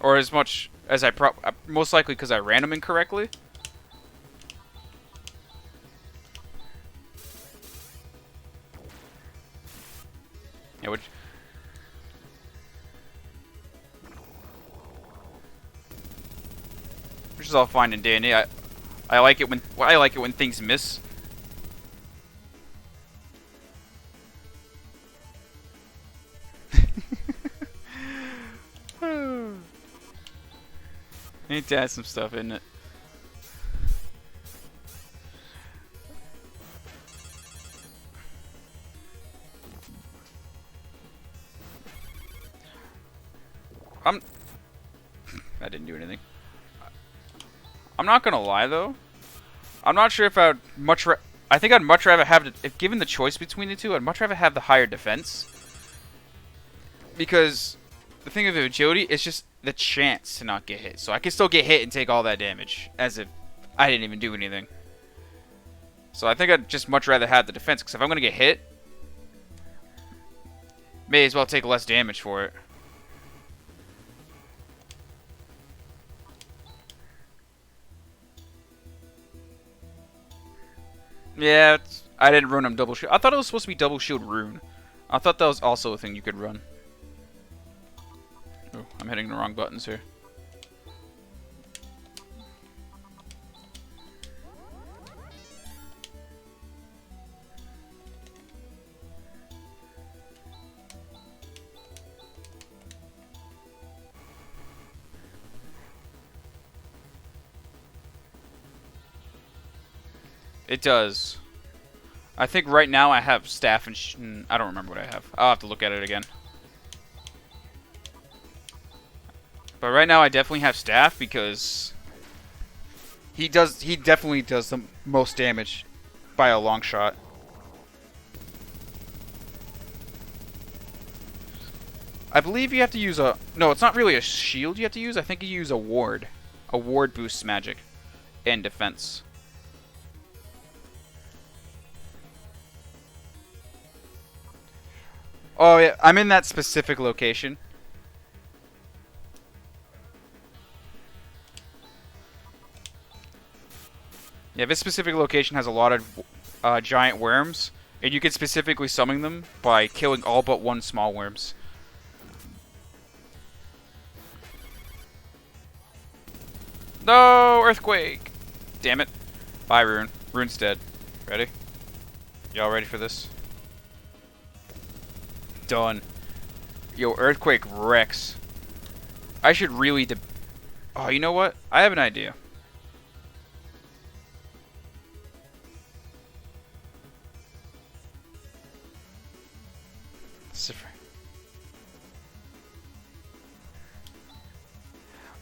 or as much as most likely because I ran him incorrectly. Yeah, which is all fine and dandy. I like it when things miss. Need to add some stuff in it. I didn't do anything. I'm not gonna lie though. I'm not sure if I think I'd much rather have if given the choice between the two, I'd much rather have the higher defense. Because the thing with agility is just the chance to not get hit. So I can still get hit and take all that damage as if I didn't even do anything. So I think I'd just much rather have the defense, because if I'm gonna get hit, may as well take less damage for it. Yeah, I didn't run him double shield. I thought it was supposed to be double shield rune. I thought that was also a thing you could run. Oh, I'm hitting the wrong buttons here. It does. I think right now I have staff and I don't remember what I have. I'll have to look at it again. But right now I definitely have staff because he definitely does the most damage by a long shot. I believe you have to use a... No, it's not really a shield you have to use. I think you use a ward. A ward boosts magic and defense. Oh, yeah. I'm in that specific location. Yeah, this specific location has a lot of giant worms. And you can specifically summon them by killing all but one small worms. No! Earthquake! Damn it. Bye, Rune. Rune's dead. Ready? Y'all ready for this? Done. Yo, Earthquake wrecks. I should really oh, you know what? I have an idea.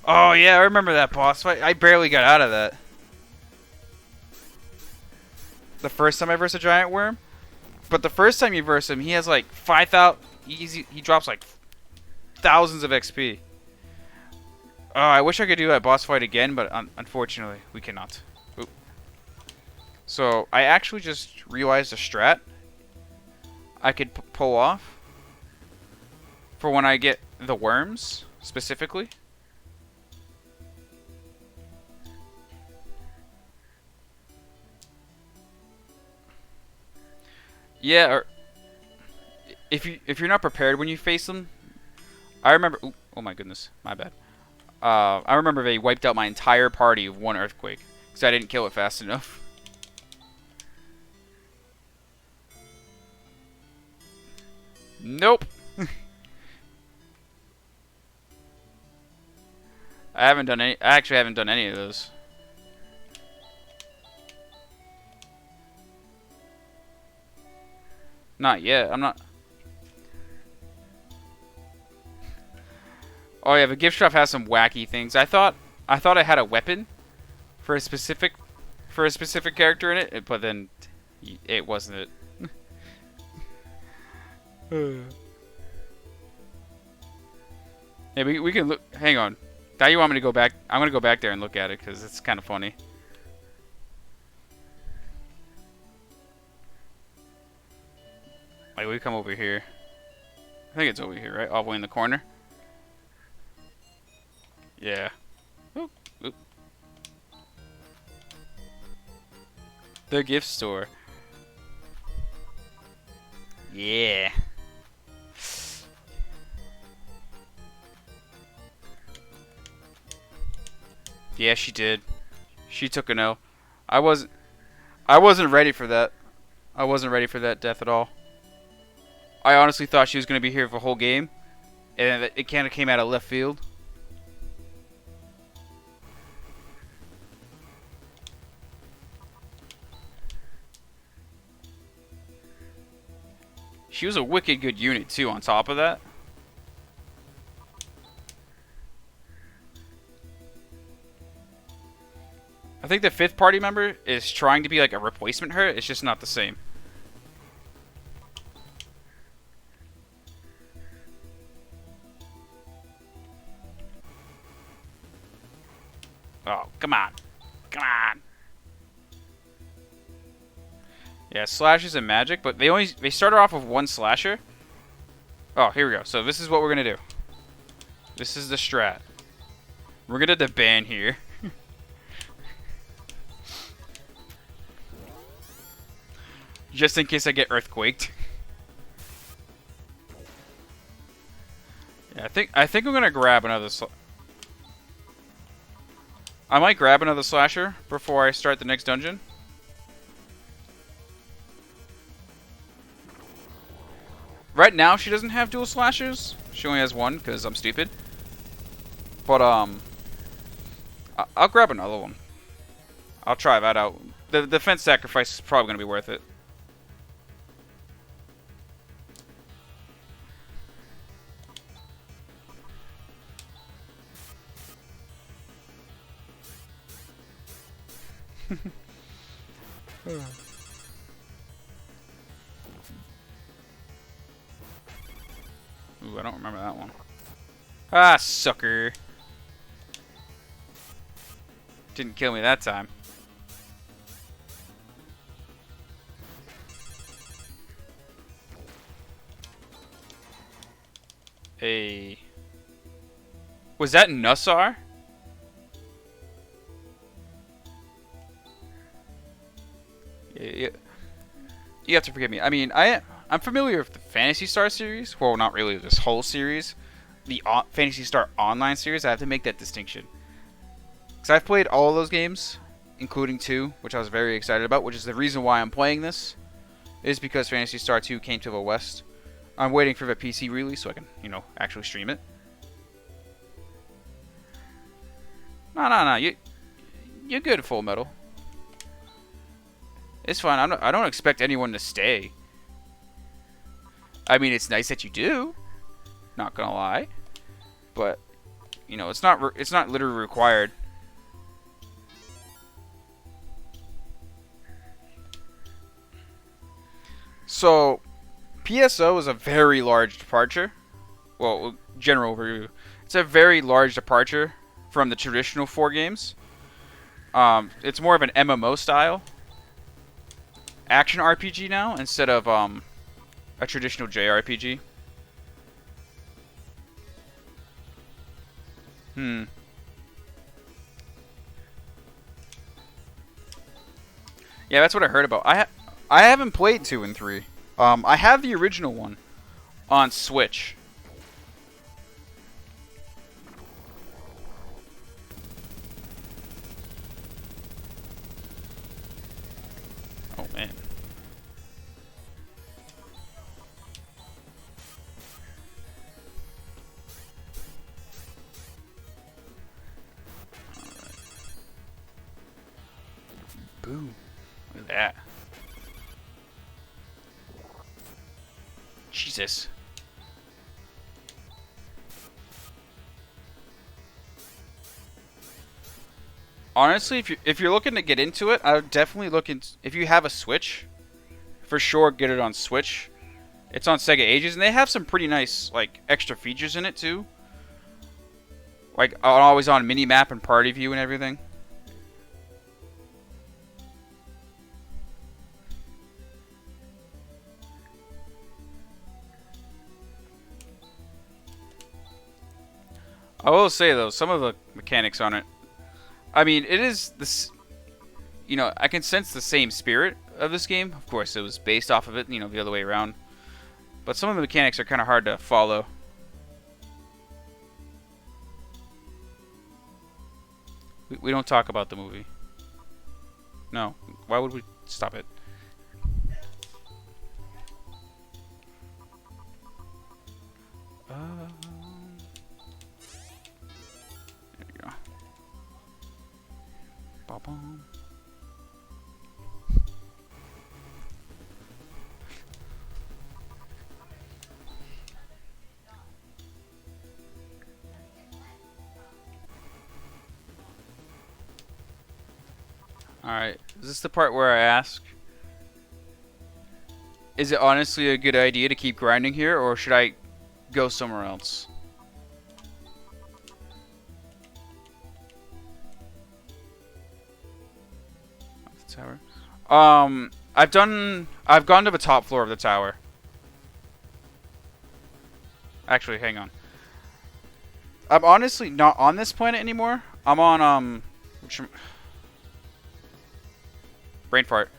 Oh yeah, I remember that boss fight. I barely got out of that. The first time I versed a giant worm? But the first time you verse him, he has like 5,000... He drops like thousands of XP. Oh, I wish I could do that boss fight again, but unfortunately, we cannot. Oop. So, I actually just realized a strat I could pull off for when I get the worms, specifically. Yeah, or if you're not prepared when you face them, I remember. Ooh, oh my goodness, my bad. I remember they wiped out my entire party with one earthquake because I didn't kill it fast enough. Nope. I haven't done any. I actually haven't done any of those. Not yet. I'm not. Oh yeah, the gift shop has some wacky things. I thought I had a weapon for a specific character in it, but then it wasn't it. Yeah, we can look. Hang on. Now you want me to go back? I'm gonna go back there and look at it because it's kind of funny. Like we come over here. I think it's over here, right? All the way in the corner. Yeah. Oop, oop. The gift store. Yeah. Yeah, she did. She took an L. I wasn't ready for that. I wasn't ready for that death at all. I honestly thought she was going to be here for the whole game, and it kind of came out of left field. She was a wicked good unit too on top of that. I think the 5th party member is trying to be like a replacement her. It's just not the same. Oh, come on. Come on. Yeah, slashes and magic, but they started off with 1 slasher. Oh, here we go. So this is what we're going to do. This is the strat. We're going to ban here. Just in case I get earthquaked. Yeah, I think I'm gonna grab another. I might grab another slasher before I start the next dungeon. Right now, she doesn't have dual slashers. She only has 1 because I'm stupid. But I'll grab another one. I'll try that out. The defense sacrifice is probably gonna be worth it. Ooh, I don't remember that one. Ah, sucker. Didn't kill me that time. Hey. Was that Nussar? Yeah. You have to forgive me. I mean, I'm familiar with the Phantasy Star series. Well, not really this whole series. The Phantasy Star Online series. I have to make that distinction. Because I've played all of those games, including 2, which I was very excited about, which is the reason why I'm playing this, is because Phantasy Star 2 came to the West. I'm waiting for the PC release so I can, actually stream it. No. You're good at Full Metal. It's fine. I don't expect anyone to stay. I mean, it's nice that you do. Not gonna lie, but it's not literally required. So, PSO is a very large departure. Well, general overview. It's a very large departure from the traditional 4 games. It's more of an MMO style action RPG now instead of a traditional JRPG. Yeah, that's what I heard about. I haven't played 2 and 3. I have the original one on Switch. Oh man. Ooh, look at that. Jesus. Honestly, if you're looking to get into it, I would definitely look into, if you have a Switch, for sure get it on Switch. It's on Sega Ages, and they have some pretty nice like extra features in it too, like always on mini map and party view and everything. I will say though, some of the mechanics on it, I mean, it is this. You know, I can sense the same spirit of this game. Of course, it was based off of it, you know, the other way around. But some of the mechanics are kind of hard to follow. We don't talk about the movie. No. Why would we stop it? There we go. Ba-bum. Alright, is this the part where I ask, is it honestly a good idea to keep grinding here, or should I go somewhere else? The tower. I've gone to the top floor of the tower. Actually, hang on. I'm honestly not on this planet anymore. I'm on, brain fart.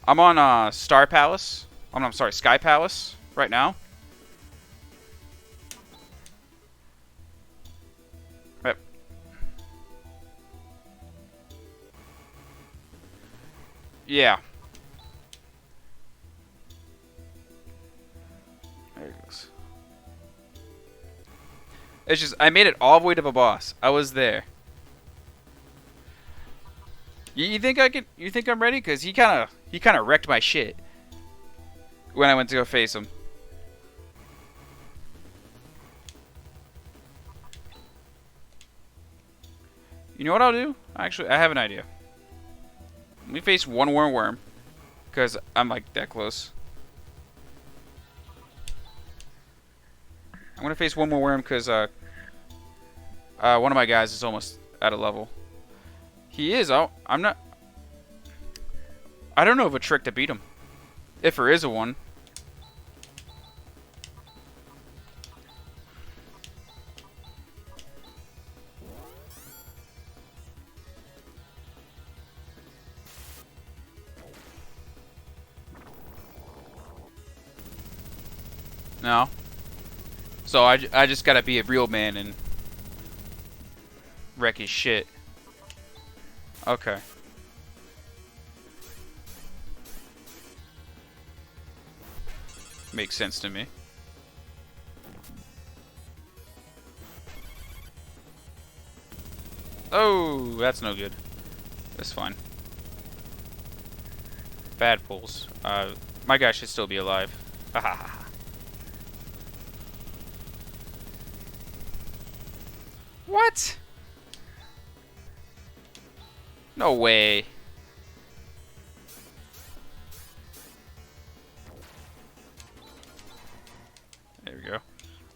I'm on, Star Palace. Oh, no, I'm sorry, Sky Palace right now. Yep. Yeah. There it goes. It's just, I made it all the way to the boss. I was there. You think I can? You think I'm ready? Cause he kind of wrecked my shit when I went to go face him. You know what I'll do? Actually, I have an idea. Let me face one more worm, cause I'm like that close. I'm gonna face one more worm, cause one of my guys is almost at a level. He is. I'm not. I don't know of a trick to beat him, if there is a one. No. So I just gotta be a real man and wreck his shit. Okay. Makes sense to me. Oh, that's no good. That's fine. Bad pulls. My guy should still be alive. What? No way. There we go.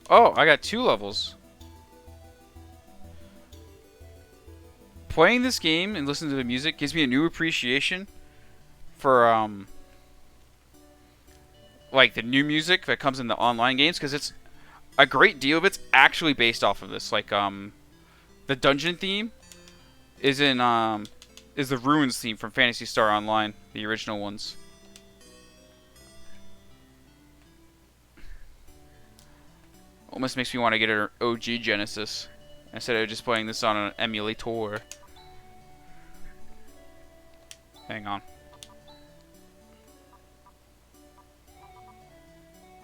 Oh, I got 2 levels. Playing this game and listening to the music gives me a new appreciation for like the new music that comes in the online games, because it's a great deal of it's actually based off of this. Like the dungeon theme is in is the Ruins theme from Phantasy Star Online, the original ones. Almost makes me want to get an OG Genesis instead of just playing this on an emulator. Hang on.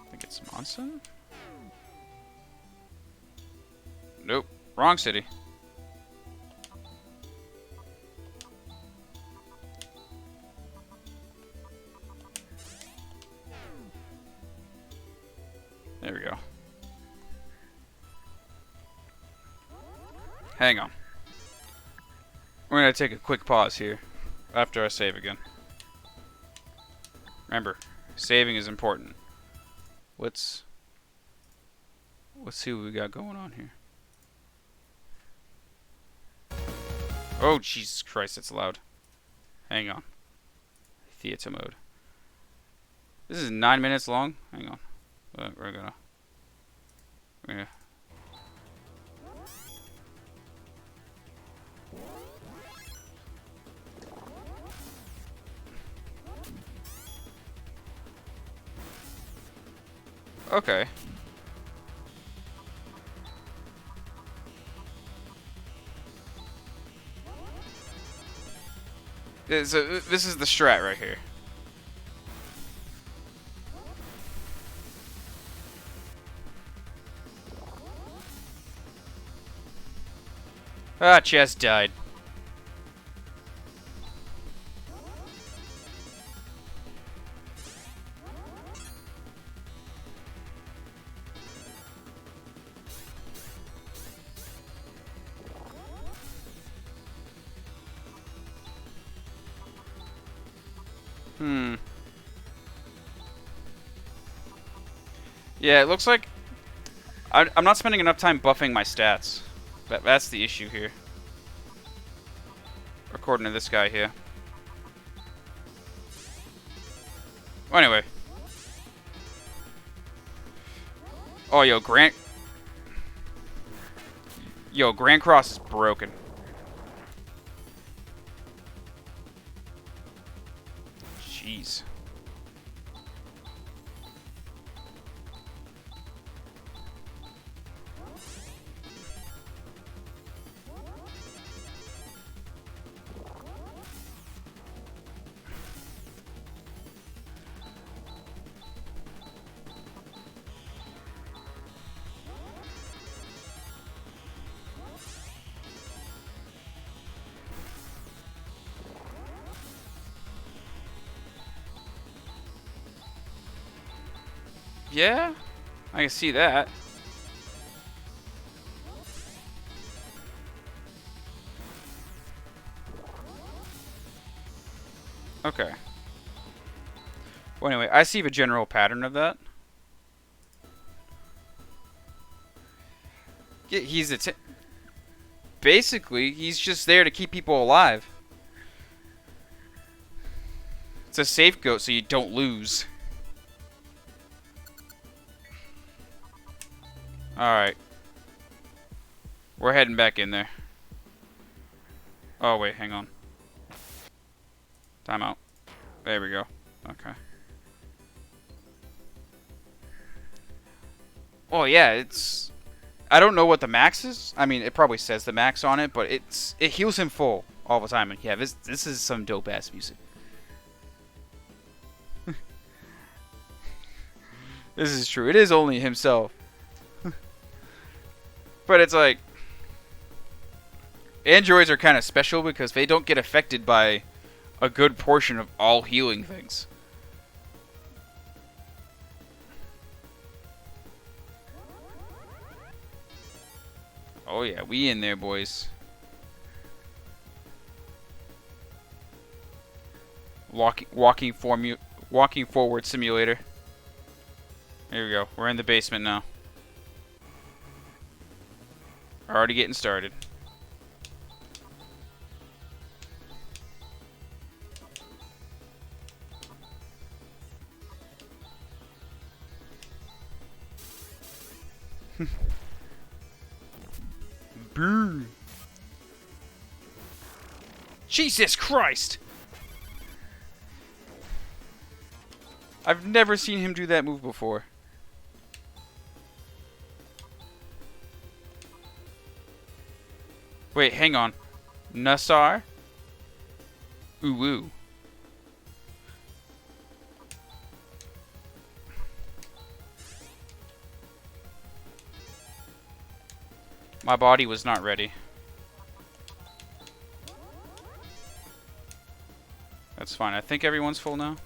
I think it's Monson? Nope. Wrong city. There we go. Hang on. We're going to take a quick pause here after I save again. Remember, saving is important. Let's see what we got going on here. Oh, Jesus Christ, that's loud. Hang on. Theater mode. This is 9 minutes long. Hang on. We're gonna. Okay. This is the strat right here. Ah, chest died. Yeah, it looks like I'm not spending enough time buffing my stats. That's the issue here. According to this guy here. Well, anyway. Oh, yo, Grand Cross is broken. Jeez. Yeah, I can see that. Okay. Well, anyway, I see the general pattern of that. Yeah, basically, he's just there to keep people alive. It's a safe goat so you don't lose. Alright. We're heading back in there. Oh, wait, hang on. Time out. There we go. Okay. Oh, yeah, it's... I don't know what the max is. I mean, it probably says the max on it, but it heals him full all the time. And yeah, this is some dope-ass music. This is true. It is only himself. But it's like... androids are kind of special because they don't get affected by a good portion of all healing things. Oh yeah, we in there, boys. Walking forward simulator. Here we go. We're in the basement now. Already getting started. Boom. Jesus Christ! I've never seen him do that move before. Wait, hang on. Nassar? Ooh ooh. My body was not ready. That's fine. I think everyone's full now.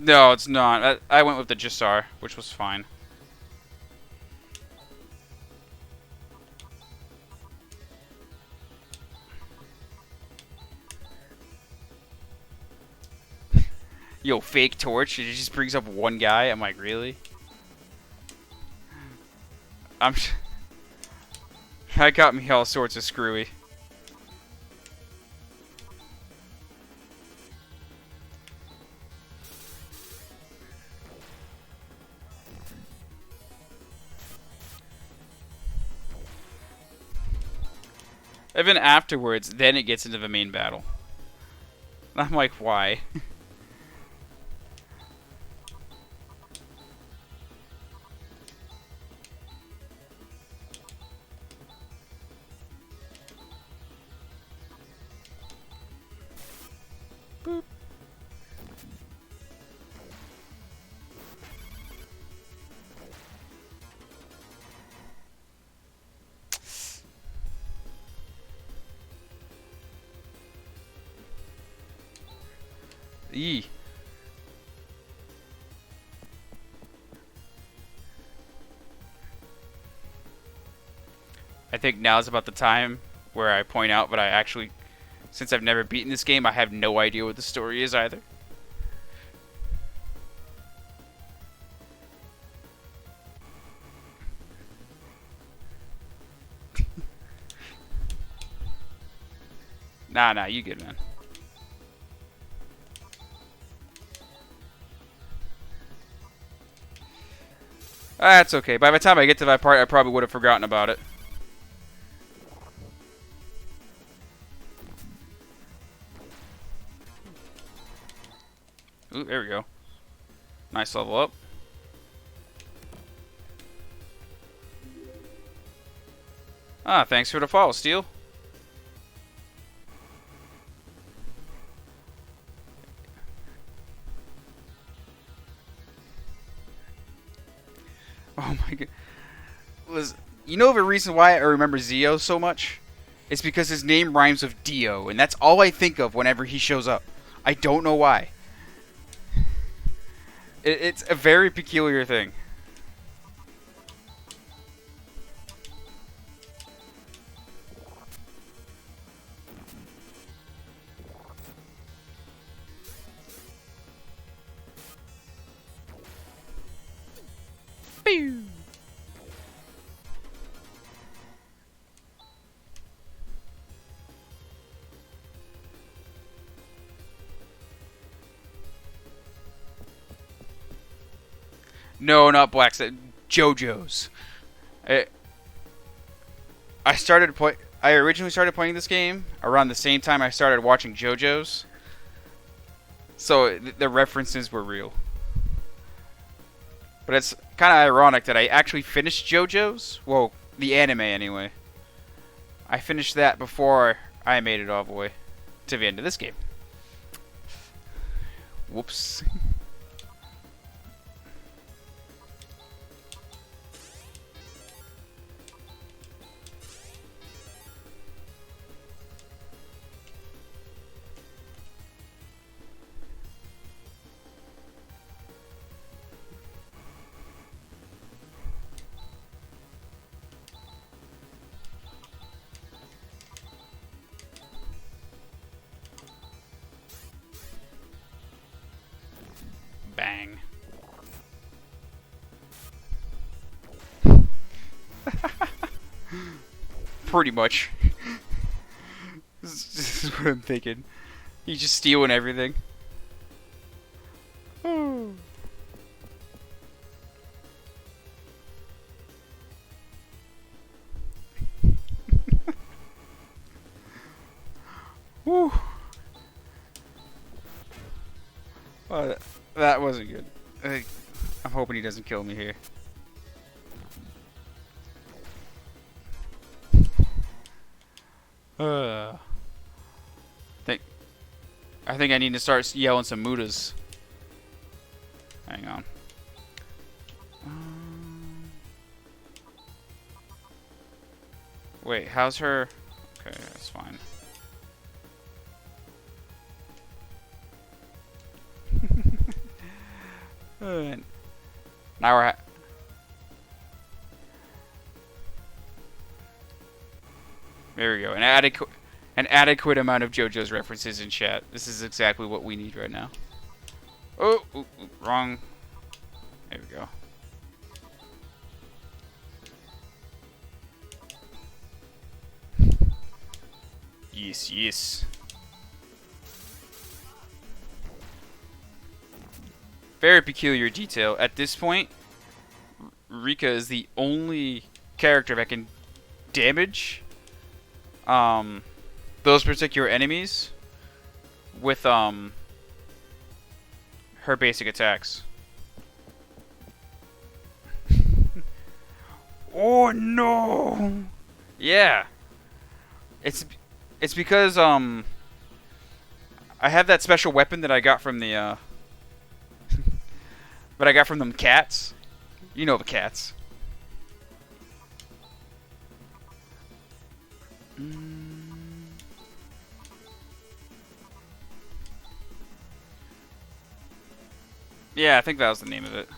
No, it's not. I went with the Jisar, which was fine. Yo, fake torch. It just brings up one guy. I'm like, really? I'm. That got me all sorts of screwy. Even afterwards, then it gets into the main battle. I'm like, why? Boop. Eee. I think now's about the time where I point out that I actually, since I've never beaten this game, I have no idea what the story is either. Nah, you good, man. That's okay. By the time I get to that part, I probably would have forgotten about it. Ooh, there we go. Nice level up. Ah, thanks for the follow, Steel. Oh my god. You know the reason why I remember Zio so much? It's because his name rhymes with Dio, and that's all I think of whenever he shows up. I don't know why. It's a very peculiar thing. Pew! No, not Black Set. JoJo's. I I originally started playing this game around the same time I started watching JoJo's. So the references were real. But it's kind of ironic that I actually finished JoJo's. Well, the anime anyway. I finished that before I made it all the way to the end of this game. Whoops. Bang. Pretty much. This is what I'm thinking. He's just stealing everything. Whew. That wasn't good. I'm hoping he doesn't kill me here. I think I need to start yelling some mudas. Hang on. Wait, how's her? Okay, that's fine. And now we're there we go. An adequate amount of JoJo's references in chat. This is exactly what we need right now. Oh, wrong. There we go. Yes, yes. Very peculiar detail. At this point, Rika is the only character that can damage those particular enemies with her basic attacks. Oh no! Yeah. It's because I have that special weapon that I got from the that I got from them cats. You know the cats. Yeah, I think that was the name of it.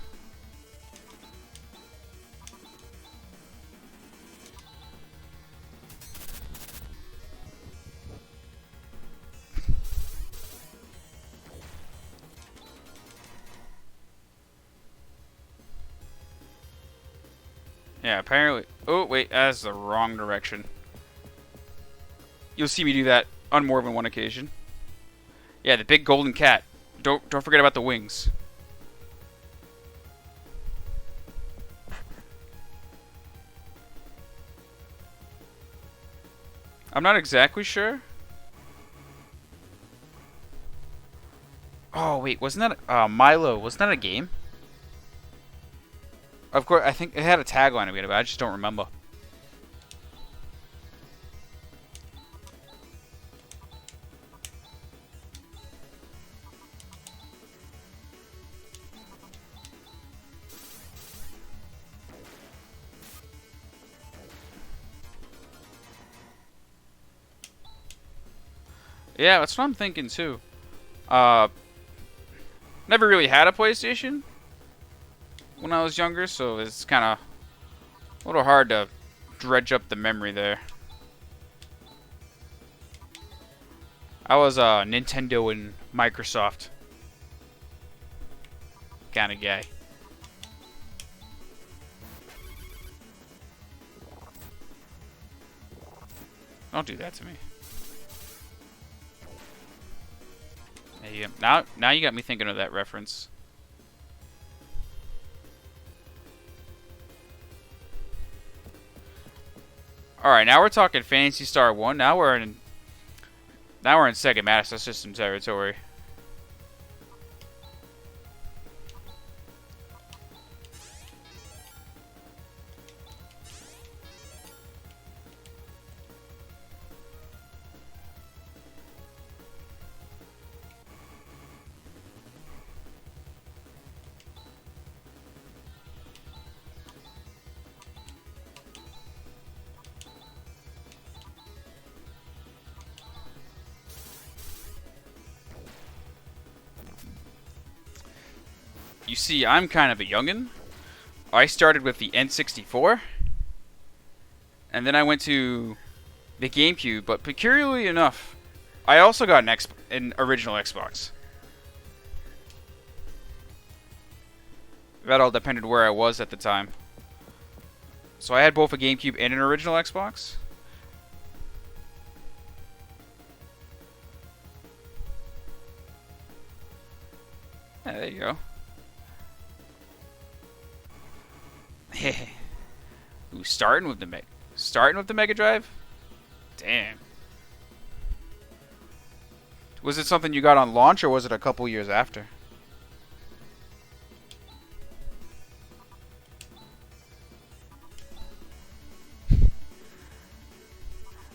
Yeah, apparently... Oh, wait, that's the wrong direction. You'll see me do that on more than one occasion. Yeah, the big golden cat. Don't forget about the wings. I'm not exactly sure. Oh, wait, wasn't that... Milo, wasn't that a game? Of course, I think it had a tagline of it, but I just don't remember. Yeah, that's what I'm thinking too. Never really had a PlayStation when I was younger, so it's kind of a little hard to dredge up the memory there. I was a Nintendo and Microsoft kind of guy. Don't do that to me. Yeah, now you got me thinking of that reference. All right, now we're talking Phantasy Star 1. Now we're in Sega Master System territory. You see, I'm kind of a youngin'. I started with the N64, and then I went to the GameCube, but peculiarly enough, I also got an original Xbox. That all depended where I was at the time. So I had both a GameCube and an original Xbox. Yeah, there you go. Ooh, starting with the Mega Drive? Damn. Was it something you got on launch, or was it a couple years after?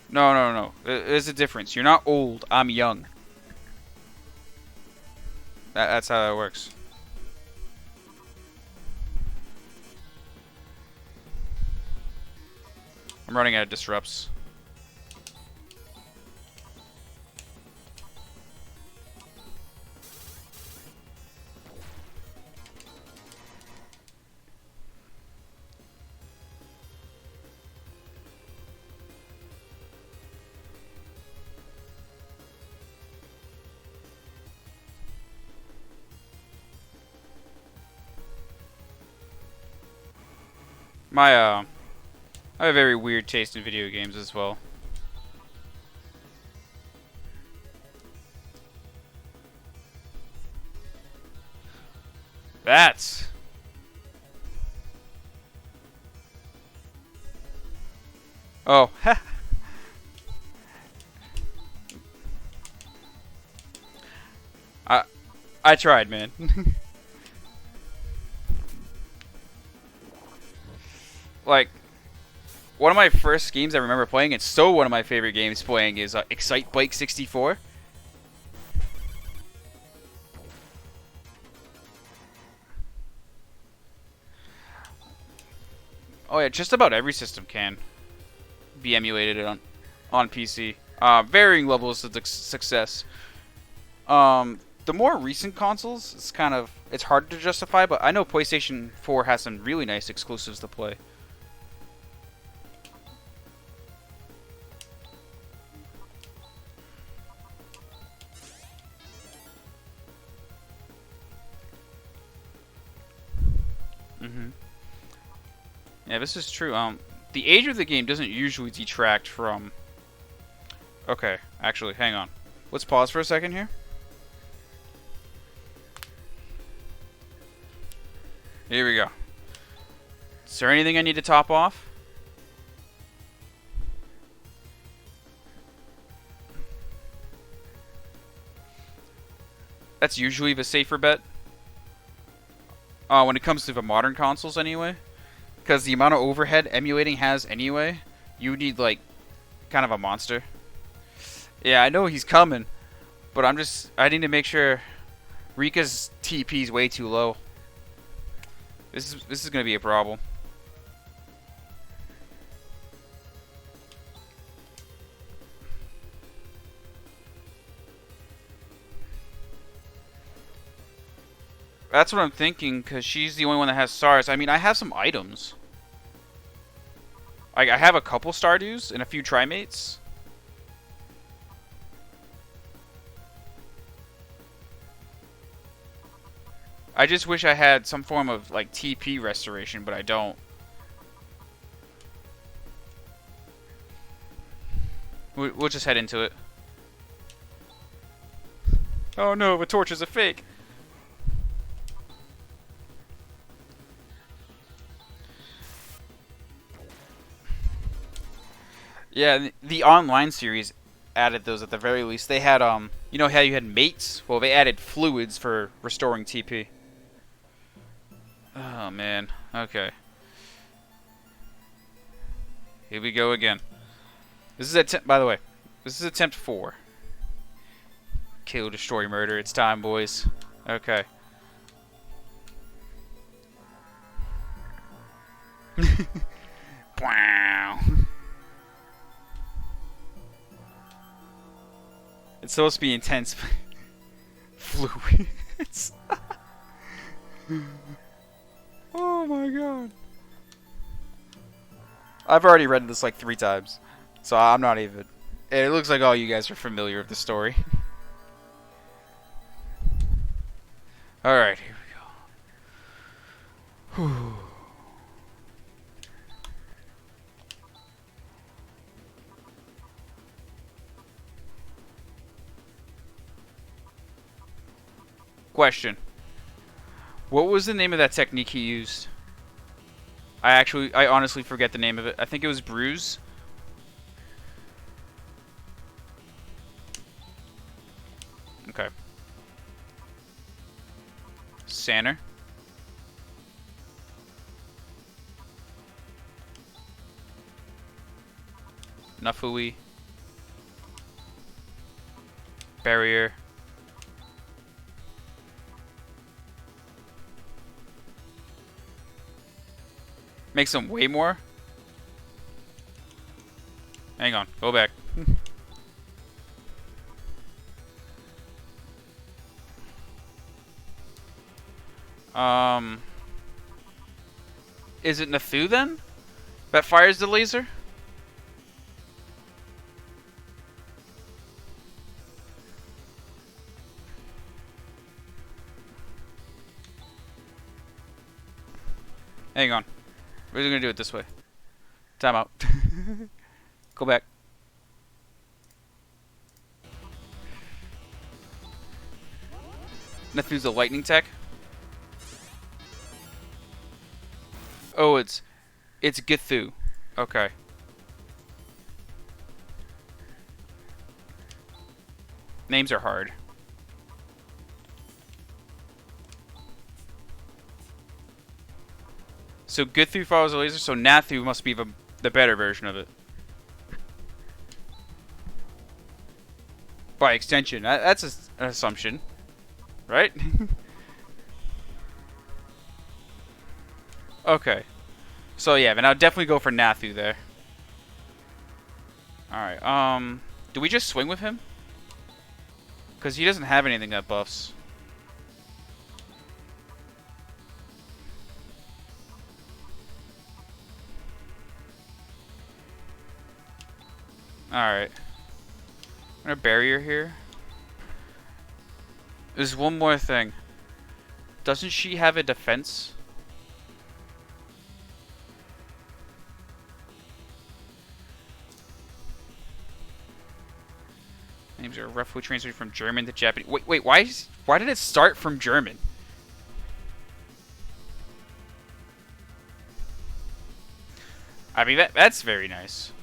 No. There's a difference. You're not old. I'm young. That's how that works. I'm running out of disrupts. I have a very weird taste in video games as well. That's... Oh, I I tried, man. Like, one of my first games I remember playing, and still one of my favorite games playing, is Excite Bike 64. Oh yeah, just about every system can be emulated on PC. Varying levels of success. The more recent consoles, it's hard to justify, but I know PlayStation 4 has some really nice exclusives to play. Mm-hmm. Yeah, this is true. The age of the game doesn't usually detract from... Okay, actually, hang on. Let's pause for a second here. Here we go. Is there anything I need to top off? That's usually the safer bet. When it comes to the modern consoles anyway. Because the amount of overhead emulating has anyway, you need, like, kind of a monster. Yeah, I know he's coming, but I need to make sure Rika's TP is way too low. This is gonna be a problem. That's what I'm thinking, because she's the only one that has stars. I mean, I have some items. I have a couple Stardews and a few Trimates. I just wish I had some form of, like, TP restoration, but I don't. We'll just head into it. Oh no, the torch is a fake. Yeah, the online series added those at the very least. They had, you know how you had mates? Well, they added fluids for restoring TP. Oh, man. Okay. Here we go again. This is attempt, by the way, this is attempt 4. Kill, destroy, murder. It's time, boys. Okay. Wow. It's supposed to be intense. Fluids. Oh my god. I've already read this like 3 times, so I'm not even. It looks like all you guys are familiar with the story. Alright, here we go. Whew. Question. What was the name of that technique he used? I honestly forget the name of it. I think it was Bruise. Okay. Sanner. Nafui. Barrier. Makes them way more. Hang on. Go back. Is it Nathu then? That fires the laser? Hang on. We're gonna do it this way. Time out. Go back. Nothing's a lightning tech. Oh, it's Githu. Okay. Names are hard. So Githu follows the laser, so Nathu must be the better version of it. By extension. That's an assumption. Right? Okay. So yeah, then I'll definitely go for Nathu there. Alright, do we just swing with him? Because he doesn't have anything that buffs. Alright. I'm gonna barrier here. There's one more thing. Doesn't she have a defense? Names are roughly translated from German to Japanese. Wait, why did it start from German? I mean, that's very nice.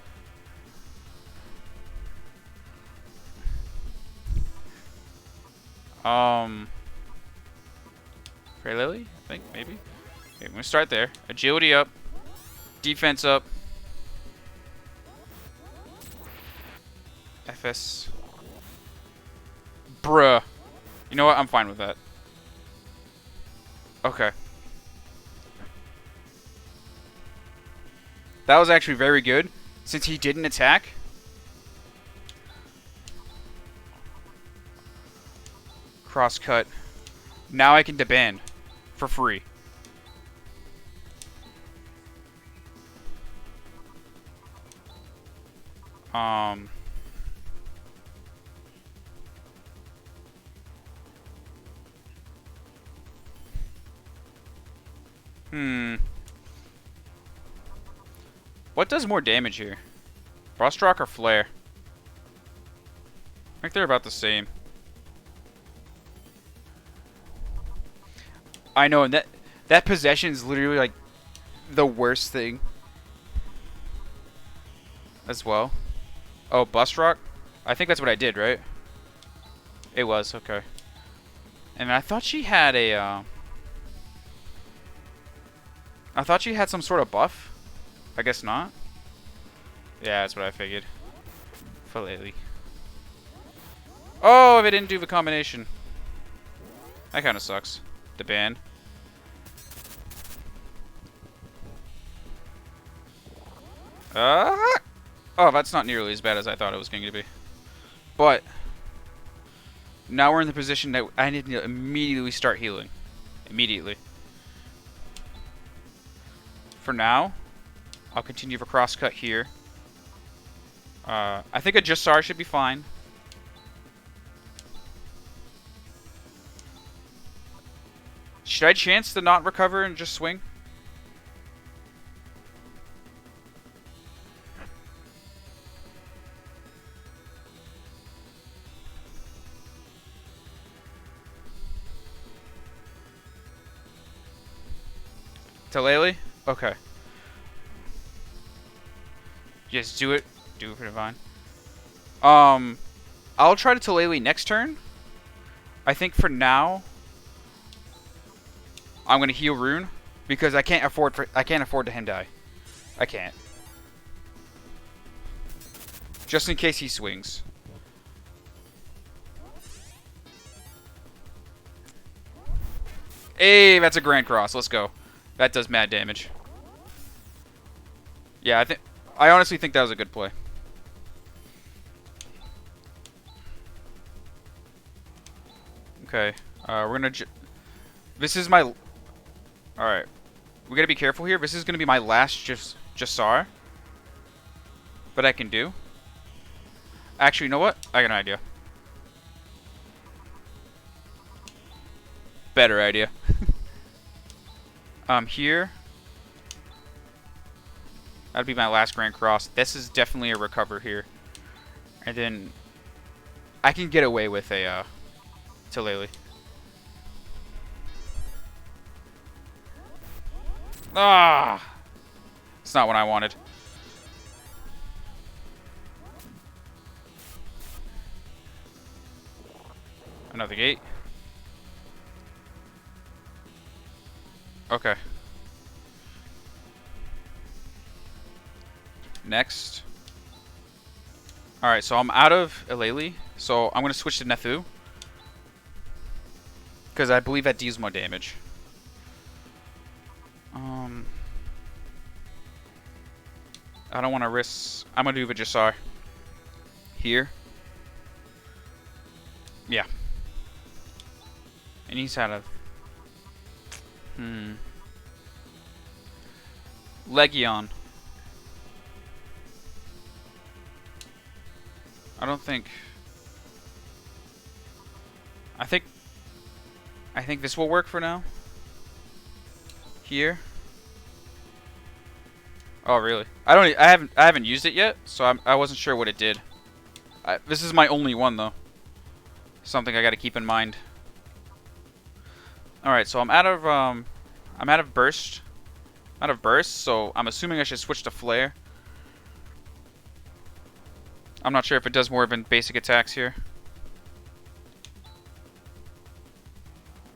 Frey Lily? I think, maybe. Okay, I'm gonna start there. Agility up. Defense up. FS. Bruh. You know what? I'm fine with that. Okay. That was actually very good. Since he didn't attack. Cross cut. Now I can deban. For free. What does more damage here? Frostrock or Flare? I think they're about the same. I know, and that possession is literally like the worst thing. As well. Oh, Bustrock? I think that's what I did, right? It was, okay. And I thought she had a, I thought she had some sort of buff. I guess not. Yeah, that's what I figured. Filet. Oh, if it didn't do the combination. That kind of sucks. The ban. Oh, that's not nearly as bad as I thought it was going to be. But now we're in the position that I need to immediately start healing. Immediately. For now, I'll continue for crosscut here. I think a Jassar should be fine. Should I chance to not recover and just swing? Talele? Okay. Yes, do it. Do it for Divine. I'll try to Talele next turn. I think for now, I'm gonna heal Rune because I can't afford to him die. I can't. Just in case he swings. Hey, that's a Grand Cross. Let's go. That does mad damage. Yeah, I honestly think that was a good play. Okay, we're gonna. This is my. All right, we gotta be careful here. This is gonna be my last Jassar. But I can do. Actually, you know what? I got an idea. Better idea. Here. That'd be my last Grand Cross. This is definitely a recover here. And then I can get away with a Tilele. Ah! It's not what I wanted. Another gate. Okay. Next. Alright, so I'm out of Ilele, so I'm going to switch to Nethu. Because I believe that deals more damage. I don't want to risk... I'm going to do Vajasar. Here. Yeah. And he's had a... Legion. I don't think... I think this will work for now. Here. Oh really? I haven't used it yet, so I wasn't sure what it did. This is my only one though. Something I got to keep in mind. All right, so I'm out of burst. Out of burst, so I'm assuming I should switch to flare. I'm not sure if it does more than basic attacks here.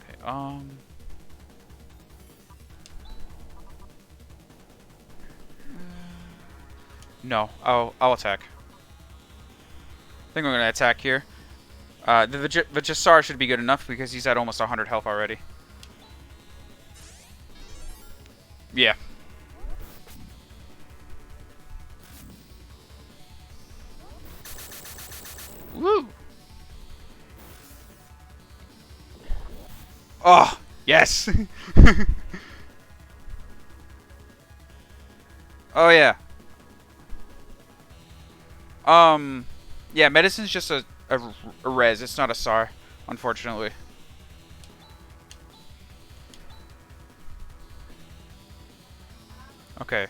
Okay, no, I'll attack. I think I'm gonna attack here. The Jasar should be good enough because he's at almost 100 health already. Yeah. Woo! Oh, yes! Oh, yeah. Yeah, medicine's just a res. It's not a SAR, unfortunately. Okay.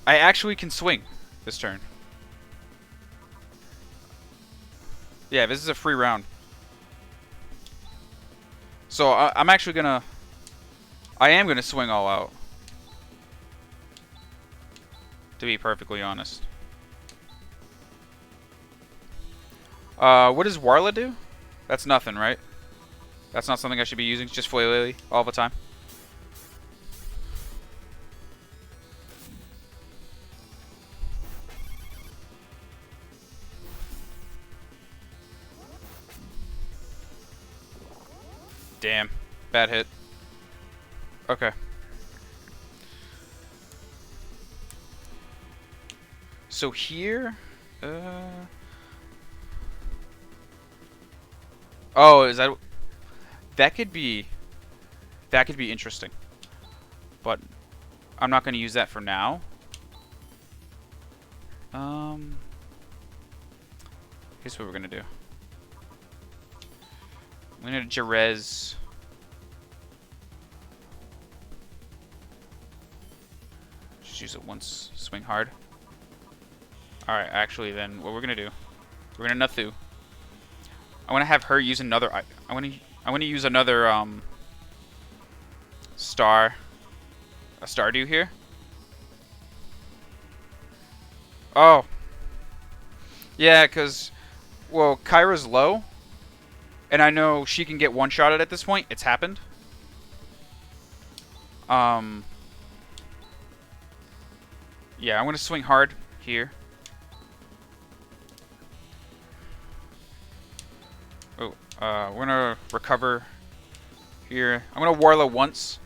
I actually can swing this turn. Yeah, this is a free round. So I'm actually gonna... I am gonna swing all out. To be perfectly honest. What does Warla do? That's nothing, right? That's not something I should be using. Just Flailele all the time. Damn. Bad hit. Okay. So here... Oh, is that... That could be interesting. But I'm not going to use that for now. Here's what we're going to do. I'm going to Jerez. Just use it once. Swing hard. Alright, actually then, what we're going to do... We're going to Nathu. I want to have her use another... I want to use another, A Stardew here. Oh. Yeah, because... Well, Kyra's low. And I know she can get one-shotted at this point. It's happened. Yeah, I'm going to swing hard here. Oh, we're going to recover here. I'm going to Warla once.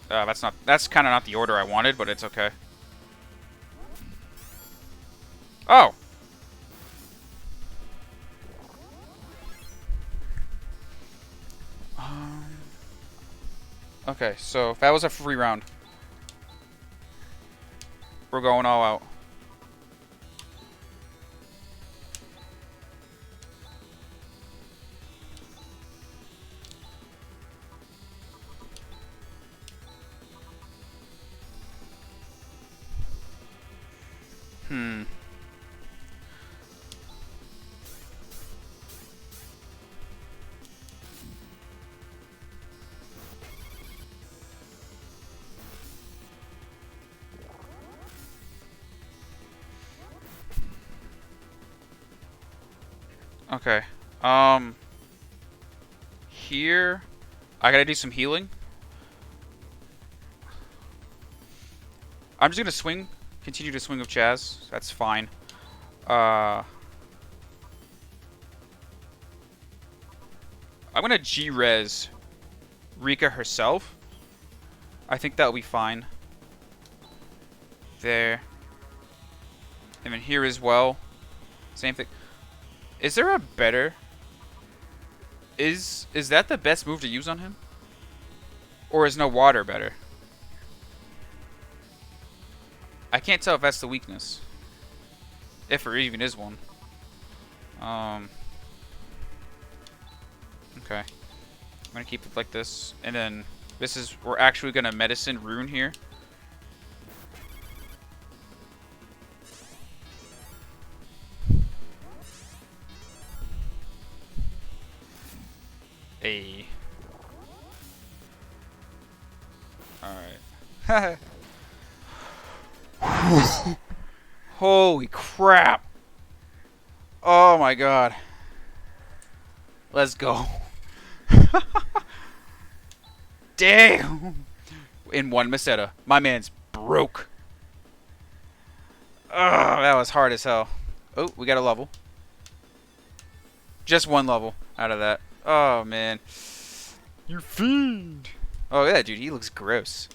That's kind of not the order I wanted, but it's okay. Oh! Okay, so that was a free round. We're going all out. Hmm. Okay. Um. Here, I gotta do some healing. I'm just gonna swing. Continue to swing with Chaz. That's fine. Uh. I'm gonna G-Res Rika herself. I think that'll be fine. There. And then here as well. Same thing. Is there a better... Is that the best move to use on him? Or is no water better? I can't tell if that's the weakness. If there even is one. Okay. I'm gonna keep it like this. And then this is... We're actually gonna medicine Rune here. Hey. Alright. Holy crap. Oh my god. Let's go. Damn. In one Meseta. My man's broke. Ugh, that was hard as hell. Oh, we got a level. Just one level out of that. Oh, man. You fiend. Oh, yeah, dude. He looks gross.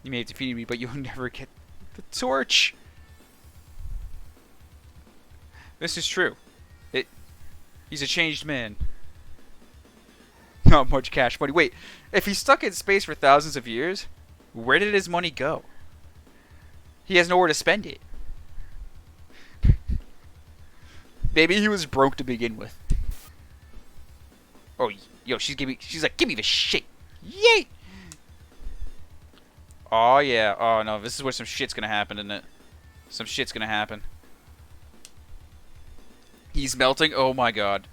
You may have defeated me, but you'll never get the torch. This is true. He's a changed man. Not much cash money. Wait, if he's stuck in space for thousands of years, where did his money go? He has nowhere to spend it. Maybe he was broke to begin with. Oh, yo, she's like, give me the shit. Yay! Oh, yeah. Oh, no, this is where some shit's gonna happen, isn't it? Some shit's gonna happen. He's melting? Oh, my God.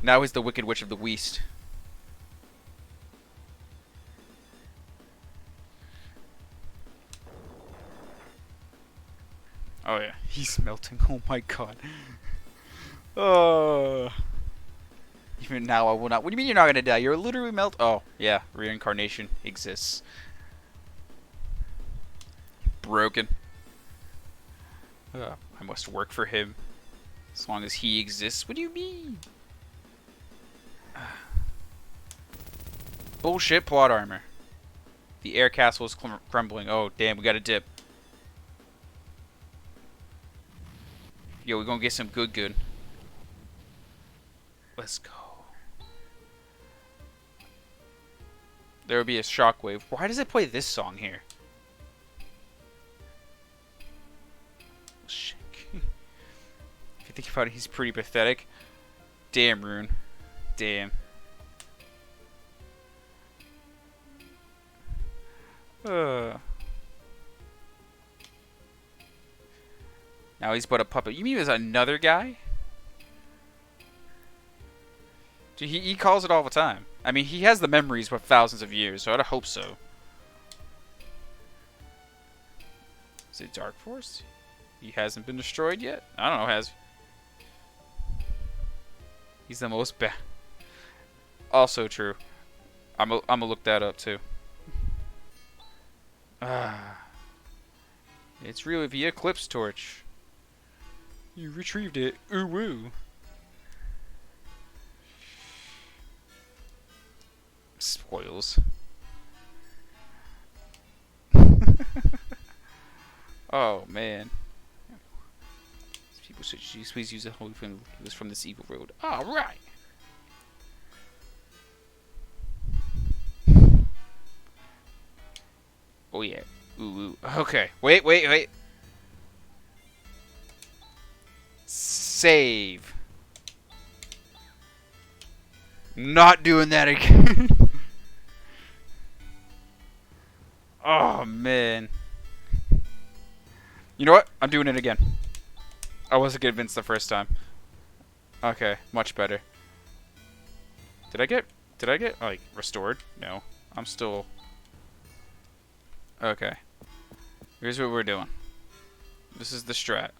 Now he's the Wicked Witch of the West. Oh, yeah. He's melting. Oh, my God. Oh. Even now, I will not. What do you mean you're not gonna die? You're literally melt. Oh, yeah. Reincarnation exists. Broken. I must work for him. As long as he exists. What do you mean? Bullshit plot armor. The air castle is crumbling. Oh, damn. We got a dip. Yo, we're gonna get some good. Let's go. There will be a shockwave. Why does it play this song here? Shit. If you think about it, he's pretty pathetic. Damn, Rune. Damn. Now he's but a puppet. You mean there's another guy? Dude, he calls it all the time. I mean, he has the memories for thousands of years, so I'd hope so. Is it Dark Force? He hasn't been destroyed yet? I don't know, has... He's the most bad. Also true. I'm gonna look that up, too. It's really the Eclipse Torch. You retrieved it. Ooh woo. Spoils. Oh man. People should please use the holy flame from this evil road. Alright. Oh yeah. Ooh. Okay. Wait. Save. Not doing that again. Oh man. You know what? I'm doing it again. I wasn't convinced the first time. Okay, much better. Did I get like restored? No. I'm still okay. Here's what we're doing. This is the strat.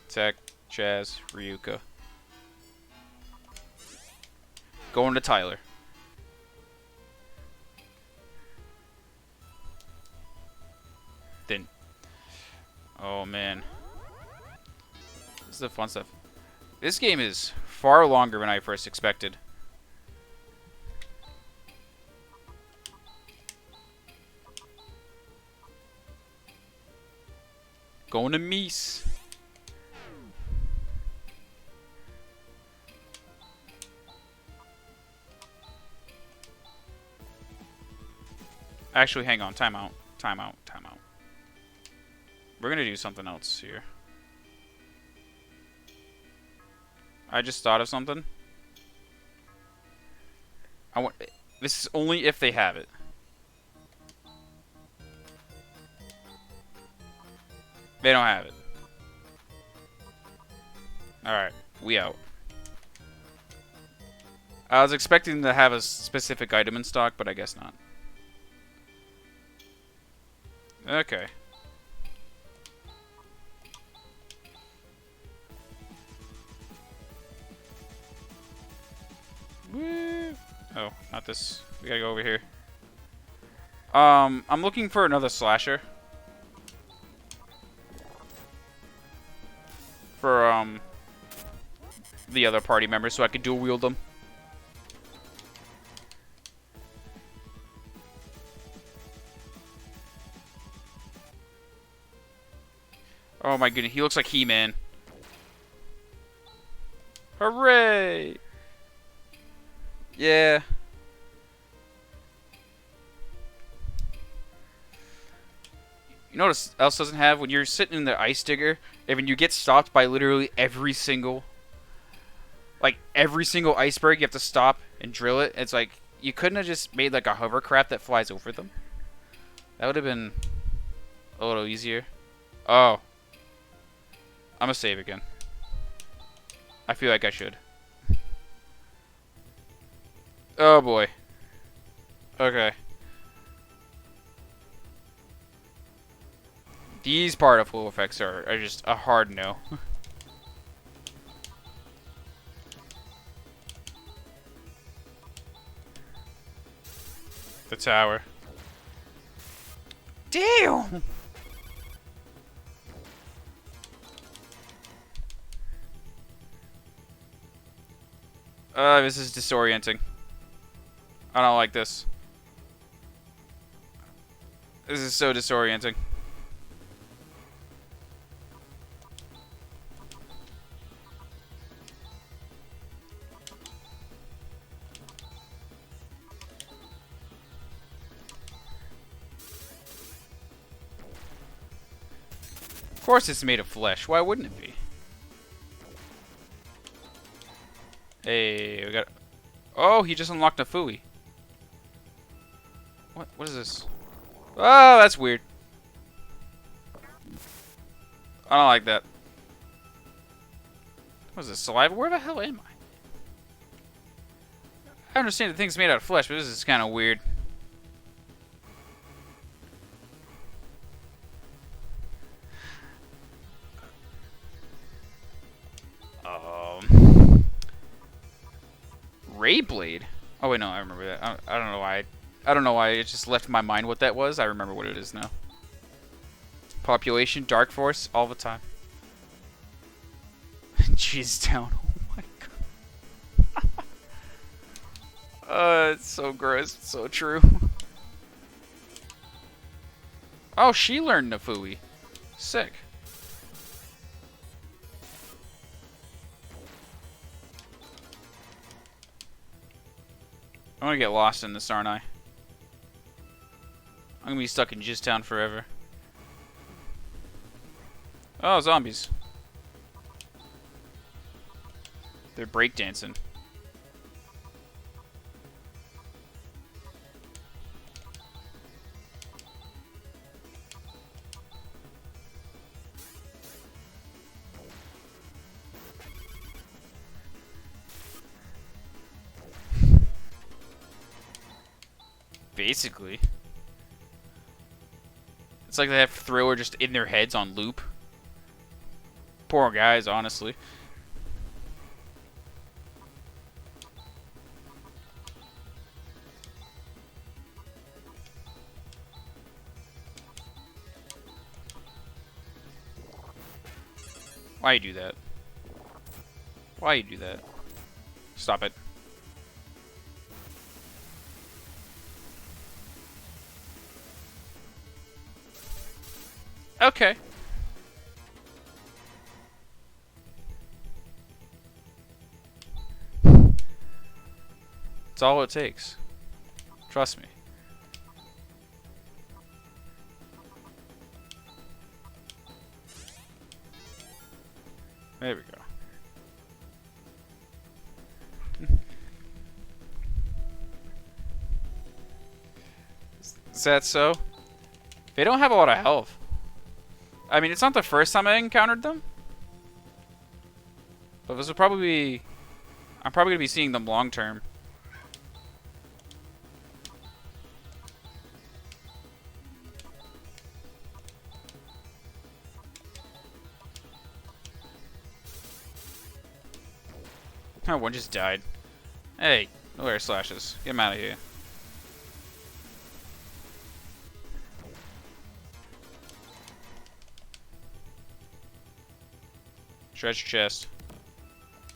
Tech, Chaz, Ryuka. Going to Tyler. Then. Oh man. This is the fun stuff. This game is far longer than I first expected. Going to Mies. Actually, hang on. Time out. Time out. Time out. We're going to do something else here. I just thought of something. This is only if they have it. They don't have it. Alright, we out. I was expecting to have a specific item in stock, but I guess not. Okay. Woo. Oh, not this. We gotta go over here. I'm looking for another slasher. For, the other party members so I could dual wield them. Oh my goodness, he looks like He-Man. Hooray! Yeah. You know what else doesn't have? When you're sitting in the ice digger, and when you get stopped by literally every single iceberg, you have to stop and drill it. It's like, you couldn't have just made like a hovercraft that flies over them? That would have been a little easier. Oh. I'm gonna save again. I feel like I should. Oh boy. Okay. These particle effects are just a hard no. The tower. Damn! This is disorienting. I don't like this. This is so disorienting. Of course it's made of flesh. Why wouldn't it be? Hey, we got... Oh, he just unlocked a Fooey. What is this? Oh, that's weird. I don't like that. What is this, saliva? Where the hell am I? I understand the thing's made out of flesh, but this is kind of weird. Rayblade? Oh wait, no, I remember that. I don't know why. I don't know why it just left my mind what that was. I remember what it is now. Population, Dark Force, all the time. Cheese Town. Oh my god. It's so gross. It's so true. Oh, she learned Nafui. Sick. I'm gonna get lost in this, aren't I? I'm gonna be stuck in Jizztown forever. Oh, zombies. They're breakdancing. Basically. It's like they have Thriller just in their heads on loop. Poor guys, honestly. Why you do that? Why you do that? Stop it. Okay. It's all it takes. Trust me. There we go. Is that so? They don't have a lot of health. I mean, it's not the first time I encountered them. But this will probably be... I'm probably going to be seeing them long term. Oh, one just died. Hey, no air slashes. Get him out of here. Treasure chest.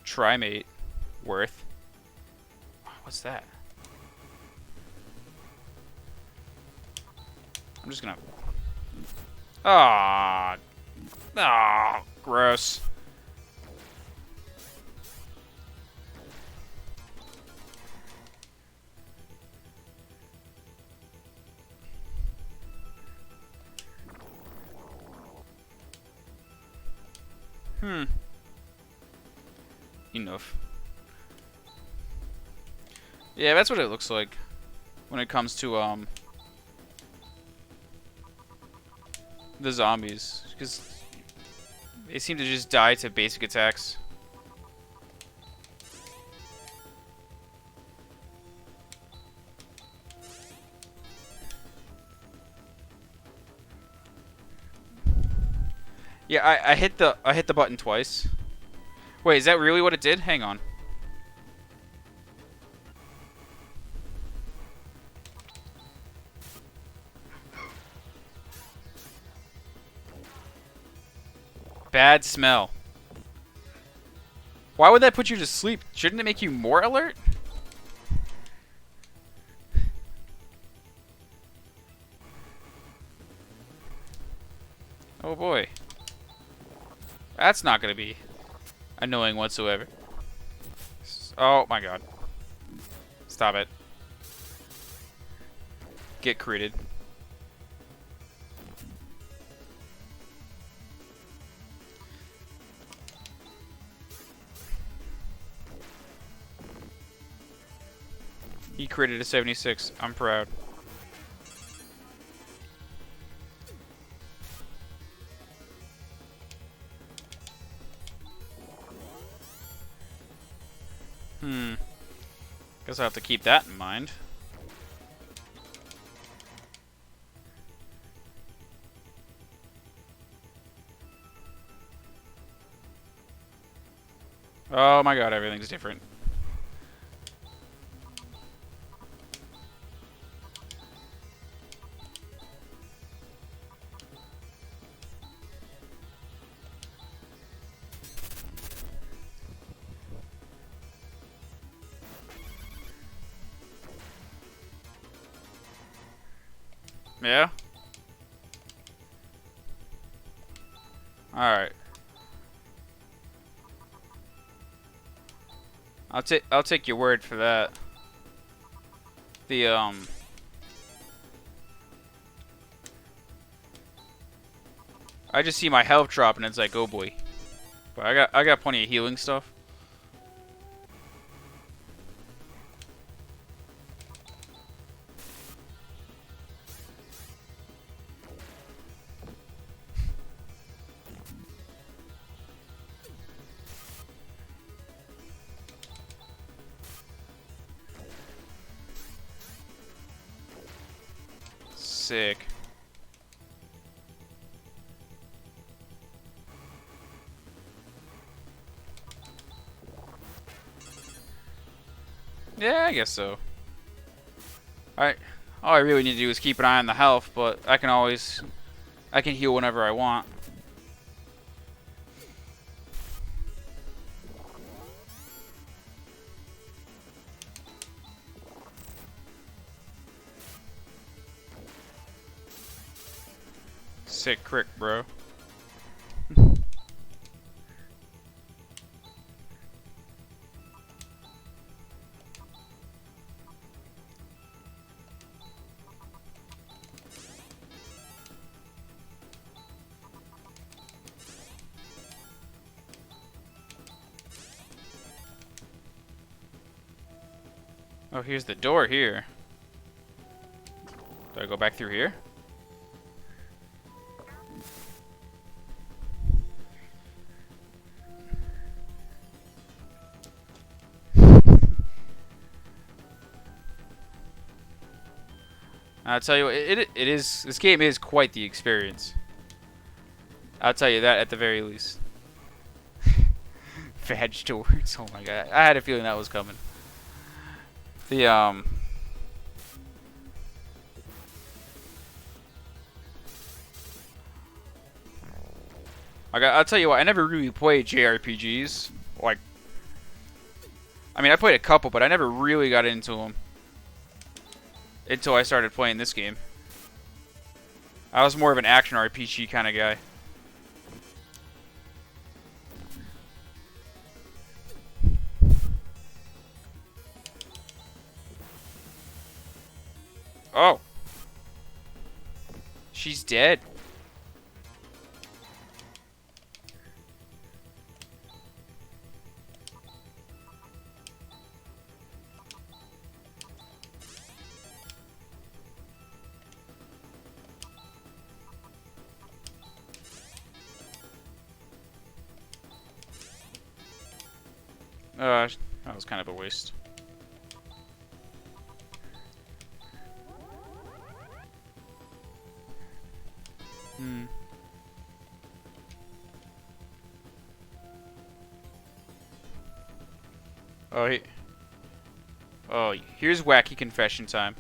Trimate. Worth. What's that? I'm just gonna... Ah, gross. Enough. Yeah, that's what it looks like when it comes to the zombies, because they seem to just die to basic attacks. Yeah, I hit the button twice. Wait, is that really what it did? Hang on. Bad smell. Why would that put you to sleep? Shouldn't it make you more alert? Oh boy. That's not gonna be annoying whatsoever. Oh my god. Stop it. Get critted. He critted a 76. I'm proud. Guess I'll have to keep that in mind. Oh my god, everything's different. Yeah? Alright. I'll take your word for that. The I just see my health drop and it's like, oh boy. But I got plenty of healing stuff. Sick. Yeah, I guess so. Alright. All I really need to do is keep an eye on the health, but I can heal whenever I want. Sick crick, bro. Oh, here's the door here. Do I go back through here? I'll tell you what, it is. This game is quite the experience. I'll tell you that at the very least. Vag towards. Oh my god, I had a feeling that was coming. The I'll tell you what, I never really played JRPGs. Like, I mean, I played a couple, but I never really got into them until I started playing this game. I was more of an action RPG kind of guy. Oh. She's dead. That was kind of a waste. Oh, here's wacky confession time.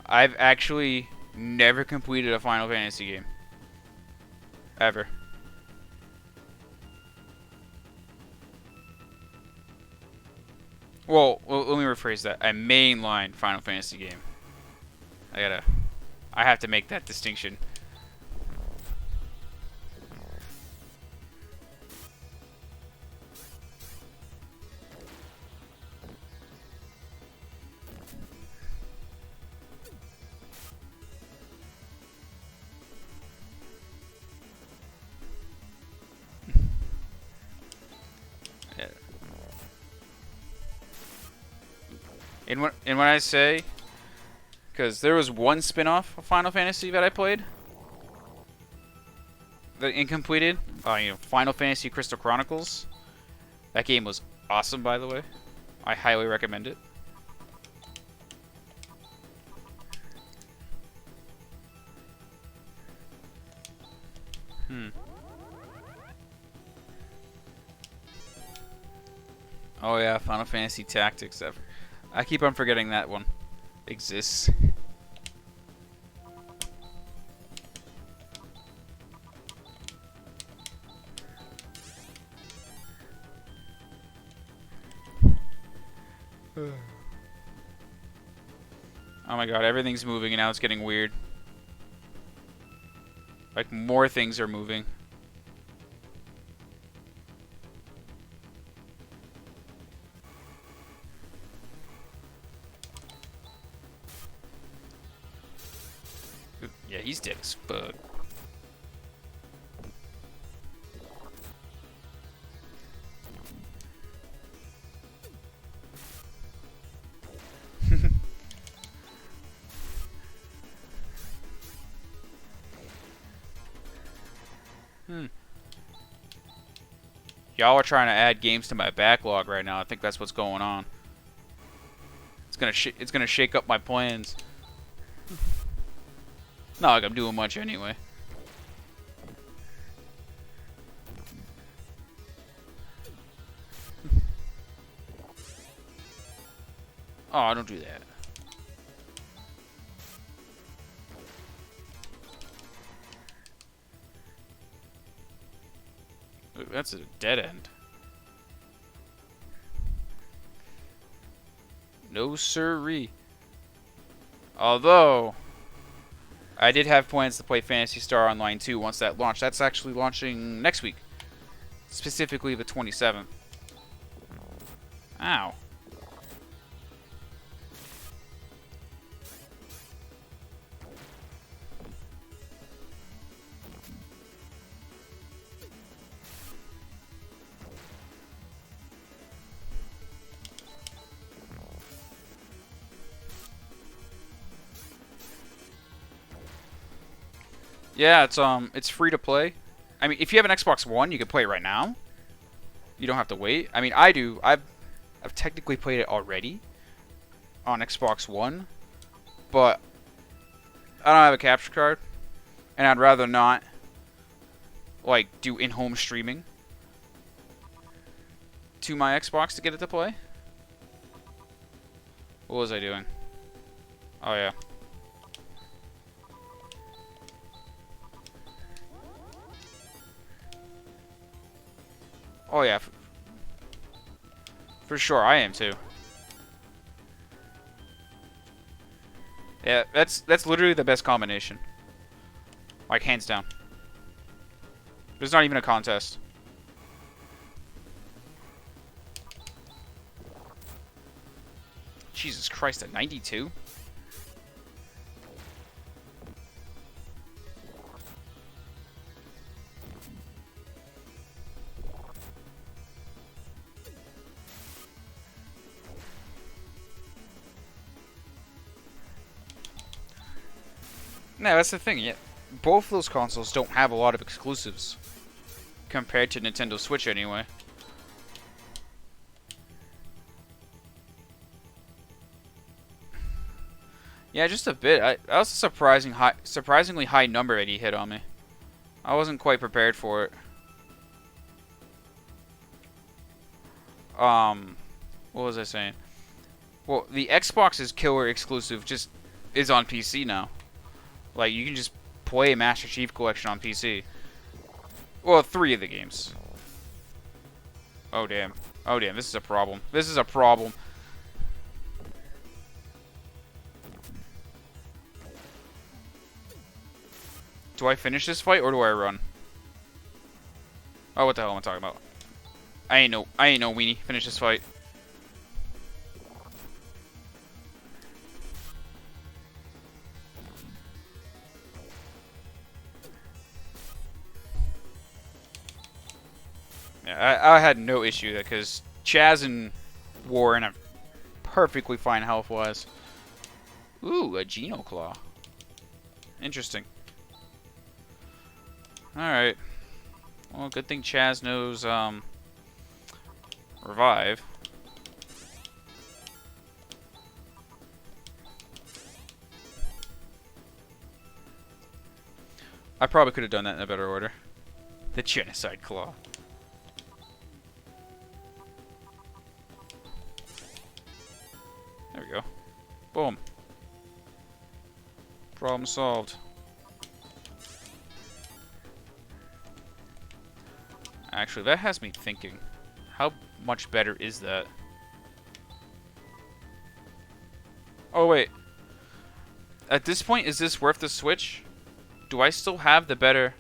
I've actually never completed a Final Fantasy game. Ever. Well, let me rephrase that. A mainline Final Fantasy game. I have to make that distinction. And when I say, because there was one spin-off of Final Fantasy that I played, the incompleted, Final Fantasy Crystal Chronicles. That game was awesome, by the way. I highly recommend it. Oh yeah, Final Fantasy Tactics. I keep on forgetting that one exists. Oh my god, everything's moving and now it's getting weird. Like, more things are moving. Yeah, he's dead as fuck. Y'all are trying to add games to my backlog right now. I think that's what's going on. It's gonna shake up my plans. Not like I'm doing much anyway. Oh, don't do that. Ooh, that's a dead end. No siree. Although, I did have plans to play Phantasy Star Online 2 once that launched. That's actually launching next week. Specifically the 27th. Ow. Yeah, it's free to play. I mean, if you have an Xbox One, you can play it right now. You don't have to wait. I mean, I do. I've technically played it already on Xbox One, but I don't have a capture card, and I'd rather not like do in-home streaming to my Xbox to get it to play. What was I doing? Oh yeah. Oh yeah. For sure, I am too. Yeah, that's literally the best combination. Like, hands down. There's not even a contest. Jesus Christ, at 92? No, that's the thing. Yeah, both those consoles don't have a lot of exclusives compared to Nintendo Switch, anyway. Yeah, just a bit. That was a surprisingly high number that he hit on me. I wasn't quite prepared for it. What was I saying? Well, the Xbox's killer exclusive just is on PC now. Like, you can just play Master Chief Collection on PC. Well, 3 of the games. Oh, damn. Oh, damn. This is a problem. This is a problem. Do I finish this fight, or do I run? Oh, what the hell am I talking about? I ain't no weenie. Finish this fight. Yeah, I had no issue with it, because Chaz and Warren are perfectly fine health-wise. Ooh, a Geno Claw. Interesting. Alright. Well, good thing Chaz knows, Revive. I probably could have done that in a better order. The Genocide Claw. There we go. Boom. Problem solved. Actually, that has me thinking. How much better is that? Oh, wait. At this point, is this worth the switch? Do I still have the better...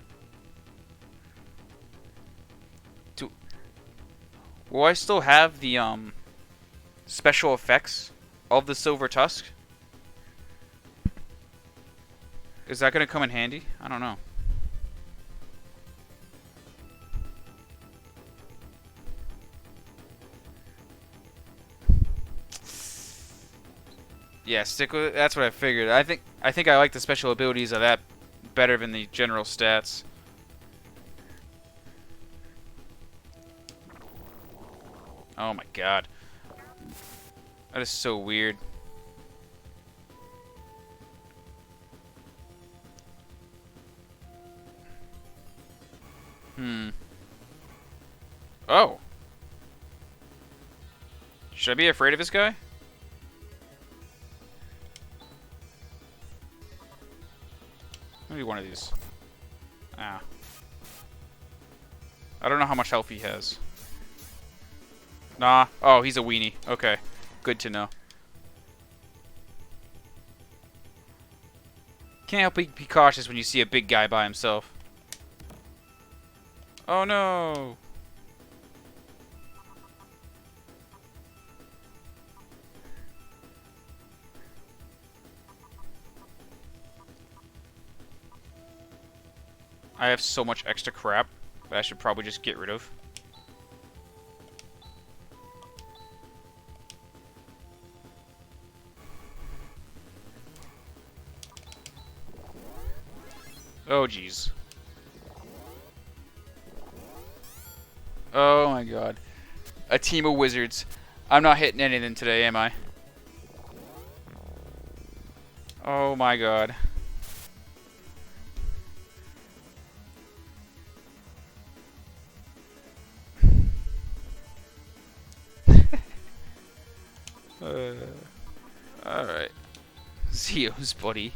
Will I still have the, special effects of the Silver Tusk? Is that going to come in handy? I don't know. Yeah, stick with it. That's what I figured. I think I like the special abilities of that better than the general stats. Oh my god. That is so weird. Hmm. Oh. Should I be afraid of this guy? Maybe one of these. Ah. I don't know how much health he has. Nah. Oh, he's a weenie. Okay. Good to know. Can't help but be cautious when you see a big guy by himself. Oh no! I have so much extra crap that I should probably just get rid of. Oh jeez. Oh my god. A team of wizards. I'm not hitting anything today, am I? Oh my god. Alright. Zeo's buddy.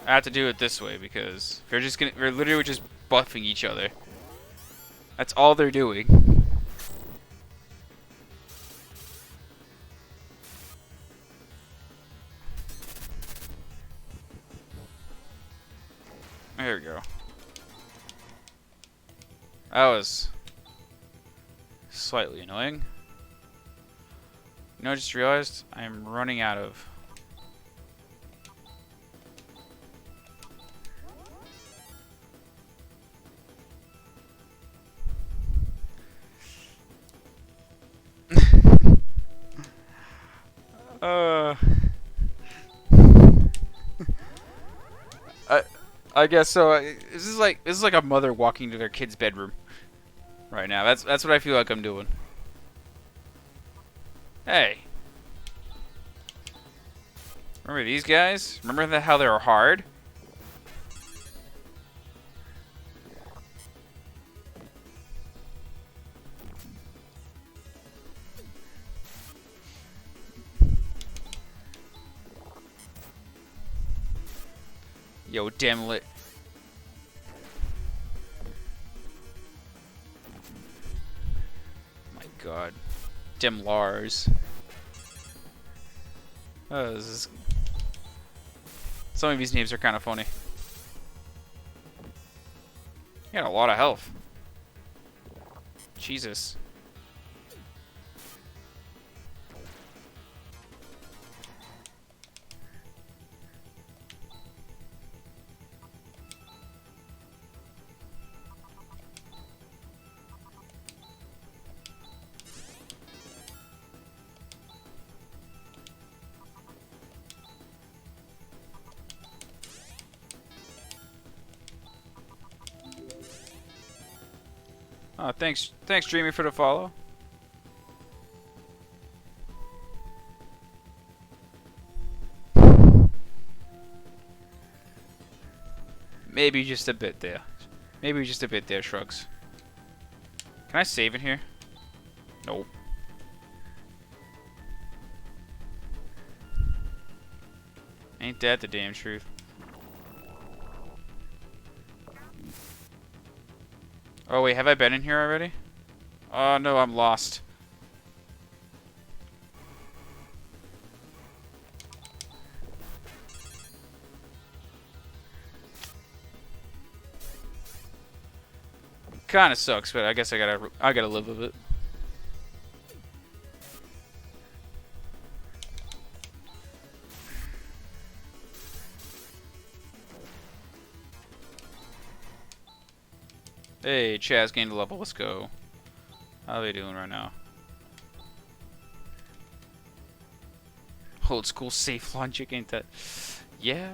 I have to do it this way because they're literally just buffing each other. That's all they're doing. There we go. That was slightly annoying. You know, I just realized I'm running out of. uh. I guess so. This is like a mother walking to their kid's bedroom right now. That's what I feel like I'm doing. Hey, remember these guys? Remember how they were hard? Yo, damn lit. My god. Dim Lars. This is... Some of these names are kind of funny. You got a lot of health. Jesus. Oh, thanks, Dreamy, for the follow. Maybe just a bit there. Maybe just a bit there, Shrugs. Can I save in here? Nope. Ain't that the damn truth? Oh wait, have I been in here already? Oh no, I'm lost. Kinda sucks, but I guess I gotta live with it. Hey, Chaz gained a level. Let's go. How are they doing right now? Old school safe logic, ain't that? Yeah.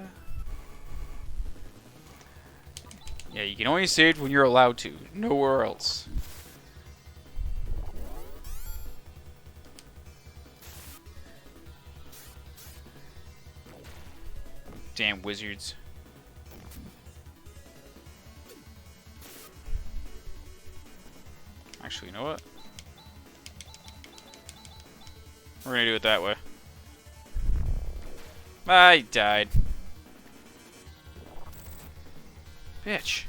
Yeah, you can only save when you're allowed to. Nowhere else. Damn wizards. Actually, you know what? We're gonna do it that way. I died. Bitch.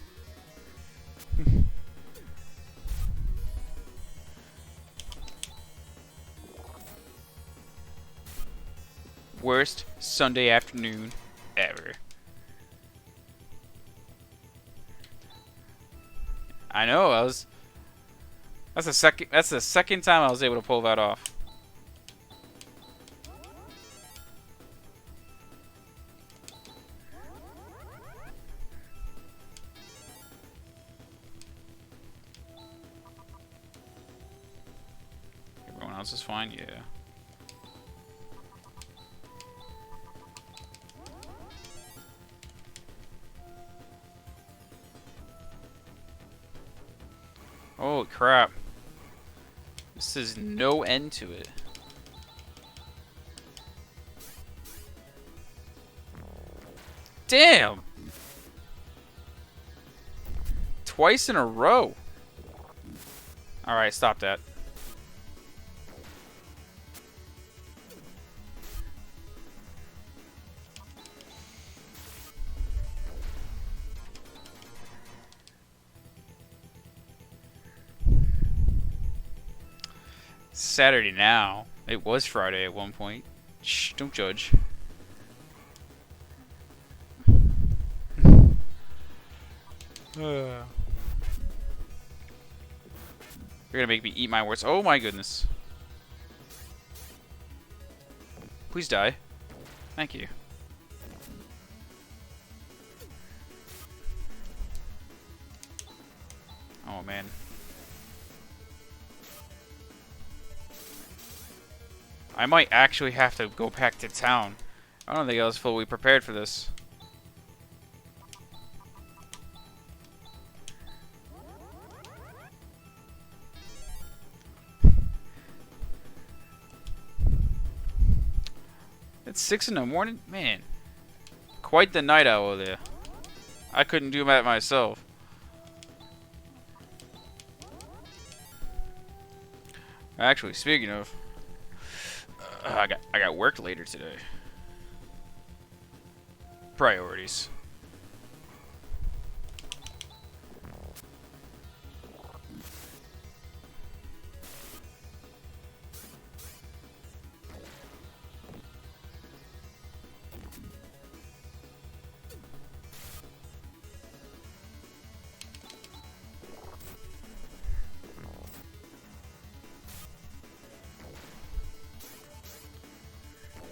Worst Sunday afternoon ever. I know, that's the second time I was able to pull that off. Everyone else is fine, yeah. Holy crap. This is no end to it. Damn! Twice in a row. Alright, stop that. Saturday now. It was Friday at one point. Shh, don't judge. You're gonna make me eat my words. Oh my goodness. Please die. Thank you. Oh man. I might actually have to go back to town. I don't think I was fully prepared for this. It's 6 in the morning? Man. Quite the night owl there. I couldn't do that myself. Actually, speaking of, I got work later today. Priorities.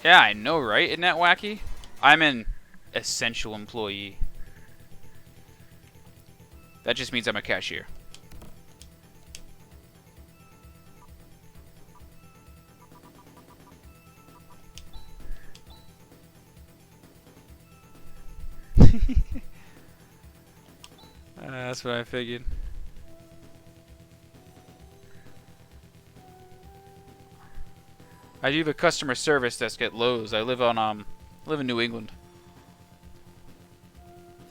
Yeah, I know, right? Isn't that wacky? I'm an essential employee. That just means I'm a cashier. That's what I figured. I do the customer service desk at Lowe's. I live in New England.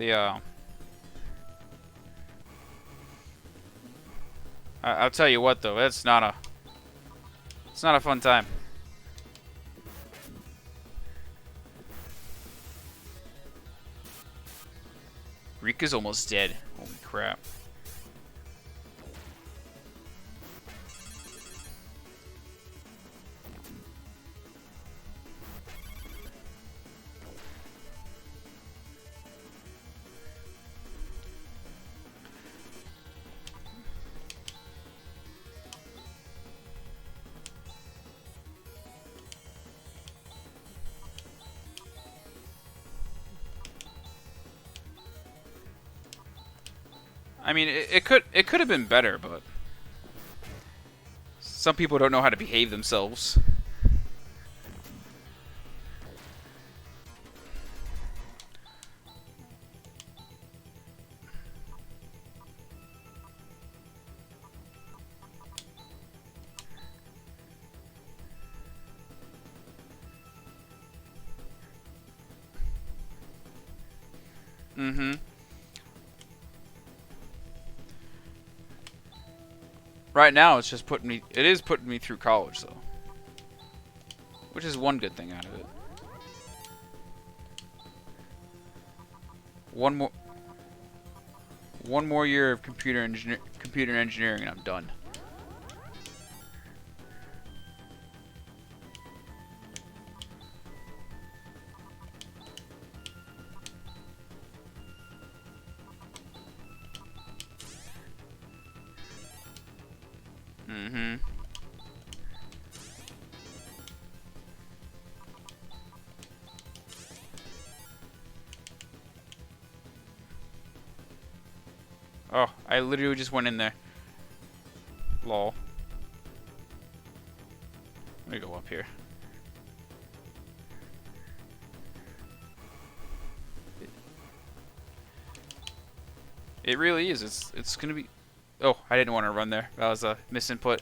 I'll tell you what though, it's not a fun time. Rika's almost dead. Holy crap. I mean, it could have been better, but some people don't know how to behave themselves. Mm-hmm. Right now, it's just putting me. It is putting me through college, though, which is one good thing out of it. One more year of computer engineering, and I'm done. Mm-hmm. Oh, I literally just went in there. Lol. Let me go up here. It really is. It's gonna be. Oh, I didn't want to run there. That was a misinput.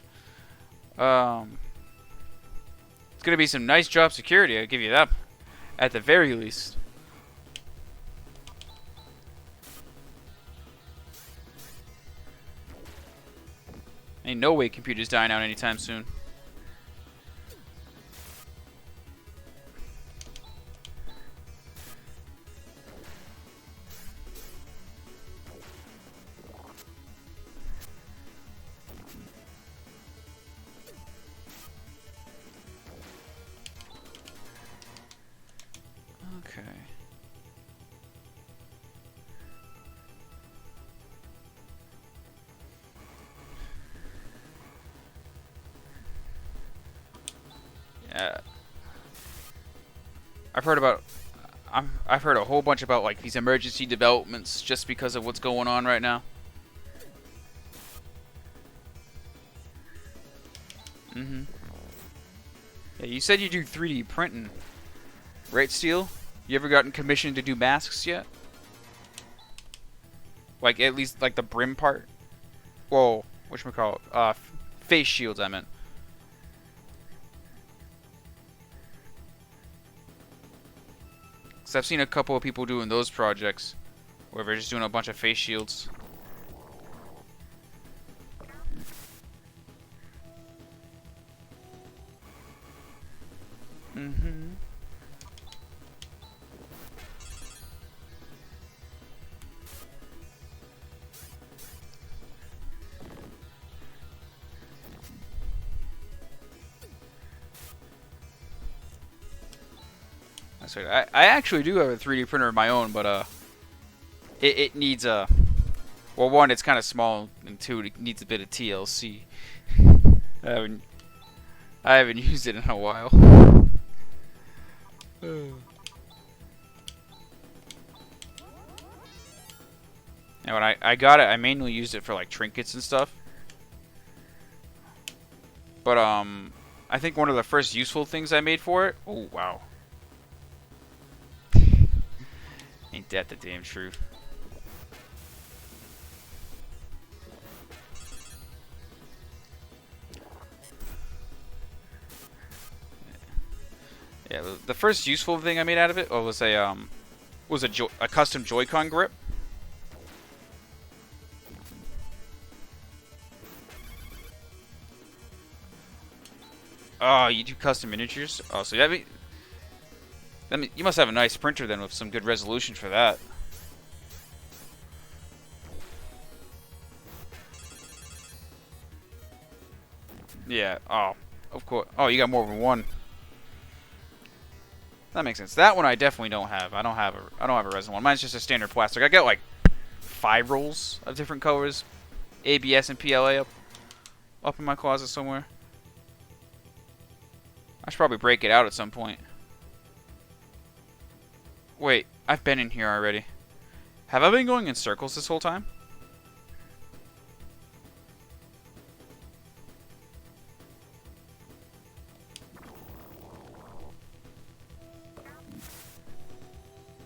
It's gonna be some nice job security. I'll give you that. At the very least. Ain't no way computers dying out anytime soon. Okay. Yeah. I've heard a whole bunch about like these emergency developments just because of what's going on right now. Mm-hmm. Yeah, you said you do 3D printing, right, Steel? You ever gotten commissioned to do masks yet? Like at least like the brim part. Whoa, whatchamacallit? Face shields, I meant. Cause I've seen a couple of people doing those projects, where they're just doing a bunch of face shields. Mm-hmm. That's right. I actually do have a 3D printer of my own, but it needs a. Well, one, it's kind of small, and two, it needs a bit of TLC. I haven't I haven't used it in a while. And when I got it, I mainly used it for like trinkets and stuff. But I think one of the first useful things I made for it. Oh wow. Ain't that the damn truth? Yeah, the first useful thing I made out of it was a custom Joy-Con grip. Oh, you do custom miniatures? Oh, so you must have a nice printer then with some good resolution for that. Yeah. Oh, of course. Oh, you got more than one. That makes sense. That one I definitely don't have. I don't have a resin one. Mine's just a standard plastic. I got like 5 rolls of different colors, ABS and PLA up in my closet somewhere. I should probably break it out at some point. Wait, I've been in here already. Have I been going in circles this whole time?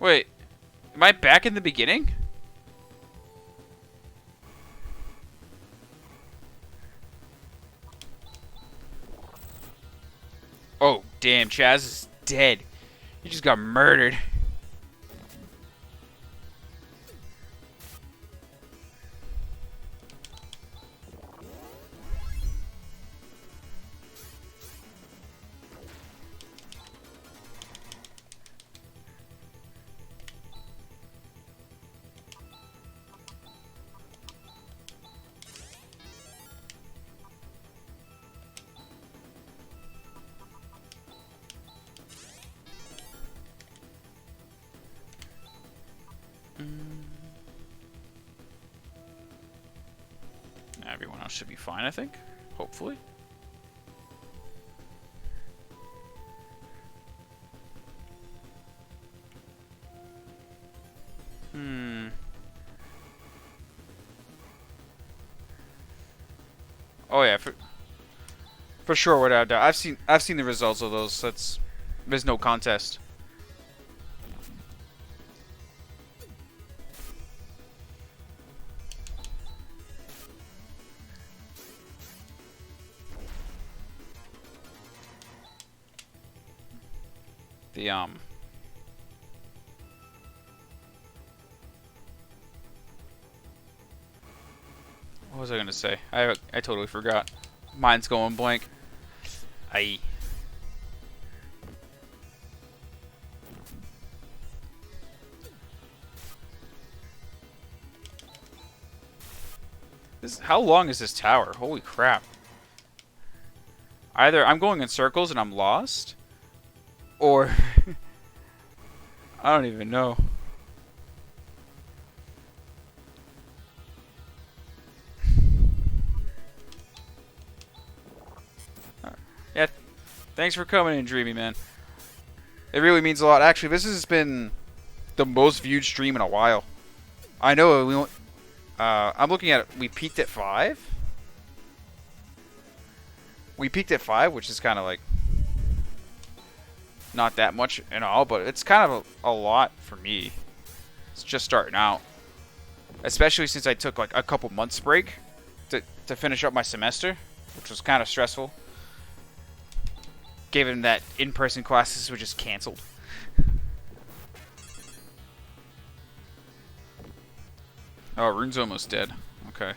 Wait, am I back in the beginning? Oh, damn, Chaz is dead. He just got murdered. Everyone else should be fine, I think. Hopefully. Oh yeah, for sure, without doubt. I've seen the results of those. There's no contest. The what was I gonna say? I totally forgot. Mine's going blank. Aye. How long is this tower? Holy crap. Either I'm going in circles and I'm lost, or I don't even know. Yeah, thanks for coming in, Dreamy Man. It really means a lot. Actually, this has been the most viewed stream in a while. I know we. I'm looking at it. We peaked at 5. We peaked at 5, which is kind of like not that much in all, but it's kind of a lot for me. It's just starting out, especially since I took like a couple months break to finish up my semester, which was kind of stressful, given that in-person classes were just canceled. Oh, Rune's almost dead. Okay.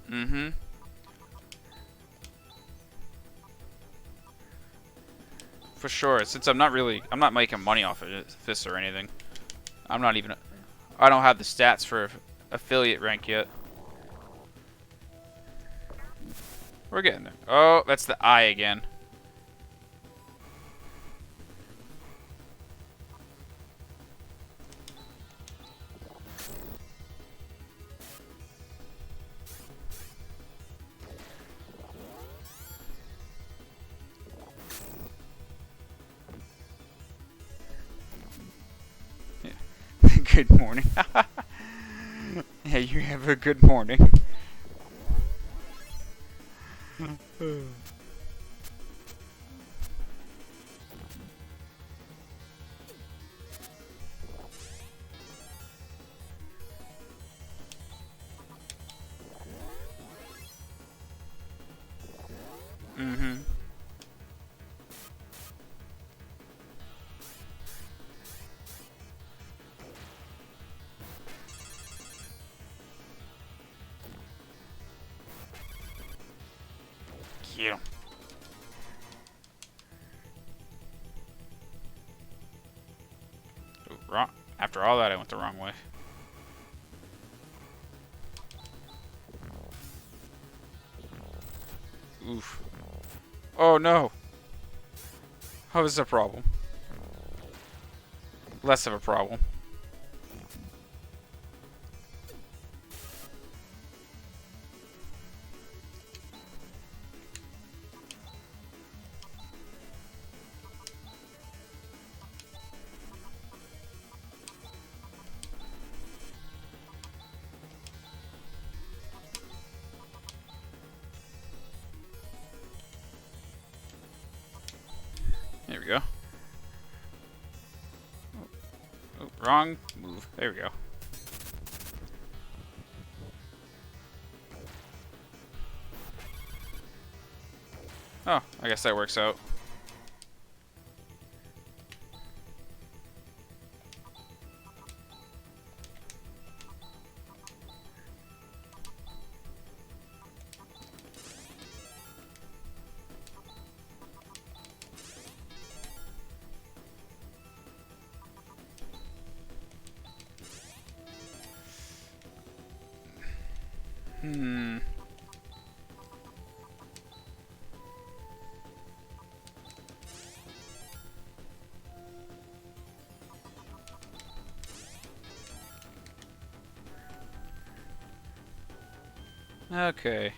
Mm-hmm. For sure. Since I'm not making money off of this or anything. I don't have the stats for affiliate rank yet. We're getting there. Oh, that's the eye again. Yeah. Good morning. Yeah, you have a good morning. Mm-hmm. Cute. Ooh, wrong. After all that, I went the wrong way. Oof. Oh no. How is this a problem? Less of a problem. There we go. Oh, wrong move. There we go. Oh, I guess that works out. Okay.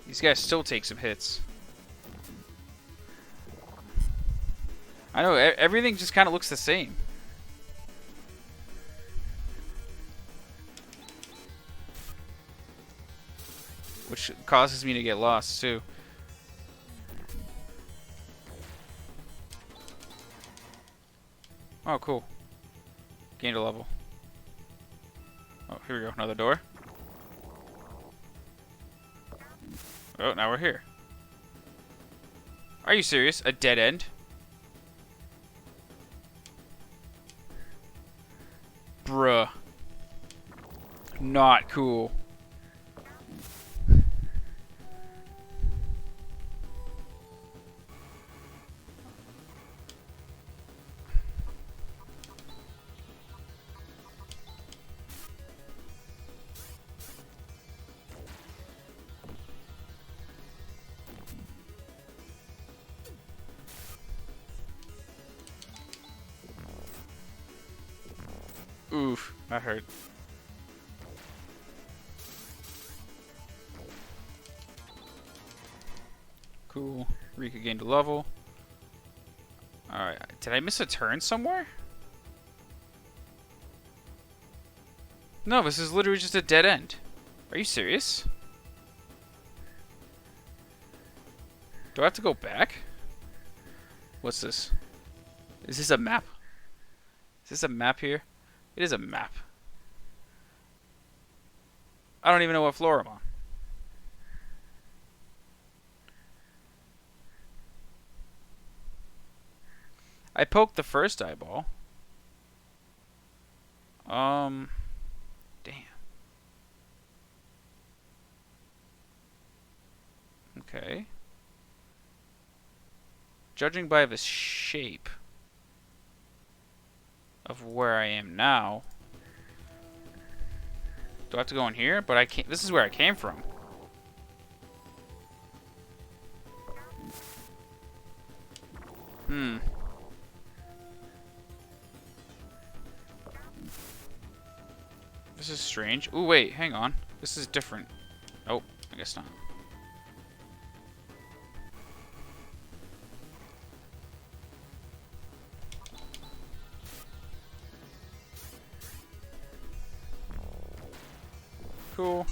These guys still take some hits. I know, everything just kind of looks the same. Which causes me to get lost, too. Oh, cool. Gained a level. Oh, here we go. Another door. Oh, now we're here. Are you serious? A dead end? Bruh. Not cool. Oof, that hurt. Cool. Rika gained a level. Alright, did I miss a turn somewhere? No, this is literally just a dead end. Are you serious? Do I have to go back? What's this? Is this a map? Is this a map here? It is a map. I don't even know what floor I'm on. I poked the first eyeball. Damn. Okay. Judging by the shape of where I am now. Do I have to go in here? But I can't. This is where I came from. Hmm. This is strange. Ooh, wait, hang on. This is different. Oh, I guess not. Cool.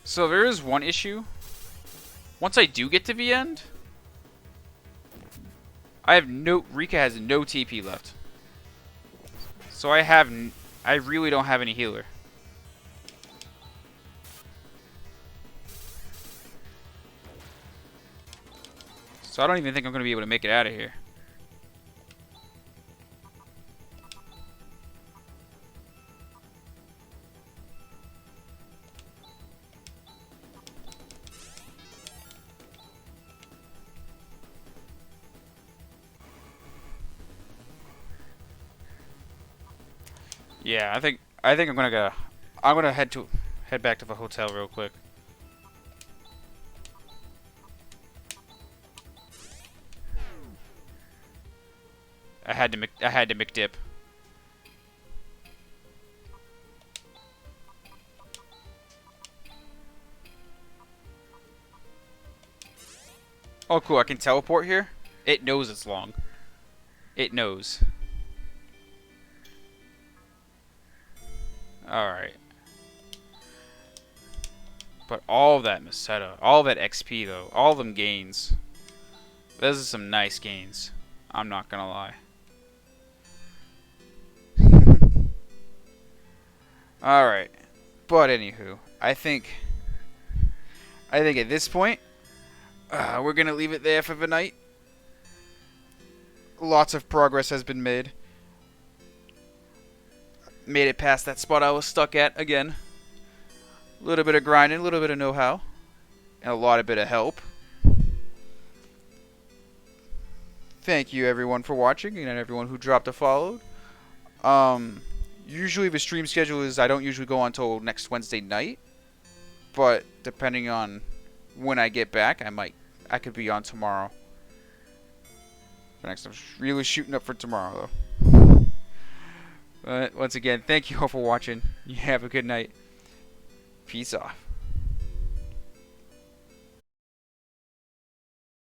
So there is one issue. Once I do get to the end, Rika has no TP left. So I really don't have any healer. So I don't even think I'm going to be able to make it out of here. Yeah, I think I'm gonna head back to the hotel real quick. I had to McDip. Oh, cool! I can teleport here. It knows it's long. It knows. Alright. But all of that Meseta, all of that XP though, all of them gains. Those are some nice gains. I'm not gonna lie. All right. But anywho, I think at this point, we're gonna leave it there for the night. Lots of progress has been made. Made it past that spot I was stuck at again. A little bit of grinding, a little bit of know-how, and a lot of bit of help. Thank you everyone for watching and everyone who dropped a follow. Usually the stream schedule is I don't usually go until next Wednesday night, but depending on when I get back, I could be on tomorrow. But I'm really shooting up for tomorrow though. But once again, thank you all for watching. You have a good night. Peace off.